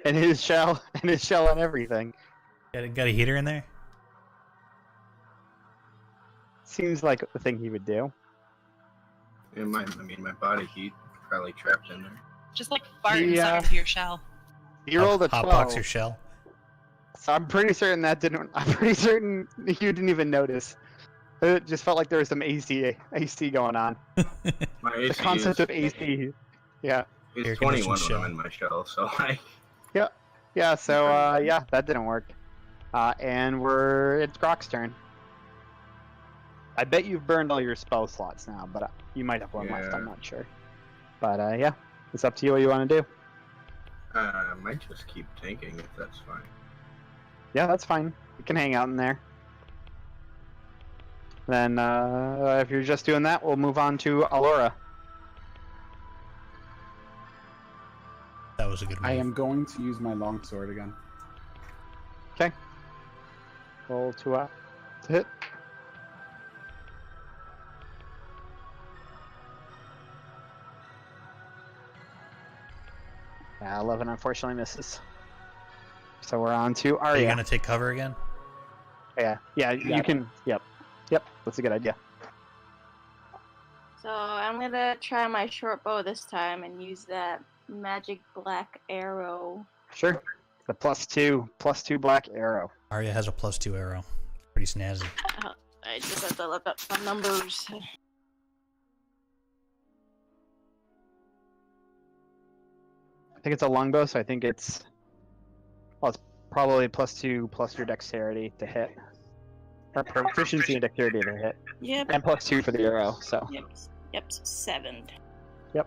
and his shell and everything. Got a heater in there? Seems like the thing he would do. Yeah, my body heat probably trapped in there. just like fart Yeah. inside of your shell. You rolled a 12. Hotbox your shell. So I'm pretty certain that didn't. I'm pretty certain you didn't even notice. It just felt like there was some AC going on. My The AC concept is, of AC. Yeah. is Air 21 when conditioned I'm in my shell, so I. Yeah. So yeah, that didn't work. And it's Grok's turn. I bet you've burned all your spell slots now, but you might have one left. Yeah. I'm not sure. But yeah, it's up to you what you want to do. I might just keep tanking if that's fine. Yeah, that's fine. You can hang out in there. Then, if you're just doing that, we'll move on to Alora. That was a good move. I am going to use my longsword again. Okay. Roll to hit. Yeah, 11 unfortunately misses. So we're on to Are you Arya. gonna take cover again? Yeah, you can. Yep, that's a good idea. So I'm gonna try my short bow this time and use that magic black arrow. Sure. The +2 black arrow. Arya has a +2 arrow. Pretty snazzy. I just have to look up my numbers. I think it's a longbow, so I think it's probably +2 plus your dexterity to hit, or proficiency and dexterity to hit, Yep. and +2 for the arrow. So Yep. 7. Yep.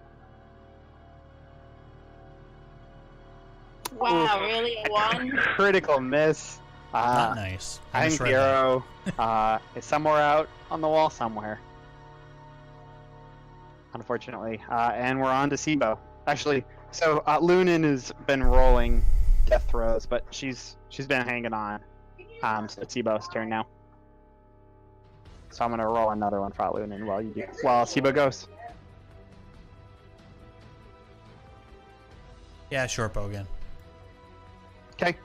Wow, really? A 1? critical miss. Not nice. I think misread the that. arrow is somewhere out on the wall somewhere. Unfortunately, and we're on to Seebo. Actually, so Lunan has been rolling death throws, but she's been hanging on. So it's Seebo's turn now. So I'm gonna roll another one for Lunan while Seebo goes. Yeah, short bow again. Okay.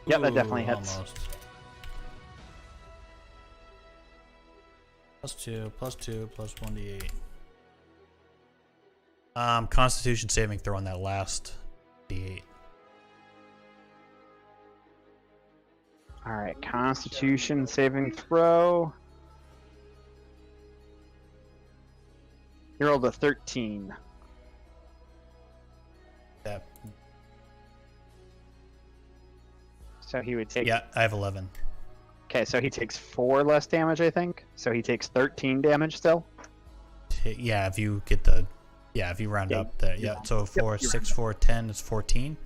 Yep, that definitely hits. Almost. +2, +2, +1d8. Constitution saving throw on that last d8. All right, Constitution saving throw. You rolled a 13. That. So he would take. Yeah, I have 11. Okay, so he takes 4 less damage, I think. So he takes 13 damage still. Yeah, if you get the. Yeah, if you round Yeah, up that. Yeah, yeah. so 4, you 6, 4, 10 is 14.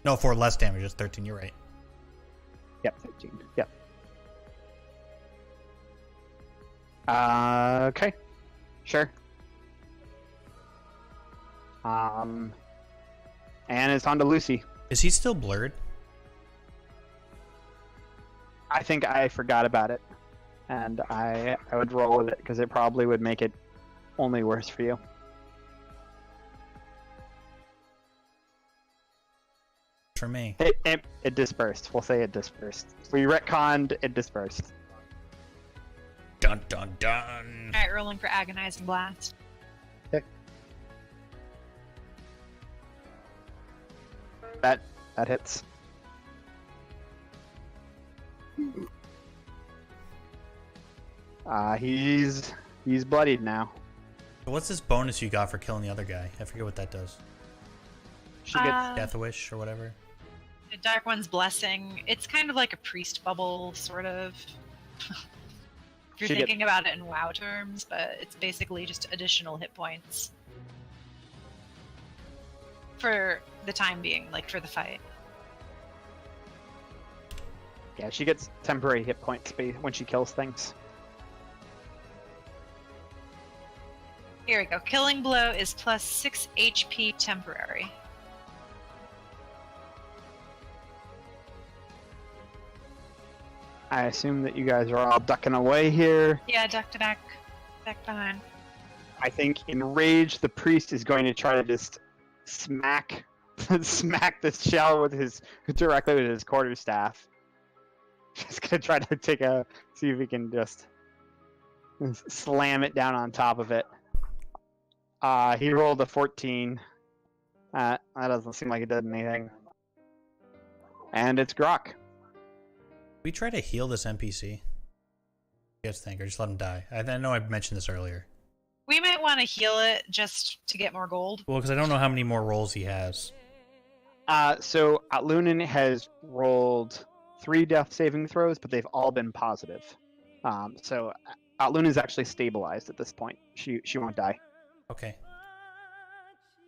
No, 4 less damage is 13. You're right. Yep, 13. Yep. Okay. Sure. And it's on to Lucy. Is he still blurred? I think I forgot about it. And I would roll with it because it probably would make it only worse for you. For me. It dispersed. We'll say it dispersed. We retconned, it dispersed. Dun dun dun. Alright, rolling for Agonizing Blast. That hits. He's bloodied now. What's this bonus you got for killing the other guy? I forget what that does. She gets Death Wish or whatever. The Dark One's Blessing. It's kind of like a priest bubble, sort of. If you're She thinking about it in WoW terms, but it's basically just additional hit points. For the time being, like for the fight. Yeah, she gets temporary hit points when she kills things. Here we go. Killing Blow is plus 6 HP temporary. I assume that you guys are all ducking away here. Yeah, duck to back behind. I think in rage, the priest is going to try to just smack this shell directly with his quarterstaff. Just gonna try to see if he can just slam it down on top of it. He rolled a 14. That doesn't seem like it did anything. And it's Grok. We try to heal this NPC. You guys think, or just let him die? I know I mentioned this earlier. We might want to heal it just to get more gold. Well, because I don't know how many more rolls he has. So Lunan has rolled 3 death saving throws, but they've all been positive. So Lunan's actually stabilized at this point. She won't die. Okay.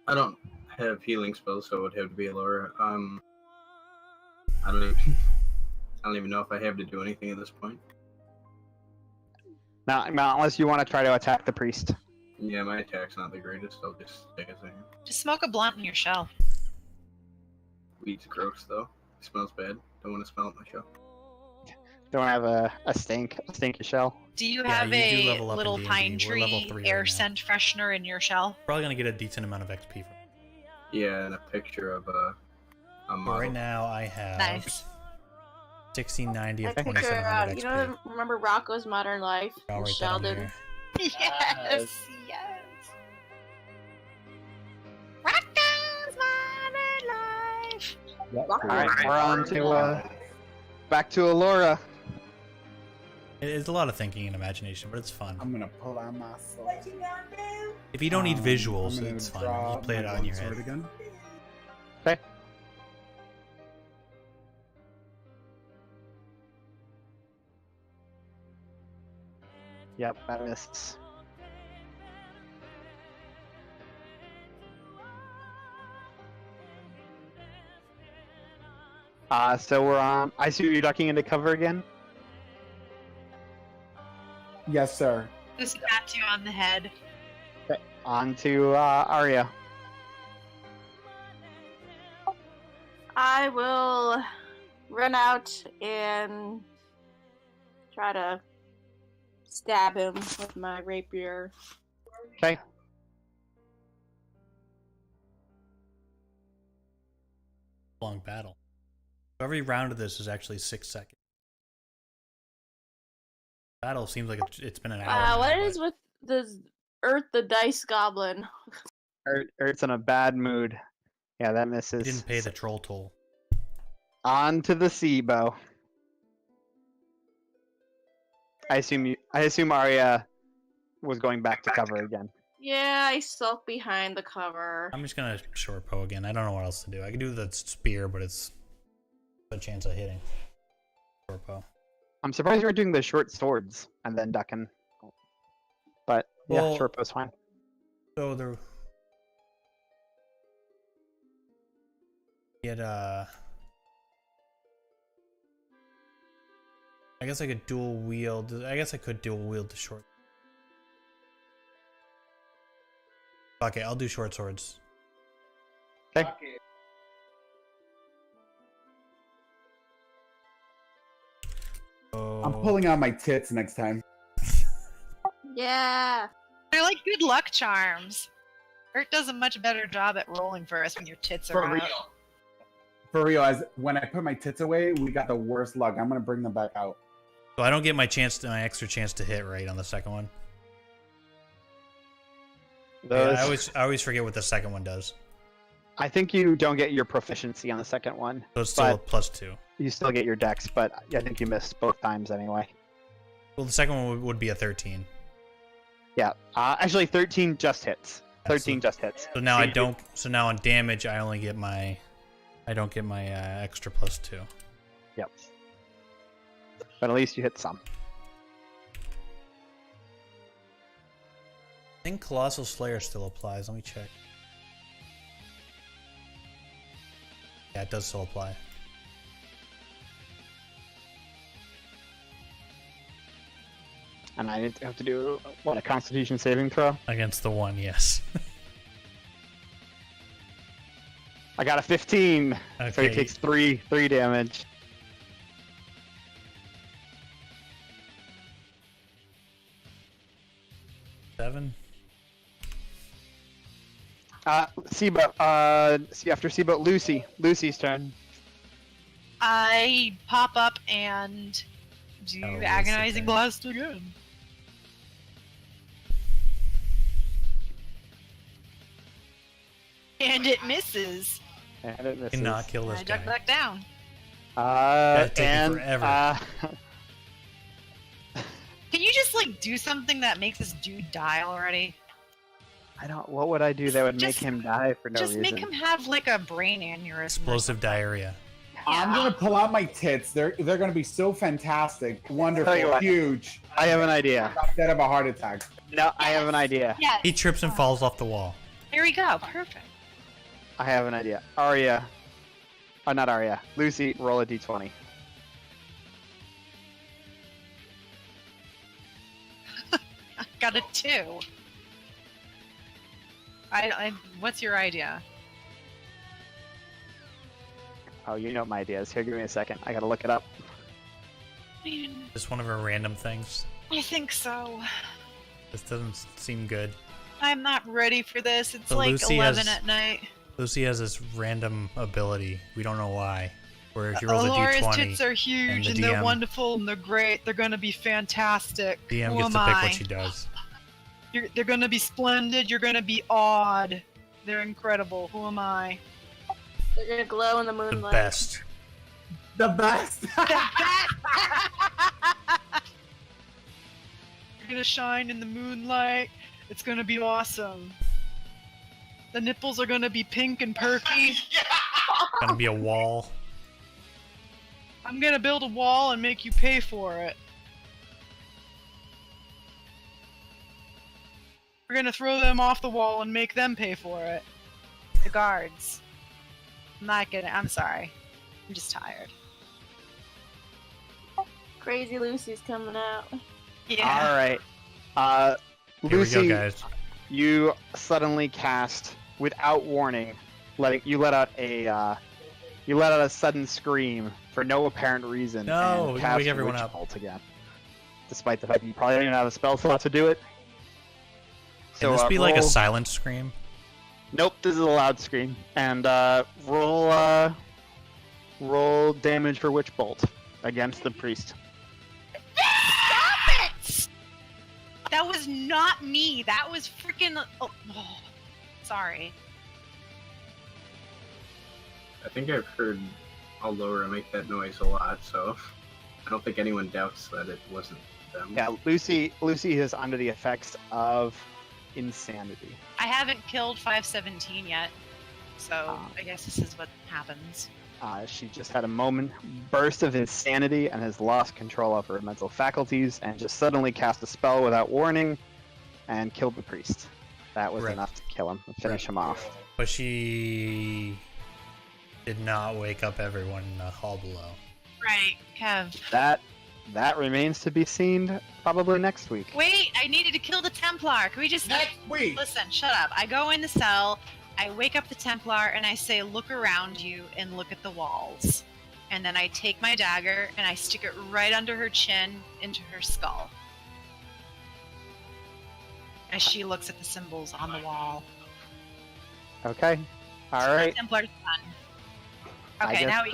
I don't have healing spells, so it would have to be Laura. I don't even know if I have to do anything at this point. Now, unless you want to try to attack the priest. Yeah, my attack's not the greatest. I'll just stay as I am. Just smoke a blunt in your shell. Weed's gross, though. It smells bad. Don't want to smell it in my shell. Don't have a stinky shell. Do you Yeah, have you do a level up in little D&D. pine We're level tree 3 air right now. scent freshener in your shell? Probably gonna get a decent amount of XP from it. Yeah, and a picture of a But model. right now I have Nice. 1690 of I picked her 2700 out. XP. You know, remember Rocco's Modern Life? I'll with write that on Sheldon. here. Yes, yes. Rocco's Modern Life. Yep, All right, we're on to back to Alora. It's a lot of thinking and imagination, but it's fun. I'm gonna pull out my sword. What you gonna do? If you don't need I'm visuals, gonna it's fine. draw You play it my out in your sword head. again. Okay. Yep, that misses. So we're on. I see you're ducking into cover again. Yes, sir. Just tapped you on the head. On to Arya. I will run out and try to stab him with my rapier. Okay. Long battle. So every round of this is actually 6 seconds. Battle seems like it's been an hour. Wow, now, what but is with this Earth the Dice Goblin? Ert's in a bad mood. Yeah, that he misses. didn't pay the troll toll. On to the Seebo. I assume Arya was going back to cover again. Yeah, I sulk behind the cover. I'm just gonna short bow again. I don't know what else to do. I can do the spear, but it's a chance of hitting. Short bow. I'm surprised you were doing the short swords and then ducking. But yeah, Well- short bow's fine. So there. Get I guess I could dual wield. I guess I could dual wield the short. Okay, I'll do short swords. Okay. Oh. I'm pulling out my tits next time. Yeah. They're like good luck charms. Ert does a much better job at rolling for us when your tits are For out. real. For real, as when I put my tits away, we got the worst luck. I'm gonna bring them back out. So I don't get my extra chance to hit right on the second one. Those, Yeah, I always forget what the second one does. I think you don't get your proficiency on the second one. So it's still a But- +2. You still get your dex, but I think you missed both times anyway. Well, the second one would be a 13. Yeah. Actually, 13 just hits. 13 just hits. So now I don't. So now on damage, I only get my. I don't get my extra +2. Yep. But at least you hit some. I think Colossal Slayer still applies. Let me check. Yeah, it does still apply. And I have to do, what, a Constitution saving throw? Against the one, yes. I got a 15, so he Okay. takes 3 damage. Seven. Seebo, see after Seebo, Lucy's turn. I pop up and do Oh, agonizing okay. blast again. And it misses. And it misses. Cannot kill this I duck guy. back down. That'd take me And forever. Can you just like do something that makes this dude die already? I don't. What would I do that would make Just- him die for no just reason? make him have like a brain aneurysm. Explosive diarrhea. I'm gonna pull out my tits. They're gonna be so fantastic, wonderful, Tell you what. huge. I have an idea. Dead of a heart attack. No, I have an idea. Yeah, He trips and falls off the wall. there we go. Perfect. I have an idea. Arya. Oh, not Arya. Lucy, roll a d20. Got a 2. What's your idea? Oh, you know what my idea is. Here, give me a second. I gotta look it up. Just one of her random things. I think so. This doesn't seem good. I'm not ready for this. It's So like Lucy 11 has- at night. Lucy has this random ability. We don't know why. Where she rolls a Laura's d20. tits are huge and and, the they're DM wonderful and they're great. They're gonna be fantastic. DM Who gets am to pick I? what she does. They're gonna be splendid. You're gonna be awed. They're incredible. Who am I? They're gonna glow in the The moonlight. best. The best. You're gonna shine in the moonlight. It's gonna be awesome. The nipples are gonna be pink and perky. Gonna be a wall. I'm gonna build a wall and make you pay for it. We're gonna throw them off the wall and make them pay for it. The guards. I'm sorry. I'm just tired. Crazy Lucy's coming out. Yeah. All right. Here Lucy, we go, guys. you suddenly cast without warning. You let out a sudden scream for no apparent reason. No, and we cast wake everyone Witch up. Bolt again, despite the fact that you probably don't even have a spell slot to do it. Can this be like a roll- silent scream? Nope, this is a loud scream. And roll damage for Witch Bolt against the priest. Stop it! That was not me. That was freaking. Oh, sorry. I think I've heard Allura make that noise a lot, so I don't think anyone doubts that it wasn't them. Yeah, Lucy is under the effects of insanity. I haven't killed 517 yet, so I guess this is what happens. She just had a burst of insanity and has lost control of her mental faculties and just suddenly cast a spell without warning and killed the priest. That was Right. enough to kill him and finish him off. But she did not wake up everyone in the hall below. Right, Kev. That remains to be seen probably next week. Wait, I needed to kill the Templar. Can we just Next week. listen? Shut up. I go in the cell. I wake up the Templar and I say, "Look around you and look at the walls." And then I take my dagger and I stick it right under her chin into her skull. As she looks at the symbols on the wall. Okay. All right. Templar's done. Okay, now we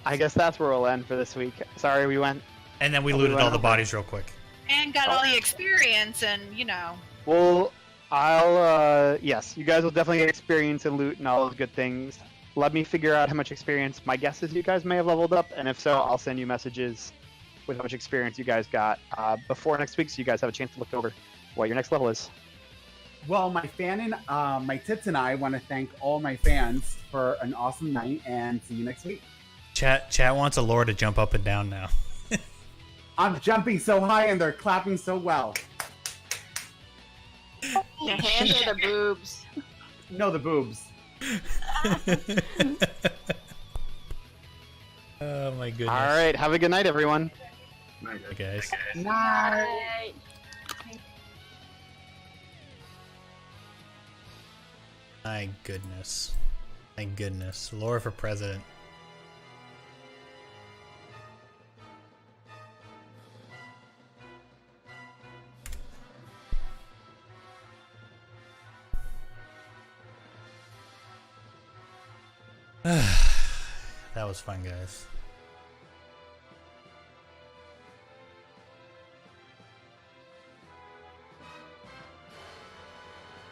I guess that's where we'll end for this week. Sorry we went. And then we Oh, we looted went all the over. bodies real quick. and got all the experience and Well, yes, you guys will definitely get experience and loot and all those good things. Let me figure out how much experience. My guess is you guys may have leveled up, and if so, I'll send you messages with how much experience you guys got before next week, so you guys have a chance to look over what your next level is. Well, my tits and I want to thank all my fans for an awesome night, and see you next week. Chat wants a lore to jump up and down now. I'm jumping so high and they're clapping so well. The hands or the boobs? No, the boobs. Oh my goodness. All right, have a good night, everyone. Hey guys. Night. Right. My goodness. My goodness. Lore for president. That was fun, guys.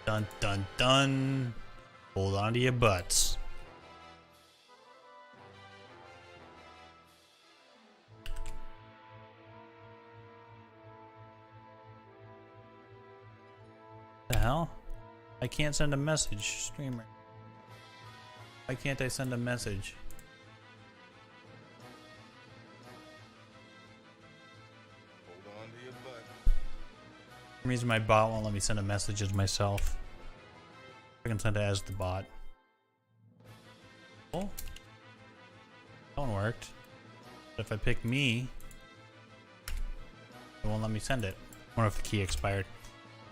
Dun dun dun. Hold on to your butts. The hell? I can't send a message, streamer. Why can't I send a message? Hold on to your butt. For some reason my bot won't let me send a message as myself. I can send it as the bot. Oh. That one worked. But if I pick me, it won't let me send it. I wonder if the key expired.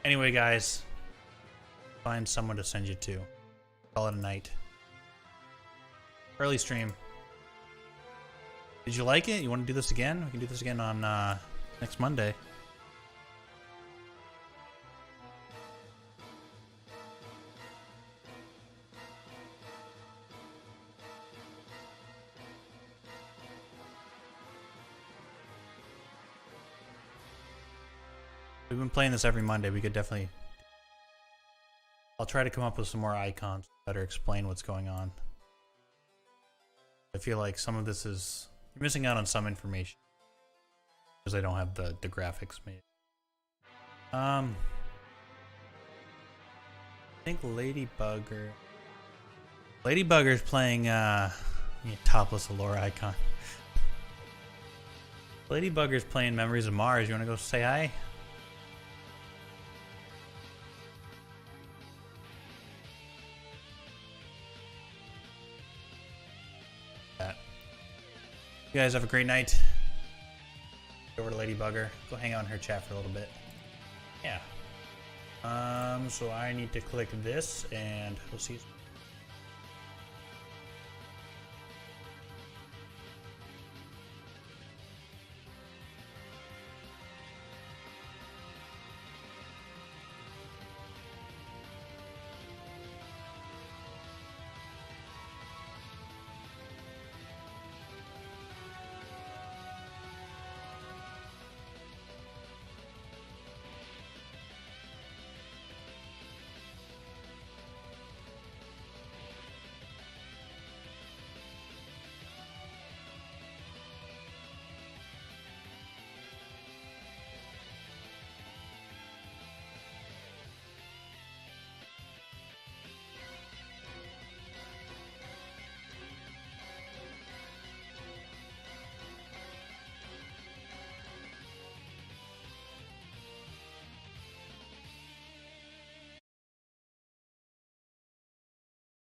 Anyway, guys, find someone to send you to. Call it a night. Early stream. Did you like it? You want to do this again? We can do this again on next Monday. We've been playing this every Monday. We could definitely... I'll try to come up with some more icons to better explain what's going on. I feel like some of this is... You're missing out on some information. Because I don't have the graphics made. I think Ladybugger... Ladybugger's playing, topless Allure icon. Ladybugger's playing Memories of Mars. You want to go say hi? You guys have a great night. Go over to Ladybugger. Go hang out in her chat for a little bit. Yeah. So I need to click this and we'll see you soon.